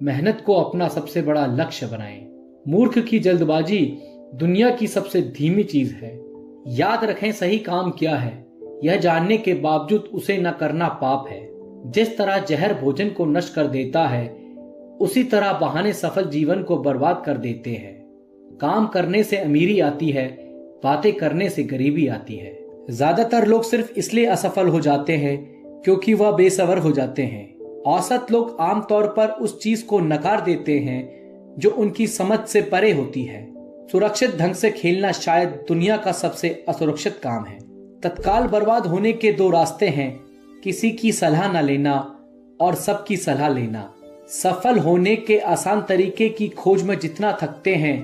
मेहनत को अपना सबसे बड़ा लक्ष्य बनाएं। मूर्ख की जल्दबाजी दुनिया की सबसे धीमी चीज है। याद रखें, सही काम क्या है यह जानने के बावजूद उसे न करना पाप है। जिस तरह जहर भोजन को नष्ट कर देता है, उसी तरह बहाने सफल जीवन को बर्बाद कर देते हैं। काम करने से अमीरी आती है, बातें करने से गरीबी आती है। ज्यादातर लोग सिर्फ इसलिए असफल हो जाते हैं क्योंकि वह बेसब्र हो जाते हैं। औसत लोग आमतौर पर उस चीज को नकार देते हैं जो उनकी समझ से परे होती है। सुरक्षित ढंग से खेलना शायद दुनिया का सबसे असुरक्षित काम है। तत्काल बर्बाद होने के 2 रास्ते हैं, किसी की सलाह न लेना और सबकी सलाह लेना। सफल होने के आसान तरीके की खोज में जितना थकते हैं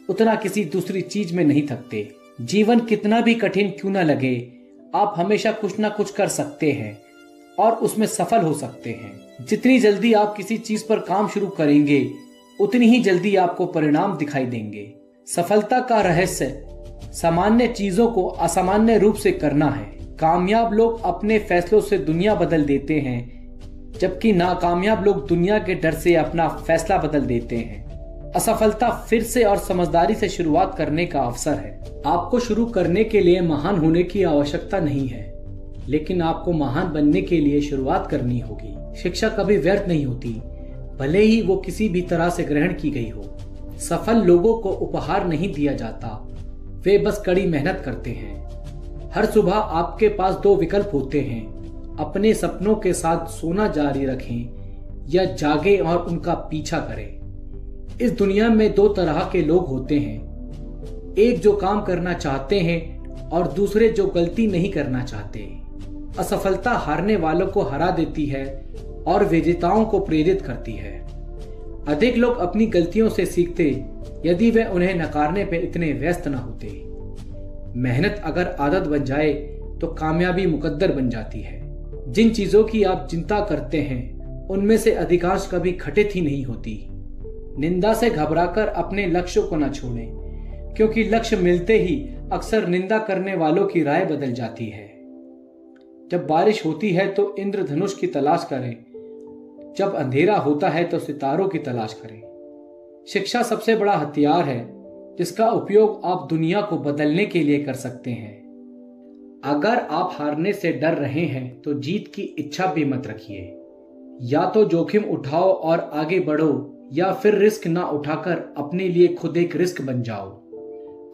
उतना किसी दूसरी चीज में नहीं थकते। जीवन कितना भी कठिन क्यों न लगे, आप हमेशा कुछ ना कुछ कर सकते हैं और उसमें सफल हो सकते हैं। जितनी जल्दी आप किसी चीज पर काम शुरू करेंगे उतनी ही जल्दी आपको परिणाम दिखाई देंगे। सफलता का रहस्य सामान्य चीजों को असामान्य रूप से करना है। कामयाब लोग अपने फैसलों से दुनिया बदल देते हैं, जबकि नाकामयाब लोग दुनिया के डर से अपना फैसला बदल देते हैं। असफलता फिर से और समझदारी से शुरुआत करने का अवसर है। आपको शुरू करने के लिए महान होने की आवश्यकता नहीं है, लेकिन आपको महान बनने के लिए शुरुआत करनी होगी। शिक्षा कभी व्यर्थ नहीं होती, भले ही वो किसी भी तरह से ग्रहण की गई हो। सफल लोगों को उपहार नहीं दिया जाता, वे बस कड़ी मेहनत करते हैं। हर सुबह आपके पास 2 विकल्प होते हैं, अपने सपनों के साथ सोना जारी रखें या जागे और उनका पीछा करें। इस दुनिया में 2 तरह के लोग होते हैं, एक जो काम करना चाहते हैं और दूसरे जो गलती नहीं करना चाहते। असफलता हारने वालों को हरा देती है और विजेताओं को प्रेरित करती है। अधिक लोग अपनी गलतियों से सीखते यदि वे उन्हें नकारने पर इतने व्यस्त न होते। मेहनत अगर आदत बन जाए तो कामयाबी मुकद्दर बन जाती है। जिन चीजों की आप चिंता करते हैं उनमें से अधिकांश कभी घटित ही नहीं होती। निंदा से घबराकर अपने लक्ष्य को न छोड़ें, क्योंकि लक्ष्य मिलते ही अक्सर निंदा करने वालों की राय बदल जाती है। जब बारिश होती है तो इंद्रधनुष की तलाश करें, जब अंधेरा होता है तो सितारों की तलाश करें। शिक्षा सबसे बड़ा हथियार है जिसका उपयोग आप दुनिया को बदलने के लिए कर सकते हैं। अगर आप हारने से डर रहे हैं तो जीत की इच्छा भी मत रखिए। या तो जोखिम उठाओ और आगे बढ़ो, या फिर रिस्क ना उठाकर अपने लिए खुद एक रिस्क बन जाओ।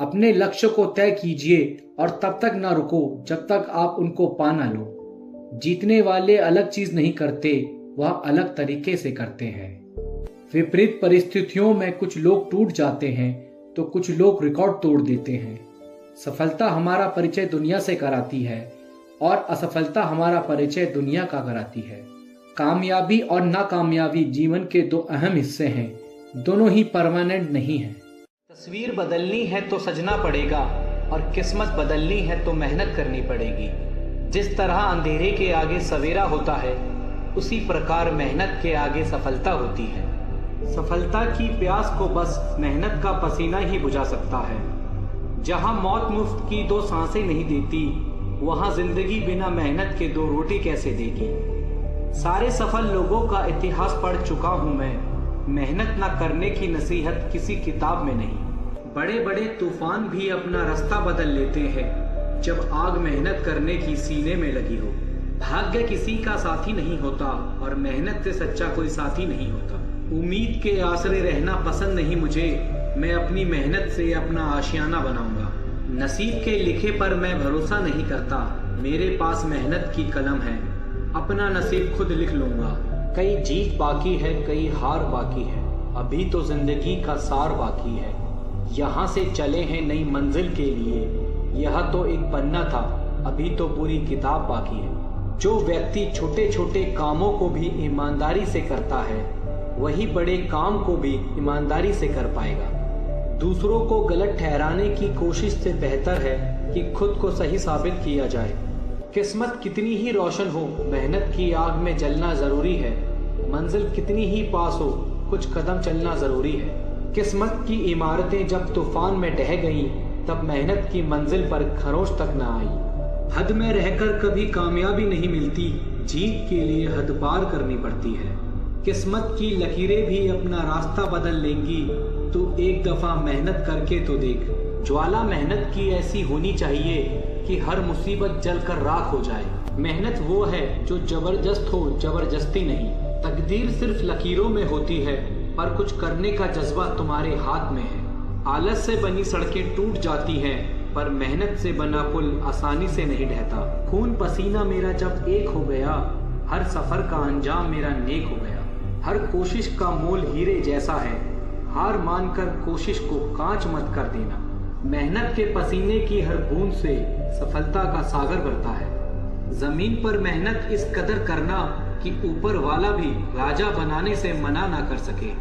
अपने लक्ष्य को तय कीजिए और तब तक ना रुको जब तक आप उनको पा ना लो। जीतने वाले अलग चीज नहीं करते, वह अलग तरीके से करते हैं। विपरीत परिस्थितियों में कुछ लोग टूट जाते हैं तो कुछ लोग रिकॉर्ड तोड़ देते हैं। सफलता हमारा परिचय दुनिया से कराती है और असफलता हमारा परिचय दुनिया का कराती है। कामयाबी और नाकामयाबी जीवन के दो अहम हिस्से हैं, दोनों ही परमानेंट नहीं हैं।
तस्वीर बदलनी है तो सजना पड़ेगा और किस्मत बदलनी है तो मेहनत करनी पड़ेगी। जिस तरह अंधेरे के आगे सवेरा होता है, उसी प्रकार मेहनत के आगे सफलता होती है। सफलता की प्यास को बस मेहनत का पसीना ही बुझा सकता है। जहां मौत मुफ्त की दो सांसें नहीं देती, वहां जिंदगी बिना मेहनत के दो रोटी कैसे देगी। सारे सफल लोगों का इतिहास पढ़ चुका हूं मैं, मेहनत ना करने की नसीहत किसी किताब में नहीं। बड़े बड़े तूफान भी अपना रास्ता बदल लेते हैं जब आग मेहनत करने की सीने में लगी हो। भाग्य किसी का साथी नहीं होता और मेहनत से सच्चा कोई साथी नहीं होता। उम्मीद के आसरे रहना पसंद नहीं मुझे, मैं अपनी मेहनत से अपना आशियाना बनाऊंगा। नसीब के लिखे पर मैं भरोसा नहीं करता, मेरे पास मेहनत की कलम है, अपना नसीब खुद लिख लूंगा। कई जीत बाकी है, कई हार बाकी है, अभी तो जिंदगी का सार बाकी है। यहाँ से चले हैं नई मंजिल के लिए, यह तो एक पन्ना था, अभी तो पूरी किताब बाकी है। जो व्यक्ति छोटे छोटे कामों को भी ईमानदारी से करता है, वही बड़े काम को भी ईमानदारी से कर पाएगा। दूसरों को गलत ठहराने की कोशिश से बेहतर है कि खुद को सही साबित किया जाए। किस्मत कितनी ही रोशन हो, मेहनत की आग में जलना जरूरी है। मंजिल कितनी ही पास हो, कुछ कदम चलना जरूरी है। किस्मत की इमारतें जब तूफान में ढह गईं, तब मेहनत की मंजिल पर खरोंच तक न आई। हद में रहकर कभी कामयाबी नहीं मिलती, जीत के लिए हद पार करनी पड़ती है। किस्मत की लकीरें भी अपना रास्ता बदल लेंगी, तू एक दफा मेहनत करके तो देख। ज्वाला मेहनत की ऐसी होनी चाहिए कि हर मुसीबत जलकर राख हो जाए। मेहनत वो है जो जबरदस्त हो, जबरदस्ती नहीं। तकदीर सिर्फ लकीरों में होती है, पर कुछ करने का जज्बा तुम्हारे हाथ में है। आलस से बनी सड़कें टूट जाती हैं, पर मेहनत से बना पुल आसानी से नहीं ढहता। खून पसीना मेरा जब एक हो गया, हर सफर का अंजाम मेरा नेक हो गया। हर कोशिश का मोल हीरे जैसा है, हार मानकर कोशिश को कांच मत कर देना। मेहनत के पसीने की हर बूंद से सफलता का सागर भरता है। जमीन पर मेहनत इस कदर करना कि ऊपर वाला भी राजा बनाने से मना ना कर सके।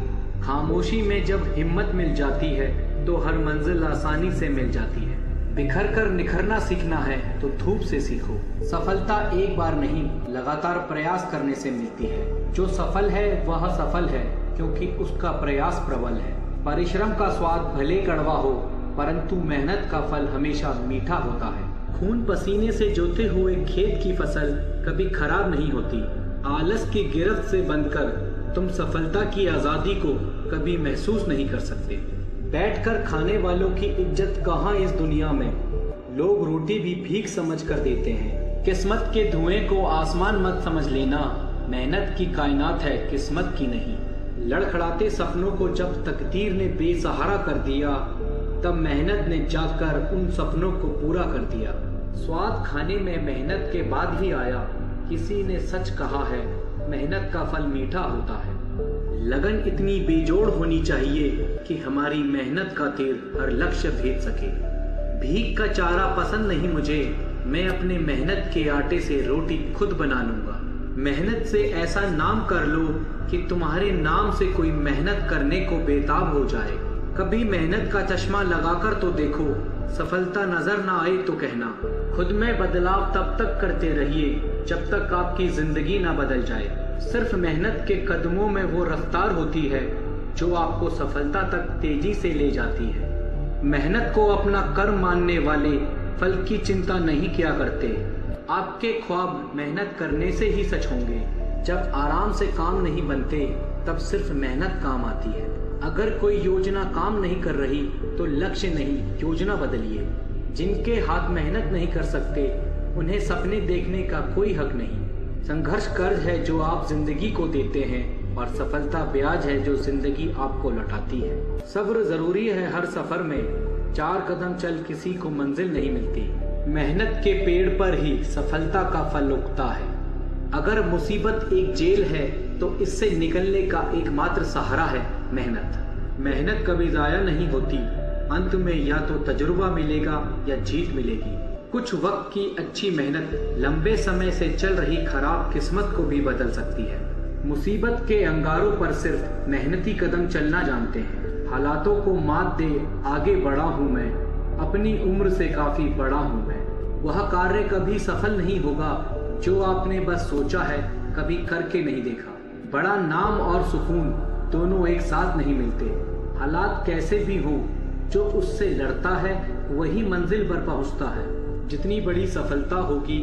खामोशी में जब हिम्मत मिल जाती है तो हर मंजिल आसानी से मिल जाती है। बिखर कर निखरना सीखना है तो धूप से सीखो। सफलता एक बार नहीं, लगातार प्रयास करने से मिलती है। जो सफल है वह सफल है क्योंकि उसका प्रयास प्रबल है। परिश्रम का स्वाद भले कड़वा हो, परंतु मेहनत का फल हमेशा मीठा होता है। खून पसीने से जोते हुए खेत की फसल कभी खराब नहीं होती। आलस की गिरफ्त से बंधकर तुम सफलता की आजादी को कभी महसूस नहीं कर सकते। बैठकर खाने वालों की इज्जत कहाँ इस दुनिया में, लोग रोटी भी भीख समझ कर देते हैं। किस्मत के धुएं को आसमान मत समझ लेना, मेहनत की कायनात है, किस्मत की नहीं। लड़खड़ाते सपनों को जब तकदीर ने बेसहारा कर दिया, तब मेहनत ने जाकर उन सपनों को पूरा कर दिया। स्वाद खाने में मेहनत के बाद ही आया, किसी ने सच कहा है, मेहनत का फल मीठा होता है। लगन इतनी बेजोड़ होनी चाहिए कि हमारी मेहनत का तीर हर लक्ष्य भेद सके। भीख का चारा पसंद नहीं मुझे,
मैं अपने मेहनत के आटे से रोटी खुद बना लूंगा। मेहनत से ऐसा नाम कर लो कि तुम्हारे नाम से कोई मेहनत करने को बेताब हो जाए। कभी मेहनत का चश्मा लगाकर तो देखो, सफलता नजर ना आए तो कहना। खुद में बदलाव तब तक करते रहिए जब तक आपकी जिंदगी ना बदल जाए। सिर्फ मेहनत के कदमों में वो रफ्तार होती है जो आपको सफलता तक तेजी से ले जाती है। मेहनत को अपना कर्म मानने वाले फल की चिंता नहीं किया करते। आपके ख्वाब मेहनत करने से ही सच होंगे। जब आराम से काम नहीं बनते तब सिर्फ मेहनत काम आती है। अगर कोई योजना काम नहीं कर रही तो लक्ष्य नहीं, योजना बदलिए। जिनके हाथ मेहनत नहीं कर सकते उन्हें सपने देखने का कोई हक नहीं। संघर्ष कर्ज है जो आप जिंदगी को देते हैं और सफलता ब्याज है जो जिंदगी आपको लौटाती है। सब्र जरूरी है हर सफर में, 4 कदम चल किसी को मंजिल नहीं मिलती। मेहनत के पेड़ पर ही सफलता का फल उगता है। अगर मुसीबत एक जेल है तो इससे निकलने का एकमात्र सहारा है मेहनत। मेहनत कभी जाया नहीं होती, अंत में या तो तजुर्बा मिलेगा या जीत मिलेगी। कुछ वक्त की अच्छी मेहनत लंबे समय से चल रही खराब किस्मत को भी बदल सकती है। मुसीबत के अंगारों पर सिर्फ मेहनती कदम चलना जानते हैं। हालातों को मात दे आगे बढ़ा हूँ मैं, अपनी उम्र से काफी बड़ा हूँ मैं। वह कार्य कभी सफल नहीं होगा जो आपने बस सोचा है, कभी करके नहीं देखा। बड़ा नाम और सुकून दोनों एक साथ नहीं मिलते। हालात कैसे भी हो, जो उससे लड़ता है वही मंजिल पर पहुंचता है। जितनी बड़ी सफलता होगी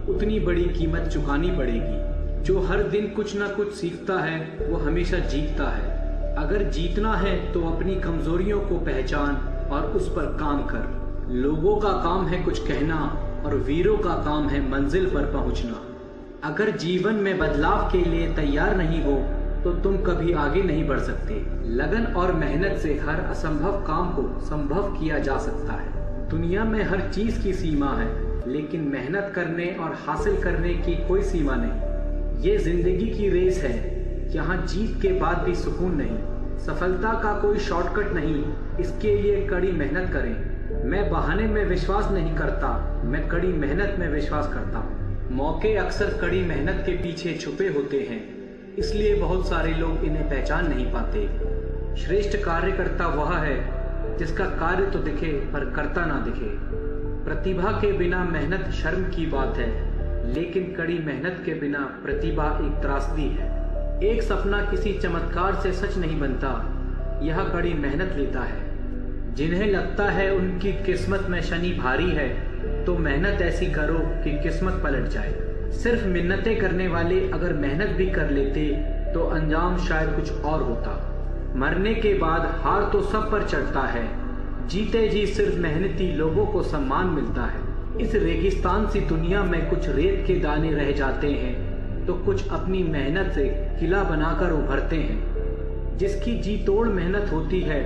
उतनी बड़ी कीमत चुकानी पड़ेगी। जो हर दिन कुछ ना कुछ सीखता है वो हमेशा जीतता है। अगर जीतना है तो अपनी कमजोरियों को पहचान और उस पर काम कर। लोगों का काम है कुछ कहना और वीरों का काम है मंजिल पर पहुंचना। अगर जीवन में बदलाव के लिए तैयार नहीं हो तो तुम कभी आगे नहीं बढ़ सकते। लगन और मेहनत से हर असंभव काम को संभव किया जा सकता है। दुनिया में हर चीज की सीमा है, लेकिन मेहनत करने और हासिल करने की कोई सीमा नहीं। ये जिंदगी की रेस है, यहाँ जीत के बाद भी सुकून नहीं। सफलता का कोई शॉर्टकट नहीं, इसके लिए कड़ी मेहनत करें। मैं बहाने में विश्वास नहीं करता, मैं कड़ी मेहनत में विश्वास करता हूँ। मौके अक्सर कड़ी मेहनत के पीछे छुपे होते हैं, इसलिए बहुत सारे लोग इन्हें पहचान नहीं पाते। श्रेष्ठ कार्यकर्ता वह है जिसका कार्य तो दिखे पर करता ना दिखे। प्रतिभा के बिना मेहनत शर्म की बात है, लेकिन कड़ी मेहनत के बिना प्रतिभा एक त्रासदी है। एक सपना किसी चमत्कार से सच नहीं बनता, यह कड़ी मेहनत लेता है। जिन्हें लगता है उनकी किस्मत में शनि भारी है, तो मेहनत ऐसी करो कि किस्मत पलट जाए। सिर्फ मिन्नतें करने वाले अगर मेहनत भी कर लेते तो अंजाम शायद कुछ और होता। मरने के बाद हार तो सब पर चढ़ता है, जीते जी सिर्फ मेहनती लोगों को सम्मान मिलता है। इस रेगिस्तान सी दुनिया में कुछ रेत के दाने रह जाते हैं तो कुछ अपनी मेहनत से किला बनाकर उभरते हैं। जिसकी जी तोड़ मेहनत होती है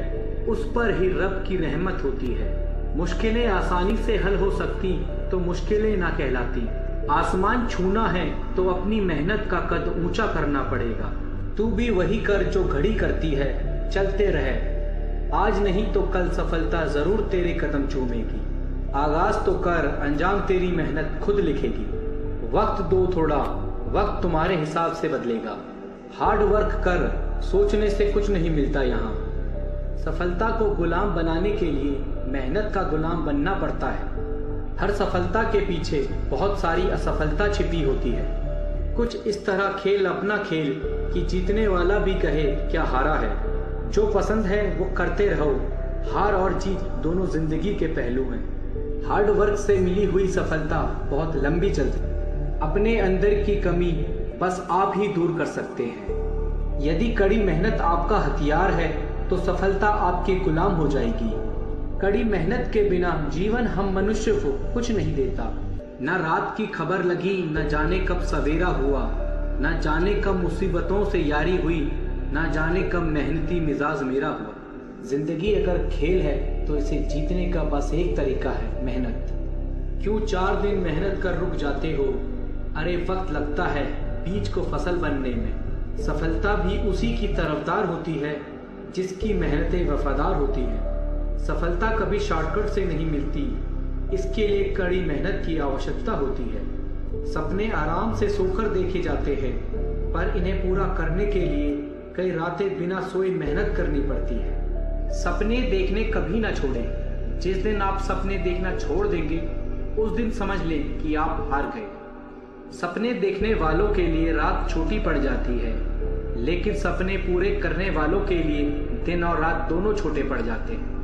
उस पर ही रब की रहमत होती है। मुश्किलें आसानी से हल हो सकती तो मुश्किलें ना कहलाती। आसमान छूना है तो अपनी मेहनत का कद ऊंचा करना पड़ेगा। तू भी वही कर जो घड़ी करती है, चलते रहे। आज नहीं तो कल सफलता जरूर तेरे कदम चूमेगी। आगाज तो कर, अंजाम तेरी मेहनत खुद लिखेगी। वक्त दो थोड़ा, वक्त तुम्हारे हिसाब से बदलेगा। हार्ड वर्क कर, सोचने से कुछ नहीं मिलता यहाँ। सफलता को गुलाम बनाने के लिए मेहनत का गुलाम बनना पड़ता है। हर सफलता के पीछे बहुत सारी असफलता छिपी होती है। कुछ इस तरह खेल अपना खेल कि जीतने वाला भी कहे क्या हारा है। जो पसंद है वो करते रहो। हार और जीत दोनों जिंदगी के पहलू हैं। हार्ड वर्क से मिली हुई सफलता बहुत लंबी चलती है। अपने अंदर की कमी बस आप ही दूर कर सकते हैं। यदि कड़ी मेहनत आपका हथियार है तो सफलता आपके गुलाम हो जाएगी। कड़ी मेहनत के बिना जीवन हम मनुष्य को कुछ नहीं देता। न रात की खबर लगी, न जाने कब सवेरा हुआ, न जाने कब मुसीबतों से यारी हुई, न जाने कब मेहनती मिजाज मेरा हुआ। जिंदगी अगर खेल है तो इसे जीतने का बस एक तरीका है, मेहनत। क्यों 4 दिन मेहनत कर रुक जाते हो? अरे वक्त लगता है बीज को फसल बनने में। सफलता भी उसी की तरफदार होती है जिसकी मेहनतें वफादार होती हैं। सफलता कभी शॉर्टकट से नहीं मिलती, इसके लिए कड़ी मेहनत की आवश्यकता होती है। सपने आराम से सोकर देखे जाते हैं, पर इन्हें पूरा करने के लिए कई रातें बिना सोए मेहनत करनी पड़ती है। सपने देखने कभी ना छोड़ें। जिस दिन आप सपने देखना छोड़ देंगे उस दिन समझ लें कि आप हार गए। सपने देखने वालों के लिए रात छोटी पड़ जाती है, लेकिन सपने पूरे करने वालों के लिए दिन और रात दोनों छोटे पड़ जाते हैं।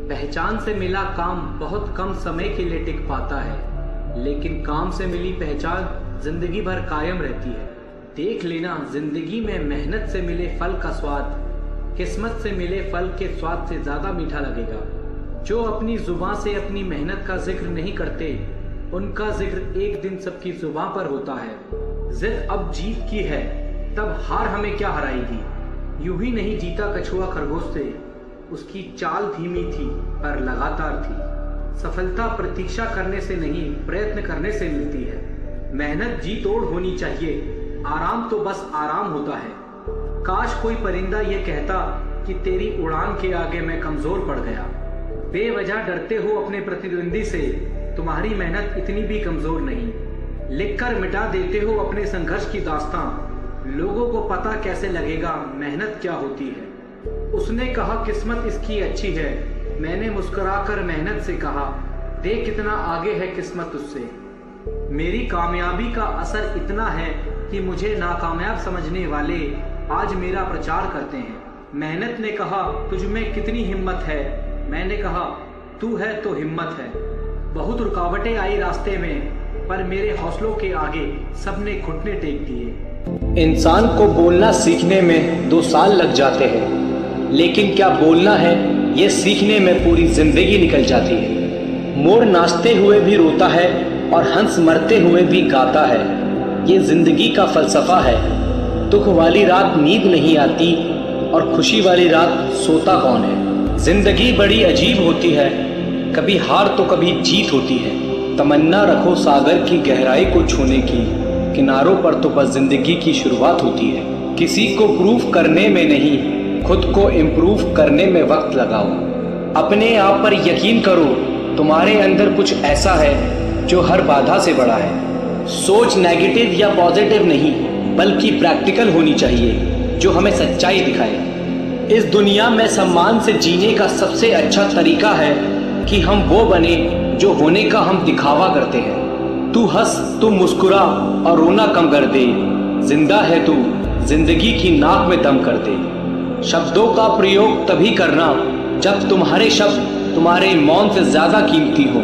पहचान से मिला काम बहुत कम समय के लिए टिक पाता है, लेकिन काम से मिली पहचान जिंदगी भर कायम रहती है। देख लेना, जिंदगी में मेहनत से मिले फल का स्वाद किस्मत से मिले फल के स्वाद से ज्यादा मीठा लगेगा। जो अपनी जुबान से अपनी मेहनत का जिक्र नहीं करते, उनका जिक्र एक दिन सबकी जुबान पर होता है। जिद अब जीत की है, तब हार हमें क्या हराएगी। यूं ही नहीं जीता कछुआ खरगोश से, उसकी चाल धीमी थी पर लगातार थी। सफलता प्रतीक्षा करने से नहीं, प्रयत्न करने से मिलती है। मेहनत जी तोड़ होनी चाहिए, आराम तो बस आराम होता है। काश कोई परिंदा ये कहता कि तेरी उड़ान के आगे मैं कमजोर पड़ गया। बेवजह डरते हो अपने प्रतिद्वंदी से, तुम्हारी मेहनत इतनी भी कमजोर नहीं। लिखकर मिटा देते हो अपने संघर्ष की दास्तां, लोगों को पता कैसे लगेगा मेहनत क्या होती है। उसने कहा किस्मत इसकी अच्छी है, मैंने मुस्कुराकर मेहनत से कहा देख कितना आगे है किस्मत उससे। मेरी कामयाबी का असर इतना है कि मुझे नाकामयाब समझने वाले आज मेरा प्रचार करते हैं। मेहनत ने कहा तुझ में कितनी हिम्मत है, मैंने कहा तू है तो हिम्मत है। बहुत रुकावटें आई रास्ते में, पर मेरे हौसलों के आगे सबने घुटने टेक दिए। इंसान को बोलना सीखने में 2 साल लग जाते हैं, लेकिन क्या बोलना है ये सीखने में पूरी जिंदगी निकल जाती है। मोर नाचते हुए भी रोता है और हंस मरते हुए भी गाता है, ये जिंदगी का फलसफा है। दुख वाली रात नींद नहीं आती और खुशी वाली रात सोता कौन है। जिंदगी बड़ी अजीब होती है, कभी हार तो कभी जीत होती है। तमन्ना रखो सागर की गहराई को छूने की, किनारों पर तो बस जिंदगी की शुरुआत होती है। किसी को प्रूफ करने में नहीं, खुद को इम्प्रूव करने में वक्त लगाओ। अपने आप पर यकीन करो, तुम्हारे अंदर कुछ ऐसा है जो हर बाधा से बड़ा है। सोच नेगेटिव या पॉजिटिव नहीं, बल्कि प्रैक्टिकल होनी चाहिए जो हमें सच्चाई दिखाए। इस दुनिया में सम्मान से जीने का सबसे अच्छा तरीका है कि हम वो बने जो होने का हम दिखावा करते हैं। तू हंस, तू मुस्कुरा और रोना कम कर दे। जिंदा है तू, जिंदगी की नाक में दम कर दे। शब्दों का प्रयोग तभी करना जब तुम्हारे शब्द तुम्हारे मौन से ज्यादा कीमती हो।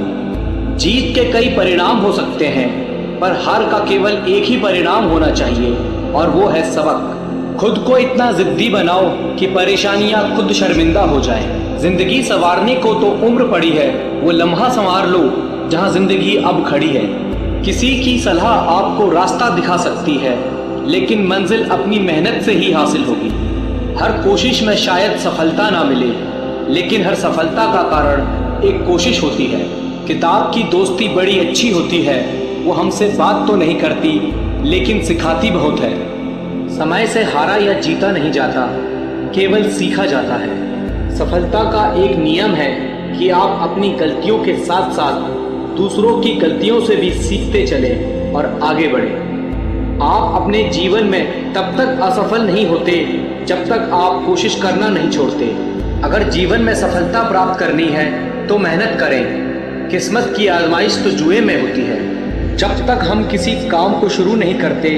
जीत के कई परिणाम हो सकते हैं, पर हार का केवल एक ही परिणाम होना चाहिए और वो है सबक। खुद को इतना जिद्दी बनाओ कि परेशानियां खुद शर्मिंदा हो जाएं। जिंदगी संवारने को तो उम्र पड़ी है, वो लम्हा संवार लो जहां जिंदगी अब खड़ी है। किसी की सलाह आपको रास्ता दिखा सकती है, लेकिन मंजिल अपनी मेहनत से ही हासिल होगी। हर कोशिश में शायद सफलता ना मिले, लेकिन हर सफलता का कारण एक कोशिश होती है। किताब की दोस्ती बड़ी अच्छी होती है, वो हमसे बात तो नहीं करती लेकिन सिखाती बहुत है। समय से हारा या जीता नहीं जाता, केवल सीखा जाता है। सफलता का एक नियम है कि आप अपनी गलतियों के साथ साथ दूसरों की गलतियों से भी सीखते चले और आगे बढ़े। आप अपने जीवन में तब तक असफल नहीं होते जब तक आप कोशिश करना नहीं छोड़ते। अगर जीवन में सफलता प्राप्त करनी है तो मेहनत करें। किस्मत की आजमाइश तो जुए में होती है। जब तक हम किसी काम को शुरू नहीं करते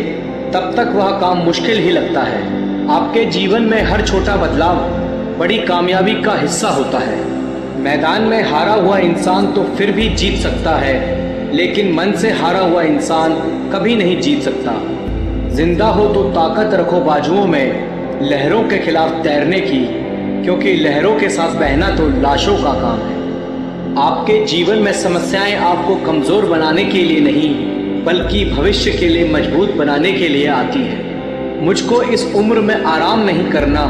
तब तक वह काम मुश्किल ही लगता है। आपके जीवन में हर छोटा बदलाव बड़ी कामयाबी का हिस्सा होता है। मैदान में हारा हुआ इंसान तो फिर भी जीत सकता है, लेकिन मन से हारा हुआ इंसान कभी नहीं जीत सकता। जिंदा हो तो ताकत रखो बाजुओं में, लहरों के खिलाफ तैरने की, क्योंकि लहरों के साथ बहना तो लाशों का काम है। आपके जीवन में समस्याएं आपको कमज़ोर बनाने के लिए नहीं, बल्कि भविष्य के लिए मजबूत बनाने के लिए आती है। मुझको इस उम्र में आराम नहीं करना,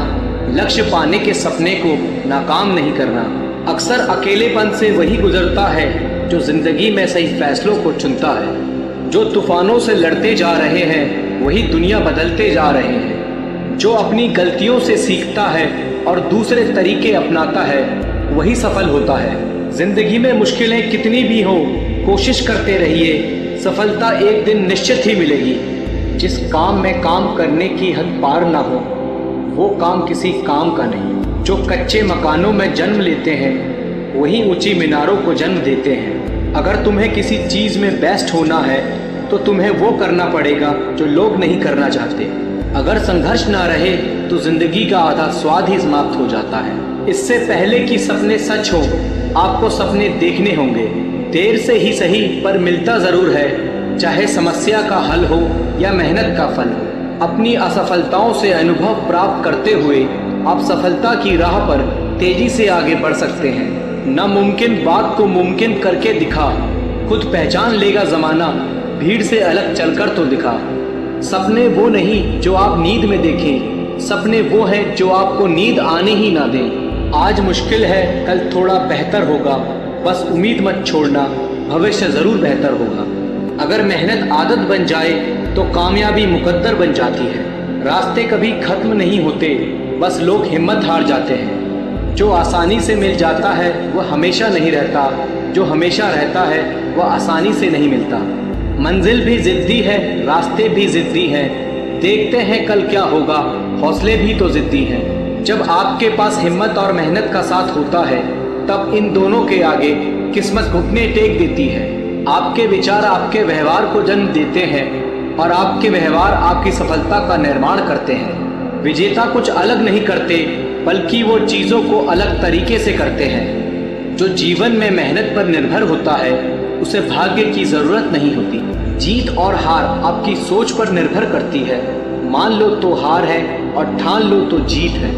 लक्ष्य पाने के सपने को नाकाम नहीं करना। अक्सर अकेलेपन से वही गुजरता है जो जिंदगी में सही फैसलों को चुनता है। जो तूफानों से लड़ते जा रहे हैं वही दुनिया बदलते जा रहे हैं। जो अपनी गलतियों से सीखता है और दूसरे तरीके अपनाता है वही सफल होता है। जिंदगी में मुश्किलें कितनी भी हो, कोशिश करते रहिए, सफलता एक दिन निश्चित ही मिलेगी। जिस काम में काम करने की हद पार ना हो, वो काम किसी काम का नहीं। जो कच्चे मकानों में जन्म लेते हैं, वही ऊंची मीनारों को जन्म देते हैं। अगर तुम्हें किसी चीज़ में बेस्ट होना है तो तुम्हें वो करना पड़ेगा जो लोग नहीं करना चाहते। अगर संघर्ष ना रहे तो जिंदगी का आधा स्वाद ही समाप्त हो जाता है। इससे पहले कि सपने सच हो, आपको सपने देखने होंगे। देर से ही सही पर मिलता ज़रूर है, चाहे समस्या का हल हो या मेहनत का फल हो। अपनी असफलताओं से अनुभव प्राप्त करते हुए आप सफलता की राह पर तेजी से आगे बढ़ सकते हैं। नामुमकिन बात को मुमकिन करके दिखा, खुद पहचान लेगा ज़माना, भीड़ से अलग चलकर तो दिखा। सपने वो नहीं जो आप नींद में देखें, सपने वो हैं जो आपको नींद आने ही ना दें। आज मुश्किल है, कल थोड़ा बेहतर होगा, बस उम्मीद मत छोड़ना, भविष्य ज़रूर बेहतर होगा। अगर मेहनत आदत बन जाए तो कामयाबी मुकद्दर बन जाती है। रास्ते कभी खत्म नहीं होते, बस लोग हिम्मत हार जाते हैं। जो आसानी से मिल जाता है वह हमेशा नहीं रहता, जो हमेशा रहता है वह आसानी से नहीं मिलता। मंजिल भी ज़िद्दी है, रास्ते भी ज़िद्दी हैं, देखते हैं कल क्या होगा, हौसले भी तो ज़िद्दी हैं। जब आपके पास हिम्मत और मेहनत का साथ होता है, तब इन दोनों के आगे किस्मत घुटने टेक देती है। आपके विचार आपके व्यवहार को जन्म देते हैं और आपके व्यवहार आपकी सफलता का निर्माण करते हैं। विजेता कुछ अलग नहीं करते, बल्कि वो चीज़ों को अलग तरीके से करते हैं। जो जीवन में मेहनत पर निर्भर होता है, उसे भाग्य की ज़रूरत नहीं होती। जीत और हार आपकी सोच पर निर्भर करती है। मान लो तो हार है और ठान लो तो जीत है।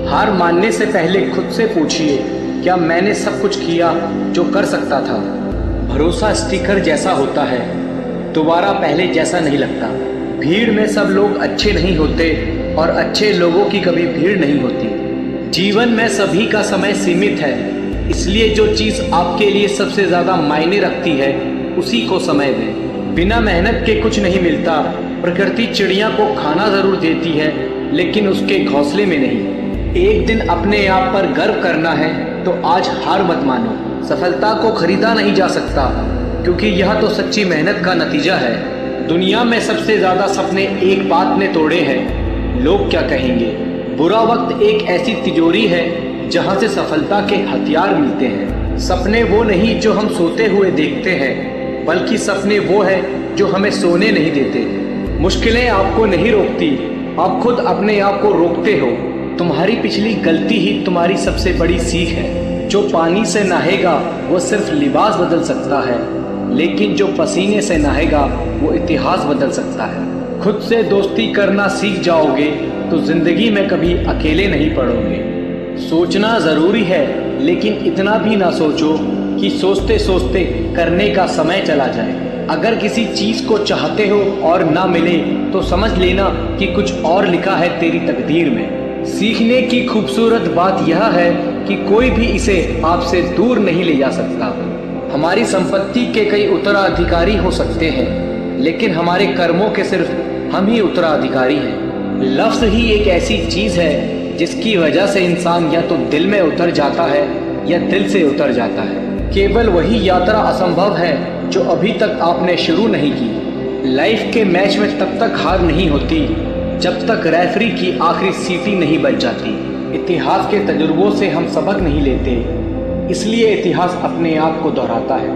हार मानने से पहले खुद से पूछिए, क्या मैंने सब कुछ किया जो कर सकता था। भरोसा स्टिकर जैसा होता है, दोबारा पहले जैसा नहीं लगता। भीड़ में सब लोग अच्छे नहीं होते और अच्छे लोगों की कभी भीड़ नहीं होती। जीवन में सभी का समय सीमित है, इसलिए जो चीज़ आपके लिए सबसे ज़्यादा मायने रखती है, उसी को समय दें। बिना मेहनत के कुछ नहीं मिलता। प्रकृति चिड़िया को खाना ज़रूर देती है, लेकिन उसके घोंसले में नहीं। एक दिन अपने आप पर गर्व करना है तो आज हार मत मानो। सफलता को खरीदा नहीं जा सकता, क्योंकि यह तो सच्ची मेहनत का नतीजा है। दुनिया में सबसे ज़्यादा सपने एक बात ने तोड़े हैं, लोग क्या कहेंगे। बुरा वक्त एक ऐसी तिजोरी है जहाँ से सफलता के हथियार मिलते हैं। सपने वो नहीं जो हम सोते हुए देखते हैं, बल्कि सपने वो है जो हमें सोने नहीं देते। मुश्किलें आपको नहीं रोकती, आप खुद अपने आप को रोकते हो। तुम्हारी पिछली गलती ही तुम्हारी सबसे बड़ी सीख है। जो पानी से नहाएगा वो सिर्फ लिबास बदल सकता है, लेकिन जो पसीने से नहाएगा वो इतिहास बदल सकता है। खुद से दोस्ती करना सीख जाओगे तो जिंदगी में कभी अकेले नहीं पड़ोगे। सोचना ज़रूरी है, लेकिन इतना भी ना सोचो कि सोचते सोचते करने का समय चला जाए। अगर किसी चीज़ को चाहते हो और ना मिले तो समझ लेना कि कुछ और लिखा है तेरी तकदीर में। सीखने की खूबसूरत बात यह है कि कोई भी इसे आपसे दूर नहीं ले जा सकता। हमारी संपत्ति के कई उत्तराधिकारी हो सकते हैं, लेकिन हमारे कर्मों के सिर्फ हम ही उत्तराधिकारी हैं। लफ्ज़ ही एक ऐसी चीज़ है जिसकी वजह से इंसान या तो दिल में उतर जाता है या दिल से उतर जाता है। केवल वही यात्रा असंभव है जो अभी तक आपने शुरू नहीं की। लाइफ के मैच में तब तक हार नहीं होती जब तक रेफरी की आखिरी सीटी नहीं बज जाती। इतिहास के तजुर्बों से हम सबक नहीं लेते, इसलिए इतिहास अपने आप को दोहराता है।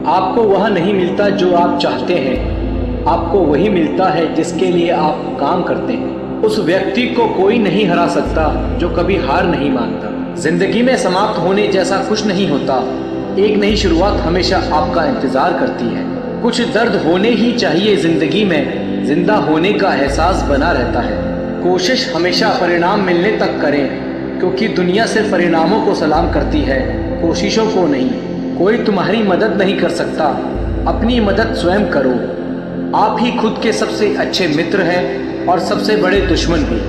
आपको वह नहीं मिलता जो आप चाहते हैं, आपको वही मिलता है जिसके लिए आप काम करते हैं। उस व्यक्ति को कोई नहीं हरा सकता जो कभी हार नहीं मानता। जिंदगी में समाप्त होने जैसा कुछ नहीं होता, एक नई शुरुआत हमेशा आपका इंतजार करती है। कुछ दर्द होने ही चाहिए जिंदगी में, जिंदा होने का एहसास बना रहता है। कोशिश हमेशा परिणाम मिलने तक करें, क्योंकि दुनिया सिर्फ परिणामों को सलाम करती है, कोशिशों को नहीं। कोई तुम्हारी मदद नहीं कर सकता, अपनी मदद स्वयं करो। आप ही खुद के सबसे अच्छे मित्र हैं और सबसे बड़े दुश्मन भी।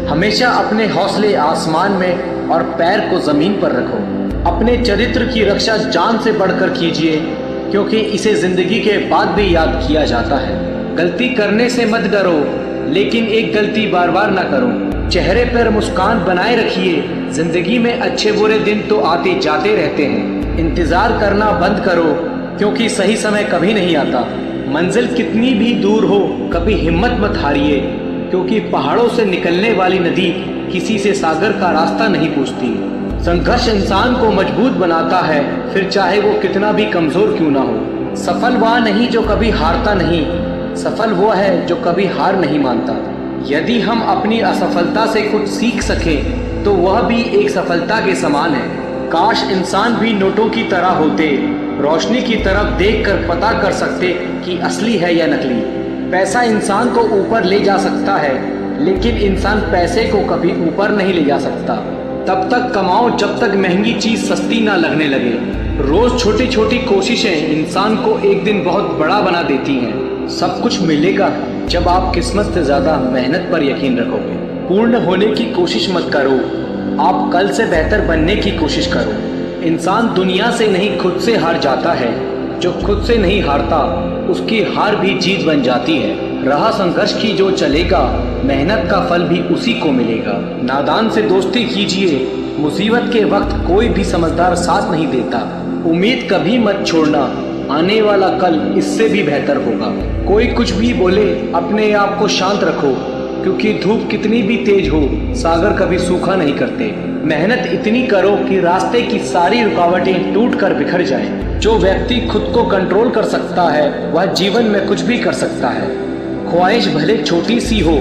हमेशा अपने हौसले आसमान में और पैर को ज़मीन पर रखो। अपने चरित्र की रक्षा जान से बढ़कर कीजिए, क्योंकि इसे ज़िंदगी के बाद भी याद किया जाता है। गलती करने से मत डरो, लेकिन एक गलती बार बार ना करो। चेहरे पर मुस्कान बनाए रखिए, जिंदगी में अच्छे बुरे दिन तो आते जाते रहते हैं। इंतजार करना बंद करो, क्योंकि सही समय कभी नहीं आता। मंजिल कितनी भी दूर हो, कभी हिम्मत मत हारिए, क्योंकि पहाड़ों से निकलने वाली नदी किसी से सागर का रास्ता नहीं पूछती। संघर्ष इंसान को मजबूत बनाता है, फिर चाहे वो कितना भी कमजोर क्यों ना हो। सफल वह नहीं जो कभी हारता नहीं, सफल वो है जो कभी हार नहीं मानता। यदि हम अपनी असफलता से कुछ सीख सकें तो वह भी एक सफलता के समान है। काश इंसान भी नोटों की तरह होते, रोशनी की तरफ देखकर पता कर सकते कि असली है या नकली। पैसा इंसान को ऊपर ले जा सकता है, लेकिन इंसान पैसे को कभी ऊपर नहीं ले जा सकता। तब तक कमाओ जब तक महंगी चीज सस्ती ना लगने लगे। रोज छोटी छोटी कोशिशें इंसान को एक दिन बहुत बड़ा बना देती हैं। सब कुछ मिलेगा जब आप किस्मत से ज्यादा मेहनत पर यकीन रखोगे। पूर्ण होने की कोशिश मत करो, आप कल से बेहतर बनने की कोशिश करो। इंसान दुनिया से नहीं खुद से हार जाता है, जो खुद से नहीं हारता उसकी हार भी जीत बन जाती है। राह संघर्ष की जो चलेगा, मेहनत का फल भी उसी को मिलेगा। नादान से दोस्ती कीजिए, मुसीबत के वक्त कोई भी समझदार साथ नहीं देता। उम्मीद कभी मत छोड़ना, आने वाला कल इससे भी बेहतर होगा। कोई कुछ भी बोले, अपने आप को शांत रखो, क्योंकि धूप कितनी भी तेज हो, सागर कभी सूखा नहीं करते। मेहनत इतनी करो कि रास्ते की सारी रुकावटें टूट कर बिखर जाएं। जो व्यक्ति खुद को कंट्रोल कर सकता है, वह जीवन में कुछ भी कर सकता है। ख्वाहिश भले छोटी सी हो,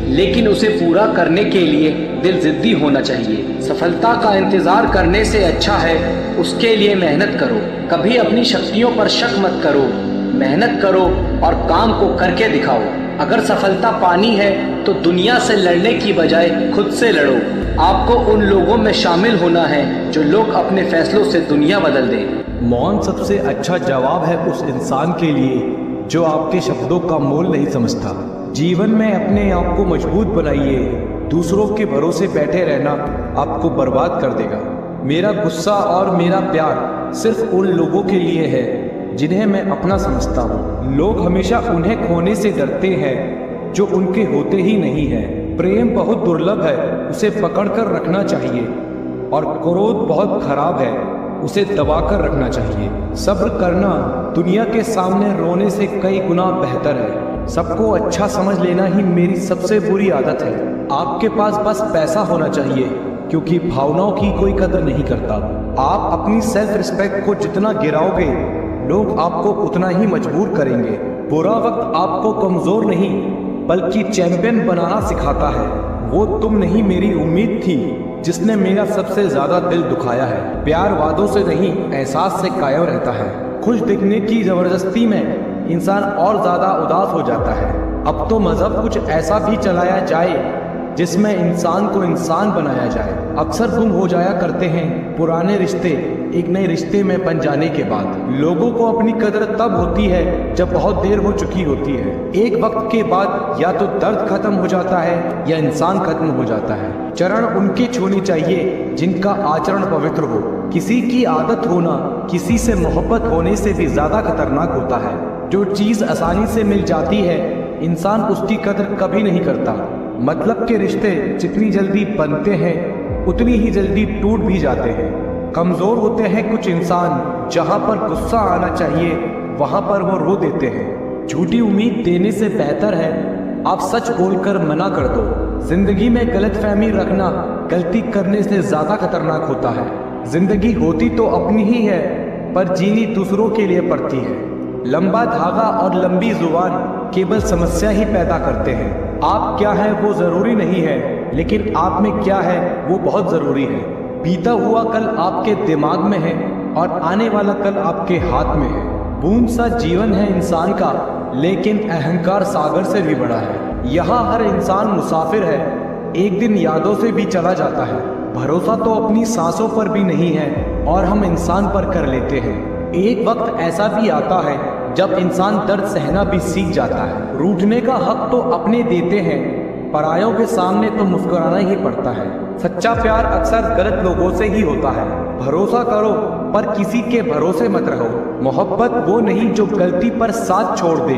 लेकिन उसे पूरा करने के लिए दिल जिद्दी होना चाहिए। सफलता का इंतजार करने से अच्छा है उसके लिए मेहनत करो। कभी अपनी शक्तियों पर शक मत करो, मेहनत करो और काम को करके दिखाओ। अगर सफलता पानी है तो दुनिया से लड़ने की बजाय खुद से लड़ो। आपको उन लोगों में शामिल होना है जो लोग अपने फैसलों से दुनिया बदल दें।
मौन सबसे अच्छा जवाब है उस इंसान के लिए जो आपके शब्दों का मोल नहीं समझता। जीवन में अपने आप को मजबूत बनाइए, दूसरों के भरोसे बैठे रहना आपको बर्बाद कर देगा। मेरा गुस्सा और मेरा प्यार सिर्फ उन लोगों के लिए है जिन्हें मैं अपना समझता हूँ। लोग हमेशा उन्हें खोने से डरते हैं जो उनके होते ही नहीं है। प्रेम बहुत दुर्लभ है, उसे पकड़ कर रखना चाहिए, और क्रोध बहुत खराब है, उसे दबाकर रखना चाहिए। सब्र करना दुनिया के सामने रोने से कई गुना बेहतर है। सबको अच्छा समझ लेना ही मेरी सबसे बुरी आदत है। आपके पास बस पैसा होना चाहिए, क्योंकि भावनाओं की कोई कदर नहीं करता। आप अपनी सेल्फ रिस्पेक्ट को जितना गिराओगे, लोग आपको उतना ही मजबूर करेंगे। बुरा वक्त आपको कमजोर नहीं बल्कि चैंपियन बनाना सिखाता है। वो तुम नहीं मेरी उम्मीद थी जिसने मेरा सबसे ज्यादा दिल दुखाया है। प्यार वादों से नहीं, एहसास से कायम रहता है। खुश दिखने की जबरदस्ती में इंसान और ज्यादा उदास हो जाता है। अब तो मजहब कुछ ऐसा भी चलाया जाए जिसमें इंसान को इंसान बनाया जाए। अक्सर गुम हो जाया करते हैं पुराने रिश्ते एक नए रिश्ते में बन जाने के बाद। लोगों को अपनी कदर तब होती है जब बहुत देर हो चुकी होती है। एक वक्त के बाद या तो दर्द खत्म हो जाता है या इंसान खत्म हो जाता है। चरण उनके छूने चाहिए जिनका आचरण पवित्र हो। किसी की आदत होना किसी से मोहब्बत होने से भी ज्यादा खतरनाक होता है। जो चीज आसानी से मिल जाती है, इंसान उसकी कदर कभी नहीं करता। मतलब के रिश्ते जितनी जल्दी बनते हैं उतनी ही जल्दी टूट भी जाते हैं। कमजोर होते हैं कुछ इंसान, जहां पर गुस्सा आना चाहिए वहां पर वो रो देते हैं। झूठी उम्मीद देने से बेहतर है आप सच बोलकर मना कर दो। जिंदगी में गलतफहमी रखना गलती करने से ज्यादा खतरनाक होता है। जिंदगी होती तो अपनी ही है, पर जीनी दूसरों के लिए पड़ती है। लंबा धागा और लंबी जुबान केवल समस्या ही पैदा करते हैं। आप क्या है वो जरूरी नहीं है, लेकिन आप में क्या है वो बहुत जरूरी है। बीता हुआ कल आपके दिमाग में है और आने वाला कल आपके हाथ में है। बूंद सा जीवन है इंसान का, लेकिन अहंकार सागर से भी बड़ा है। यहाँ हर इंसान मुसाफिर है, एक दिन यादों से भी चला जाता है। भरोसा तो अपनी सांसों पर भी नहीं है और हम इंसान पर कर लेते हैं। एक वक्त ऐसा भी आता है जब इंसान दर्द सहना भी सीख जाता है। रूठने का हक तो अपने देते हैं, परायों के सामने तो मुस्कुराना ही पड़ता है। सच्चा प्यार अक्सर गलत लोगों से ही होता है। भरोसा करो पर किसी के भरोसे मत रहो। मोहब्बत वो नहीं जो गलती पर साथ छोड़ दे,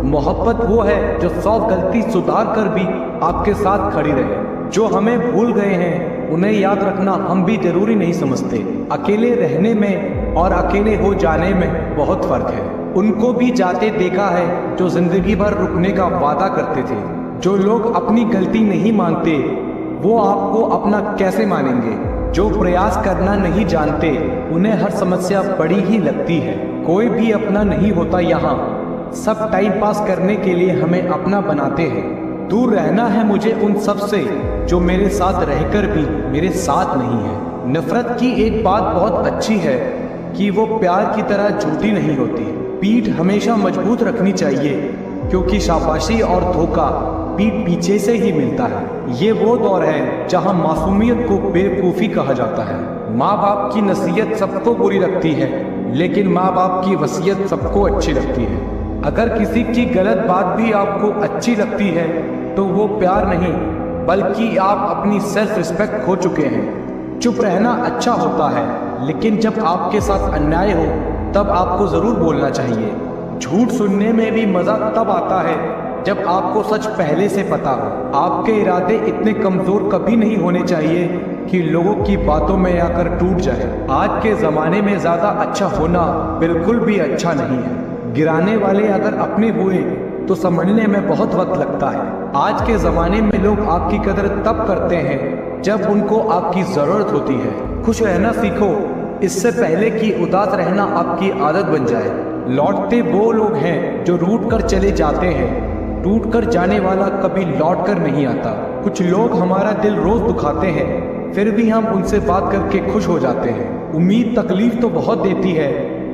मोहब्बत वो है जो 100 गलती सुधार कर भी आपके साथ खड़ी रहे। जो हमें भूल गए हैं उन्हें याद रखना हम भी जरूरी नहीं समझते। अकेले रहने में और अकेले हो जाने में बहुत फर्क है। उनको भी जाते देखा है जो जिंदगी भर रुकने का वादा करते थे। जो लोग अपनी गलती नहीं मानते वो आपको अपना कैसे मानेंगे। जो प्रयास करना नहीं जानते उन्हें हर समस्या बड़ी ही लगती है। कोई भी अपना नहीं होता यहाँ, सब टाइम पास करने के लिए हमें अपना बनाते हैं। दूर रहना है मुझे उन सब से जो मेरे साथ रहकर भी मेरे साथ नहीं है। नफरत की एक बात बहुत अच्छी है कि वो प्यार की तरह झूठी नहीं होती। पीठ हमेशा मजबूत रखनी चाहिए क्योंकि शाबाशी और धोखा पीठ पीछे से ही मिलता है। ये वो दौर है जहां मासूमियत को बेवकूफ़ी कहा जाता है। माँ बाप की नसीहत सबको बुरी लगती है लेकिन माँ बाप की वसीयत सबको अच्छी लगती है। अगर किसी की गलत बात भी आपको अच्छी लगती है तो वो प्यार नहीं बल्कि आप अपनी सेल्फ रिस्पेक्ट खो चुके हैं। चुप रहना अच्छा होता है लेकिन जब आपके साथ अन्याय हो तब आपको ज़रूर बोलना चाहिए। झूठ सुनने में भी मज़ा तब आता है जब आपको सच पहले से पता हो। आपके इरादे इतने कमज़ोर कभी नहीं होने चाहिए कि लोगों की बातों में आकर टूट जाए। आज के ज़माने में ज़्यादा अच्छा होना बिल्कुल भी अच्छा नहीं है। गिराने वाले अगर अपने हुए तो समझने में बहुत वक्त लगता है। आज के ज़माने में लोग आपकी कदर तब करते हैं जब उनको आपकी ज़रूरत होती है। खुश रहना सीखो इससे पहले कि उदास रहना आपकी आदत बन जाए। लौटते वो लोग हैं जो रूठ कर चले जाते हैं, टूट कर जाने वाला कभी लौट कर नहीं आता। कुछ लोग हमारा दिल रोज दुखाते हैं फिर भी हम उनसे बात करके खुश हो जाते हैं। उम्मीद तकलीफ तो बहुत देती है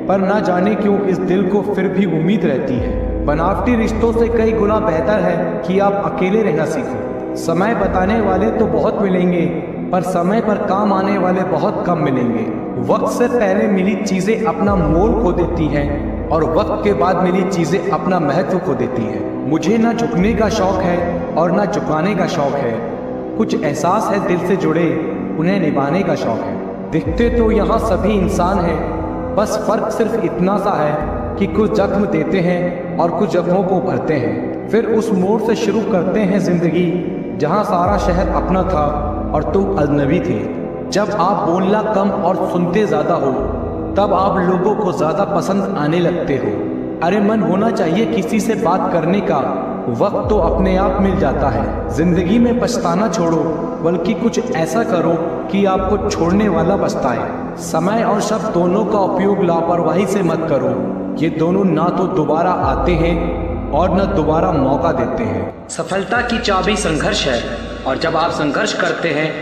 पर ना जाने क्यों इस दिल को फिर भी उम्मीद रहती है। बनावटी रिश्तों से कई गुना बेहतर है कि आप अकेले रहना सीखो। समय बताने वाले तो बहुत मिलेंगे पर समय पर काम आने वाले बहुत कम मिलेंगे। वक्त से पहले मिली चीज़ें अपना मोल खो देती हैं और वक्त के बाद मिली चीज़ें अपना महत्व खो देती हैं। मुझे ना झुकने का शौक है और ना झुकाने का शौक है। कुछ एहसास है दिल से जुड़े, उन्हें निभाने का शौक है। दिखते तो यहाँ सभी इंसान हैं, बस फर्क सिर्फ इतना सा है कि कुछ जख्म देते हैं और कुछ जख्मों को भरते हैं। फिर उस मोड़ से शुरू करते हैं जिंदगी जहाँ सारा शहर अपना था और तुम अजनबी थे। जब आप बोलना कम और सुनते ज़्यादा हो तब आप लोगों को ज़्यादा पसंद आने लगते हो। अरे मन होना चाहिए किसी से बात करने का, वक्त तो अपने आप मिल जाता है। जिंदगी में पछताना छोड़ो बल्कि कुछ ऐसा करो कि आपको छोड़ने वाला पछताए। समय और शब्द दोनों का उपयोग लापरवाही से मत करो। ये दोनों ना तो दोबारा आते हैं और न दोबारा मौका देते हैं।
सफलता की चाबी संघर्ष है और जब आप संघर्ष करते हैं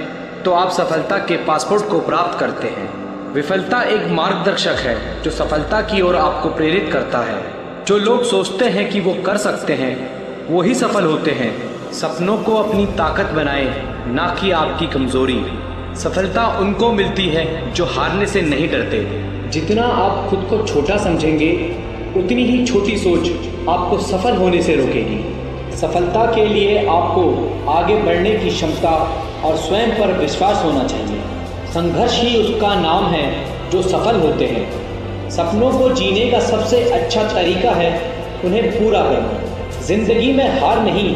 तो आप सफलता के पासपोर्ट को प्राप्त करते हैं। विफलता एक मार्गदर्शक है जो सफलता की ओर आपको प्रेरित करता है। जो लोग सोचते हैं कि वो कर सकते हैं वो ही सफल होते हैं। सपनों को अपनी ताकत बनाएं, ना कि आपकी कमजोरी। सफलता उनको मिलती है जो हारने से नहीं डरते। जितना आप खुद को छोटा समझेंगे उतनी ही छोटी सोच आपको सफल होने से रोकेगी। सफलता के लिए आपको आगे बढ़ने की क्षमता और स्वयं पर विश्वास होना चाहिए। संघर्ष ही उसका नाम है जो सफल होते हैं। सपनों को जीने का सबसे अच्छा तरीका है उन्हें पूरा करना। जिंदगी में हार नहीं,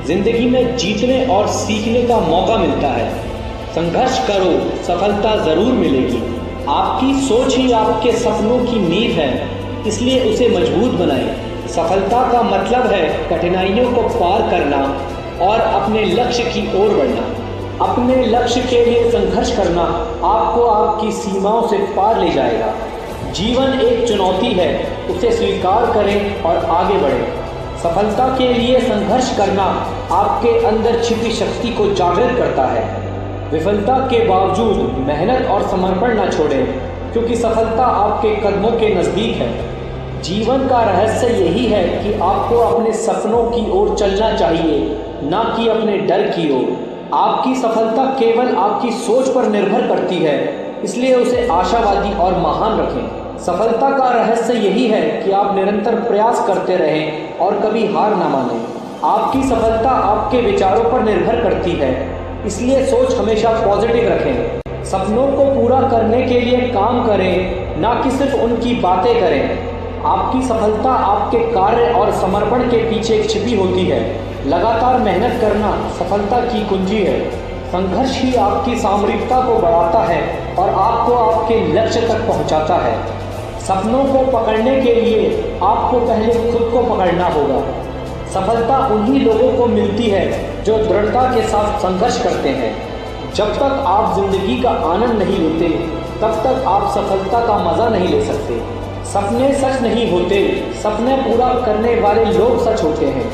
जिंदगी में जीतने और सीखने का मौका मिलता है। संघर्ष करो, सफलता ज़रूर मिलेगी। आपकी सोच ही आपके सपनों की नींव है, इसलिए उसे मजबूत बनाएं। सफलता का मतलब है कठिनाइयों को पार करना और अपने लक्ष्य की ओर बढ़ना। अपने लक्ष्य के लिए संघर्ष करना आपको आपकी सीमाओं से पार ले जाएगा। जीवन एक चुनौती है, उसे स्वीकार करें और आगे बढ़ें। सफलता के लिए संघर्ष करना आपके अंदर छिपी शक्ति को जागृत करता है। विफलता के बावजूद मेहनत और समर्पण न छोड़ें, क्योंकि सफलता आपके कदमों के नज़दीक है। जीवन का रहस्य यही है कि आपको अपने सपनों की ओर चलना चाहिए, ना कि अपने डर की ओर। आपकी सफलता केवल आपकी सोच पर निर्भर करती है, इसलिए उसे आशावादी और महान रखें। सफलता का रहस्य यही है कि आप निरंतर प्रयास करते रहें और कभी हार ना मानें। आपकी सफलता आपके विचारों पर निर्भर करती है, इसलिए सोच हमेशा पॉजिटिव रखें। सपनों को पूरा करने के लिए काम करें, ना कि सिर्फ उनकी बातें करें। आपकी सफलता आपके कार्य और समर्पण के पीछे छिपी होती है। लगातार मेहनत करना सफलता की कुंजी है। संघर्ष ही आपकी सामरिकता को बढ़ाता है
और आपको आपके लक्ष्य तक पहुंचाता है। सपनों को पकड़ने के लिए आपको पहले खुद को पकड़ना होगा। सफलता उन्हीं लोगों को मिलती है जो दृढ़ता के साथ संघर्ष करते हैं। जब तक आप जिंदगी का आनंद नहीं लेते तब तक आप सफलता का मज़ा नहीं ले सकते। सपने सच नहीं होते, सपने पूरा करने वाले लोग सच होते हैं।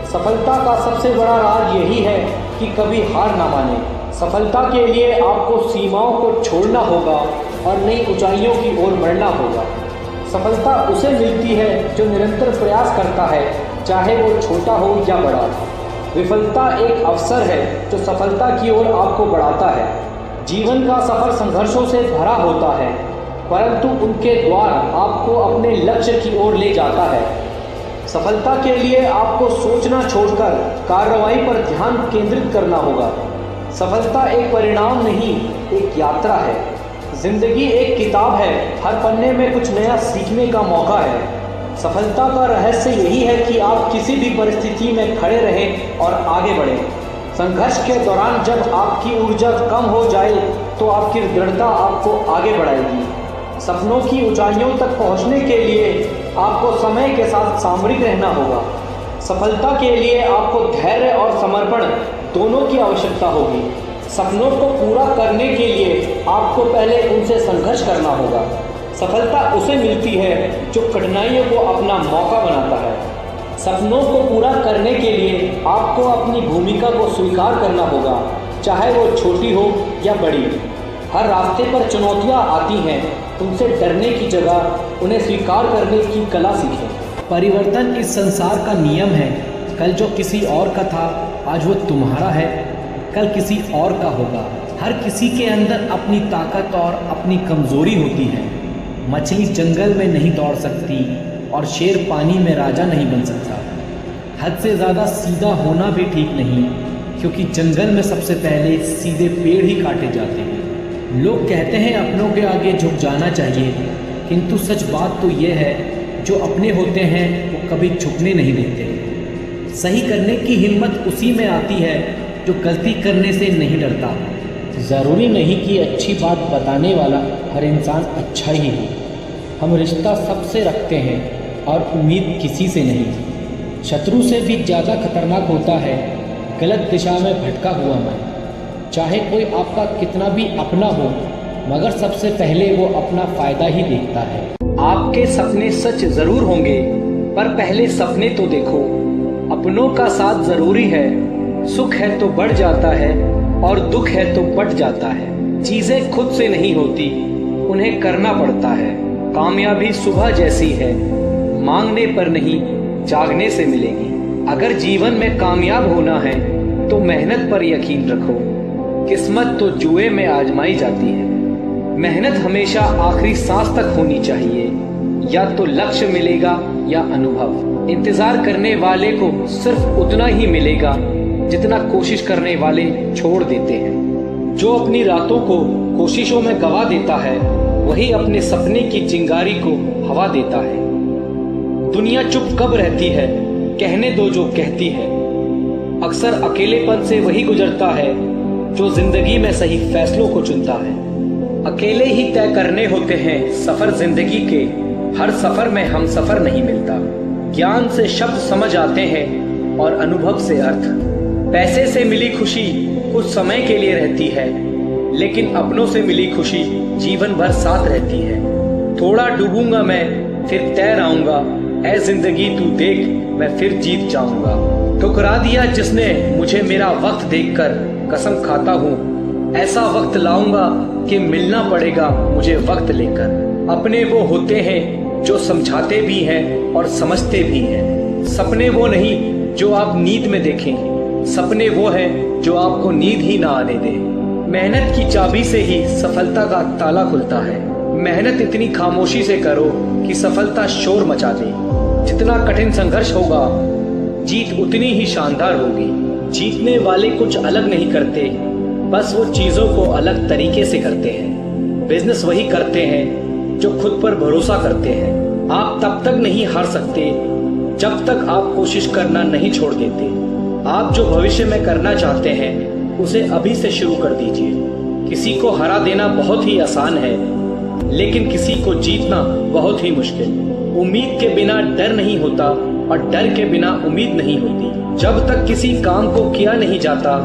सफलता का सबसे बड़ा राज यही है कि कभी हार ना माने। सफलता के लिए आपको सीमाओं को छोड़ना होगा और नई ऊंचाइयों की ओर बढ़ना होगा। सफलता उसे मिलती है जो निरंतर प्रयास करता है, चाहे वो छोटा हो या बड़ा। विफलता एक अवसर है जो सफलता की ओर आपको बढ़ाता है। जीवन का सफर संघर्षों से भरा होता है, परंतु उनके द्वार आपको अपने लक्ष्य की ओर ले जाता है। सफलता के लिए आपको सोचना छोड़कर कार्रवाई पर ध्यान केंद्रित करना होगा। सफलता एक परिणाम नहीं, एक यात्रा है। जिंदगी एक किताब है, हर पन्ने में कुछ नया सीखने का मौका है। सफलता का रहस्य यही है कि आप किसी भी परिस्थिति में खड़े रहें और आगे बढ़ें। संघर्ष के दौरान जब आपकी ऊर्जा कम हो जाए तो आपकी दृढ़ता आपको आगे बढ़ाएगी। सपनों की ऊंचाइयों तक पहुंचने के लिए आपको समय के साथ सामरिक रहना होगा। सफलता के लिए आपको धैर्य और समर्पण दोनों की आवश्यकता होगी। सपनों को पूरा करने के लिए आपको पहले उनसे संघर्ष करना होगा। सफलता उसे मिलती है जो कठिनाइयों को अपना मौका बनाता है। सपनों को पूरा करने के लिए आपको अपनी भूमिका को स्वीकार करना होगा, चाहे वो छोटी हो या बड़ी। हर रास्ते पर चुनौतियां आती हैं, उनसे डरने की जगह उन्हें स्वीकार करने की कला सीखें।
परिवर्तन इस संसार का नियम है। कल जो किसी और का था आज वो तुम्हारा है, कल किसी और का होगा। हर किसी के अंदर अपनी ताकत और अपनी कमजोरी होती है। मछली जंगल में नहीं दौड़ सकती और शेर पानी में राजा नहीं बन सकता। हद से ज़्यादा सीधा होना भी ठीक नहीं, क्योंकि जंगल में सबसे पहले सीधे पेड़ ही काटे जाते हैं। लोग कहते हैं अपनों के आगे झुक जाना चाहिए, किंतु सच बात तो ये है जो अपने होते हैं वो कभी झुकने नहीं देते। सही करने की हिम्मत उसी में आती है जो गलती करने से नहीं डरता।
ज़रूरी नहीं कि अच्छी बात बताने वाला हर इंसान अच्छा ही हो। हम रिश्ता सबसे रखते हैं और उम्मीद किसी से नहीं। शत्रु से भी ज़्यादा खतरनाक होता है गलत दिशा में भटका हुआ मन। चाहे कोई आपका कितना भी अपना हो, मगर सबसे पहले वो अपना फ़ायदा ही देखता है। आपके सपने सच ज़रूर होंगे, पर पहले सपने तो देखो। अपनों का साथ ज़रूरी है। सुख है तो बढ़ जाता है और दुख है तो बट जाता है। चीजें खुद से नहीं होती, उन्हें करना पड़ता है। कामयाबी सुबह जैसी है, मांगने पर नहीं जागने से मिलेगी। अगर जीवन में कामयाब होना है तो मेहनत पर यकीन रखो। किस्मत तो जुए में आजमाई जाती है। मेहनत हमेशा आखिरी सांस तक होनी चाहिए। या तो लक्ष्य मिलेगा या अनुभव। इंतजार करने वाले को सिर्फ उतना ही मिलेगा जितना कोशिश करने वाले छोड़ देते हैं। जो अपनी रातों को कोशिशों में गवा देता है वही अपने सपने की चिंगारी को हवा देता है। दुनिया चुप कब रहती है, कहने दो जो कहती है। अक्सर अकेलेपन से वही गुजरता है जो जिंदगी में सही फैसलों को चुनता है। अकेले ही तय करने होते हैं सफर जिंदगी के। हर सफर में हम सफर नहीं मिलता। ज्ञान से शब्द समझ आते हैं और अनुभव से अर्थ। पैसे से मिली खुशी कुछ समय के लिए रहती है, लेकिन अपनों से मिली खुशी जीवन भर साथ रहती है। थोड़ा डूबूंगा मैं फिर तैर आऊंगा, ऐ जिंदगी तू देख मैं फिर जीत जाऊंगा। ठुकरा दिया जिसने मुझे मेरा वक्त देखकर, कसम खाता हूँ ऐसा वक्त लाऊंगा कि मिलना पड़ेगा मुझे वक्त लेकर। अपने वो होते हैं जो समझाते भी हैं और समझते भी हैं। सपने वो नहीं जो आप नींद में देखें, सपने वो हैं जो आपको नींद ही ना आने दें। मेहनत की चाबी से ही सफलता का ताला खुलता है। मेहनत इतनी खामोशी से करो कि सफलता शोर मचा दे। जितना कठिन संघर्ष होगा जीत उतनी ही शानदार होगी। जीतने वाले कुछ अलग नहीं करते, बस वो चीजों को अलग तरीके से करते हैं। बिजनेस वही करते हैं जो खुद पर भरोसा करते हैं। आप तब तक नहीं हार सकते जब तक आप कोशिश करना नहीं छोड़ देते। आप जो भविष्य में करना चाहते हैं उसे अभी से शुरू कर दीजिए।
किसी को हरा देना बहुत ही आसान है, लेकिन किसी को जीतना बहुत ही मुश्किल। उम्मीद के बिना डर नहीं होता और डर के बिना उम्मीद नहीं होती। जब तक किसी काम को किया नहीं जाता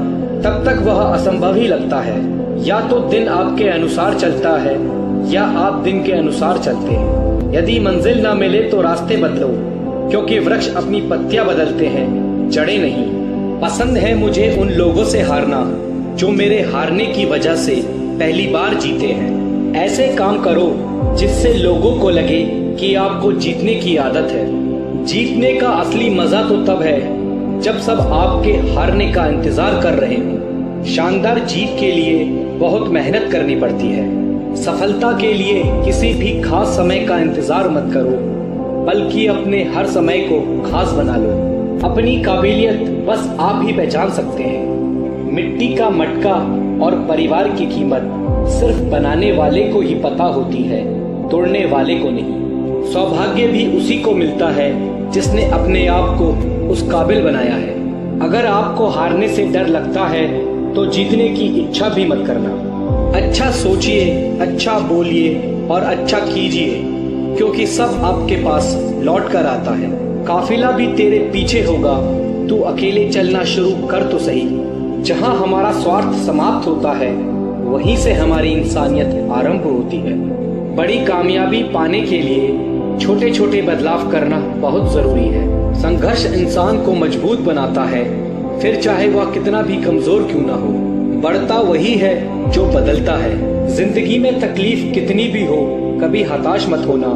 तब तक वह असंभव ही लगता है। या तो दिन आपके अनुसार चलता है या आप दिन के अनुसार चलते हैं। यदि मंजिल ना मिले तो रास्ते बदलो, क्योंकि वृक्ष अपनी पत्तियां बदलते हैं, जड़ें नहीं। पसंद है मुझे उन लोगों से हारना जो मेरे हारने की वजह से पहली बार जीते हैं। ऐसे काम करो जिससे लोगों को लगे कि आपको जीतने की आदत है। जीतने का असली मजा तो तब है जब सब आपके हारने का इंतजार कर रहे हों। शानदार जीत के लिए बहुत मेहनत करनी पड़ती है। सफलता के लिए किसी भी खास समय का इंतजार मत करो, बल्कि अपने हर समय को खास बना लो। अपनी काबिलियत बस आप ही पहचान सकते हैं। मिट्टी का मटका और परिवार की कीमत सिर्फ बनाने वाले को ही पता होती है, तोड़ने वाले को नहीं। सौभाग्य भी उसी को मिलता है जिसने अपने आप को उस काबिल बनाया है। अगर आपको हारने से डर लगता है तो जीतने की इच्छा भी मत करना। अच्छा सोचिए, अच्छा बोलिए और अच्छा कीजिए, क्योंकि सब आपके पास लौट कर आता है। काफिला भी तेरे पीछे होगा, तू अकेले चलना शुरू कर तो सही। जहाँ हमारा स्वार्थ समाप्त होता है वहीं से हमारी इंसानियत आरंभ होती है। बड़ी कामयाबी पाने के लिए छोटे छोटे बदलाव करना बहुत जरूरी है। संघर्ष इंसान को मजबूत बनाता है, फिर चाहे वह कितना भी कमजोर क्यों ना हो। बढ़ता वही है जो बदलता है। जिंदगी में तकलीफ कितनी भी हो, कभी हताश मत होना,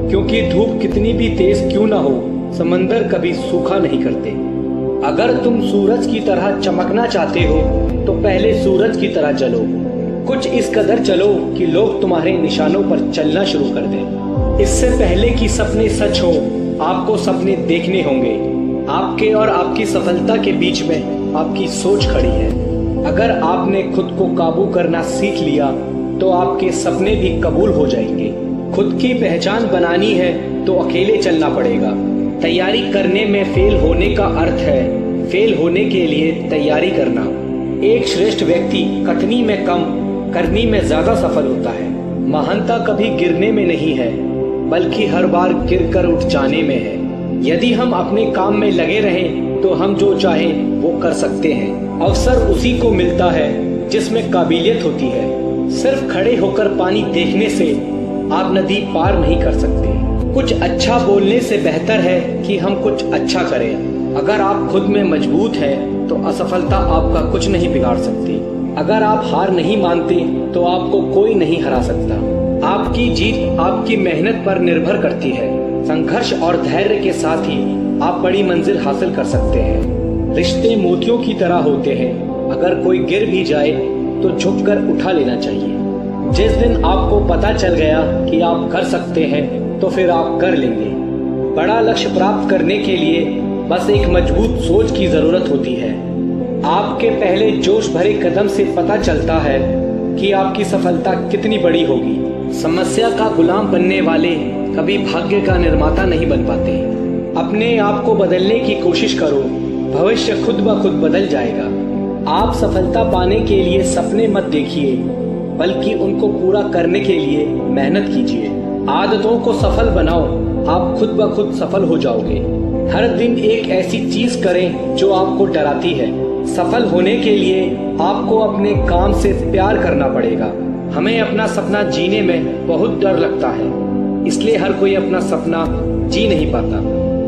क्योंकि धूप कितनी भी तेज क्यों ना हो, समंदर कभी सूखा नहीं करते। अगर तुम सूरज की तरह चमकना चाहते हो तो पहले सूरज की तरह चलो। कुछ इस कदर चलो कि लोग तुम्हारे निशानों पर चलना शुरू कर दें। इससे पहले कि सपने सच हो, आपको सपने देखने होंगे। आपके और आपकी सफलता के बीच में आपकी सोच खड़ी है। अगर आपने खुद को काबू करना सीख लिया तो आपके सपने भी कबूल हो जाएंगे। खुद की पहचान बनानी है तो अकेले चलना पड़ेगा। तैयारी करने में फेल होने का अर्थ है फेल होने के लिए तैयारी करना। एक श्रेष्ठ व्यक्ति कथनी में कम, करनी में ज्यादा सफल होता है। महानता कभी गिरने में नहीं है, बल्कि हर बार गिरकर उठ जाने में है। यदि हम अपने काम में लगे रहें तो हम जो चाहें वो कर सकते हैं। अवसर उसी को मिलता है जिसमें काबिलियत होती है। सिर्फ खड़े होकर पानी देखने से आप नदी पार नहीं कर सकते। कुछ अच्छा बोलने से बेहतर है कि हम कुछ अच्छा करें। अगर आप खुद में मजबूत हैं तो असफलता आपका कुछ नहीं बिगाड़ सकती। अगर आप हार नहीं मानते तो आपको कोई नहीं हरा सकता। आपकी जीत आपकी मेहनत पर निर्भर करती है। संघर्ष और धैर्य के साथ ही आप बड़ी मंजिल हासिल कर सकते हैं। रिश्ते मोतियों की तरह होते हैं, अगर कोई गिर भी जाए तो झुककर उठा लेना चाहिए। जिस दिन आपको पता चल गया कि आप कर सकते हैं तो फिर आप कर लेंगे। बड़ा लक्ष्य प्राप्त करने के लिए बस एक मजबूत सोच की जरूरत होती है। आपके पहले जोश भरे कदम से पता चलता है कि आपकी सफलता कितनी बड़ी होगी। समस्या का गुलाम बनने वाले कभी भाग्य का निर्माता नहीं बन पाते। अपने आप को बदलने की कोशिश करो, भविष्य खुद ब खुद बदल जाएगा। आप सफलता पाने के लिए सपने मत देखिए, बल्कि उनको पूरा करने के लिए मेहनत कीजिए। आदतों को सफल बनाओ, आप खुद ब खुद सफल हो जाओगे। हर दिन एक ऐसी चीज करें जो आपको डराती है। सफल होने के लिए आपको अपने काम से प्यार करना पड़ेगा। हमें अपना सपना जीने में बहुत डर लगता है, इसलिए हर कोई अपना सपना जी नहीं पाता।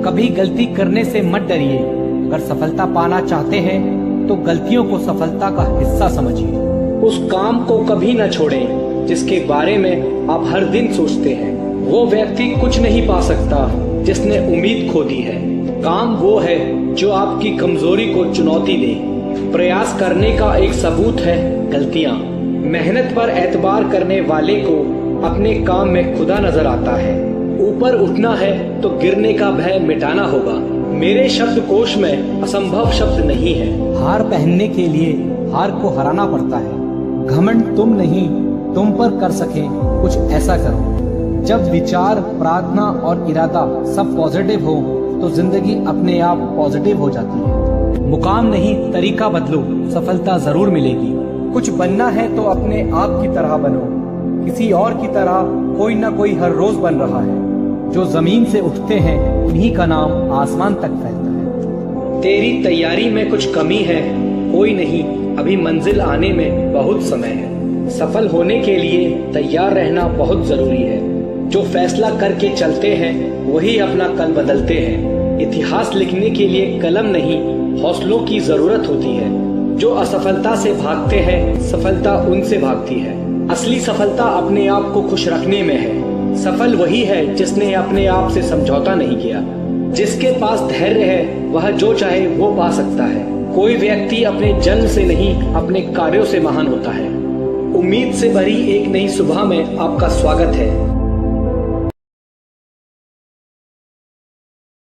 कभी गलती करने से मत डरिए। अगर सफलता पाना चाहते हैं तो गलतियों को सफलता का हिस्सा समझिए।
उस काम को कभी न छोड़ें जिसके बारे में आप हर दिन सोचते हैं। वो व्यक्ति कुछ नहीं पा सकता जिसने उम्मीद खो दी है। काम वो है जो आपकी कमजोरी को चुनौती दे। प्रयास करने का एक सबूत है गलतियां। मेहनत पर एतबार करने वाले को अपने काम में खुदा नजर आता है। ऊपर उठना है तो गिरने का भय मिटाना होगा। मेरे शब्दकोश में असंभव शब्द नहीं है।
हार पहनने के लिए हार को हराना पड़ता है। घमंड तुम नहीं, तुम पर कर सके कुछ ऐसा करो। जब विचार, प्रार्थना और इरादा सब पॉजिटिव हो तो जिंदगी अपने आप पॉजिटिव हो जाती है। मुकाम नहीं, तरीका बदलो, सफलता जरूर मिलेगी।
कुछ बनना है तो अपने आप की तरह बनो। किसी और की तरह कोई ना कोई हर रोज बन रहा है। जो जमीन से उठते हैं उन्हीं का नाम आसमान तक फैलता है।
तेरी तैयारी में कुछ कमी है? कोई नहीं, अभी मंजिल आने में बहुत समय है। सफल होने के लिए तैयार रहना बहुत जरूरी है। जो फैसला करके चलते हैं वही अपना कल बदलते हैं। इतिहास लिखने के लिए कलम नहीं, हौसलों की जरूरत होती है। जो असफलता से भागते हैं सफलता उनसे भागती है। असली सफलता अपने आप को खुश रखने में है। सफल वही है जिसने अपने आप से समझौता नहीं किया। जिसके पास धैर्य है वह जो चाहे वो पा सकता है। कोई व्यक्ति अपने जन्म से नहीं अपने कार्यों से महान होता है। उम्मीद से भरी एक नई सुबह में आपका स्वागत है।